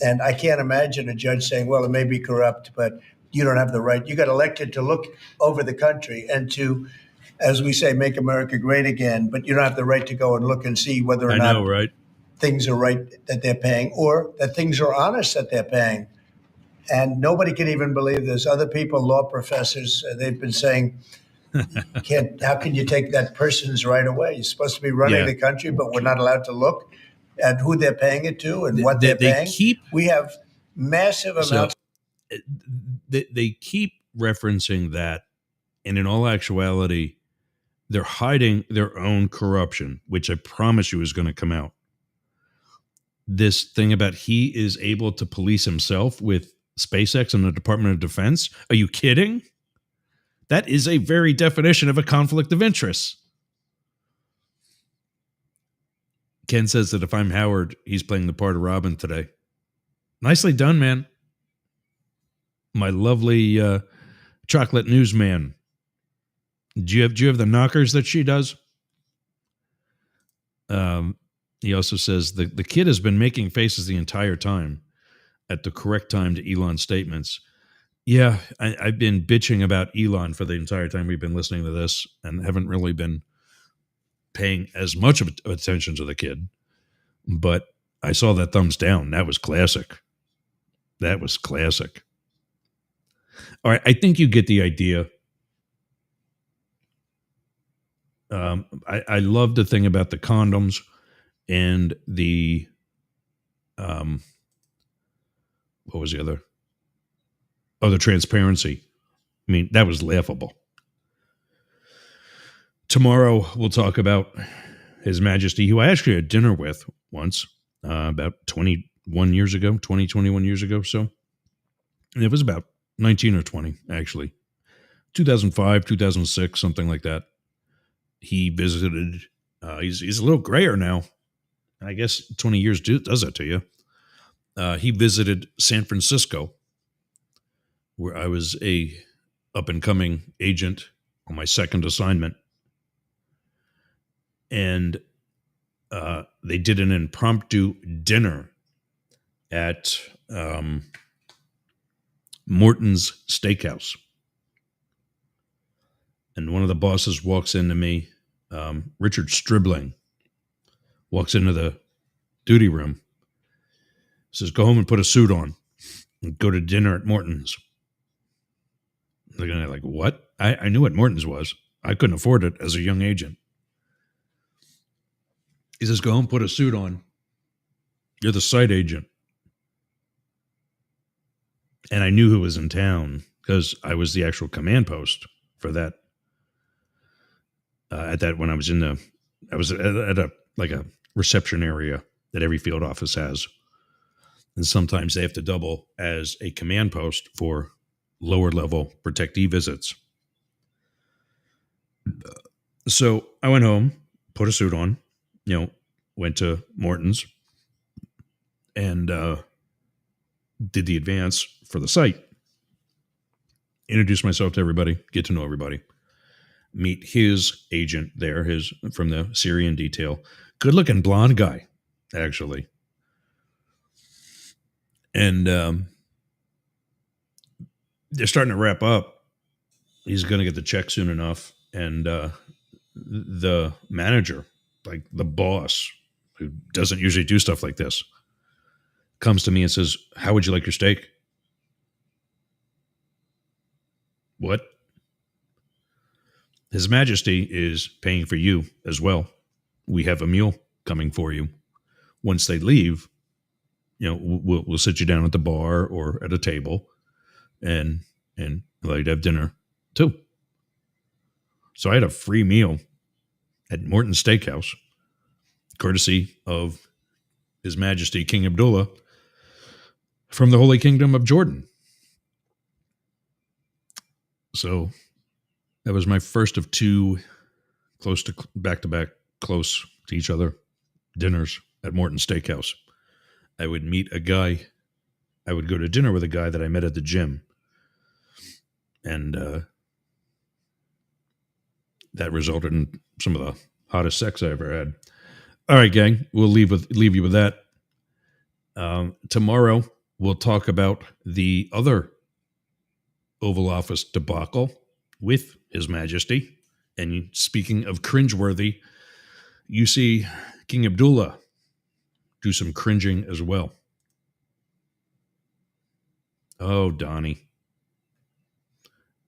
And I can't imagine a judge saying, well, it may be corrupt, but you don't have the right. You got elected to look over the country and to, as we say, make America great again, but you don't have the right to go and look and see whether or I not know, right? things are right that they're paying or that things are honest that they're paying. And nobody can even believe this. Other people, law professors, they've been saying, how can you take that person's right away? You're supposed to be running the country, but we're not allowed to look at who they're paying it to and what they're paying. We have massive amounts. They keep referencing that, and in all actuality, they're hiding their own corruption, which I promise you is going to come out. This thing about he is able to police himself with SpaceX and the Department of Defense. Are you kidding? That is a very definition of a conflict of interest. Ken says that if I'm Howard, he's playing the part of Robin today. Nicely done, man. My lovely chocolate newsman. Do you have the knockers that she does? He also says the kid has been making faces the entire time at the correct time to Elon's statements. Yeah, I've been bitching about Elon for the entire time we've been listening to this and haven't really been paying as much of attention to the kid. But I saw that thumbs down. That was classic. That was classic. All right, I think you get the idea. I love the thing about the condoms and the what was the other? Oh, the transparency. I mean, that was laughable. Tomorrow we'll talk about His Majesty, who I actually had dinner with once, about 21 years ago. So. And it was about 19 or 20, actually. 2005, 2006, something like that. He visited, he's a little grayer now. I guess 20 years does that to you. He visited San Francisco, where I was a up-and-coming agent on my second assignment. And they did an impromptu dinner at Morton's Steakhouse. And one of the bosses walks into me, Richard Stribling, walks into the duty room, says, go home and put a suit on and go to dinner at Morton's. Looking at it like, what? I knew what Morton's was. I couldn't afford it as a young agent. He says, go home, put a suit on. You're the site agent. And I knew who was in town because I was the actual command post for that. At that, when I was I was at a reception area that every field office has. And sometimes they have to double as a command post for lower level protectee visits. So I went home, put a suit on, went to Morton's and did the advance for the site. Introduce myself to everybody, get to know everybody. Meet his agent there, from the Syrian detail. Good looking blonde guy, actually. And they're starting to wrap up. He's going to get the check soon enough. And the manager, like the boss, who doesn't usually do stuff like this, comes to me and says, how would you like your steak? What? His Majesty is paying for you as well. We have a meal coming for you. Once they leave, we'll sit you down at the bar or at a table and allow you to have dinner too. So I had a free meal at Morton's Steakhouse, courtesy of His Majesty King Abdullah from the Holy Kingdom of Jordan. So that was my first of two close to back-to-back, close to each other dinners at Morton's Steakhouse. I would meet a guy. I would go to dinner with a guy that I met at the gym. And that resulted in some of the hottest sex I ever had. All right, gang, we'll leave you with that. Tomorrow, we'll talk about the other Oval Office debacle with His Majesty. And speaking of cringeworthy, you see King Abdullah do some cringing as well. Oh, Donnie.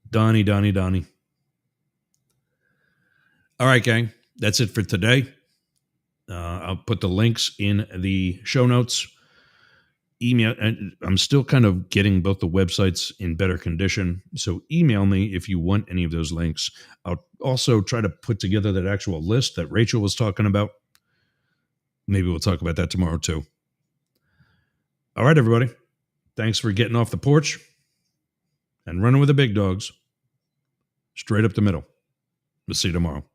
Donnie. All right, gang. That's it for today. I'll put the links in the show notes. Email, and I'm still kind of getting both the websites in better condition. So email me if you want any of those links. I'll also try to put together that actual list that Rachel was talking about. Maybe we'll talk about that tomorrow too. All right, everybody. Thanks for getting off the porch and running with the big dogs. Straight up the middle. We'll see you tomorrow.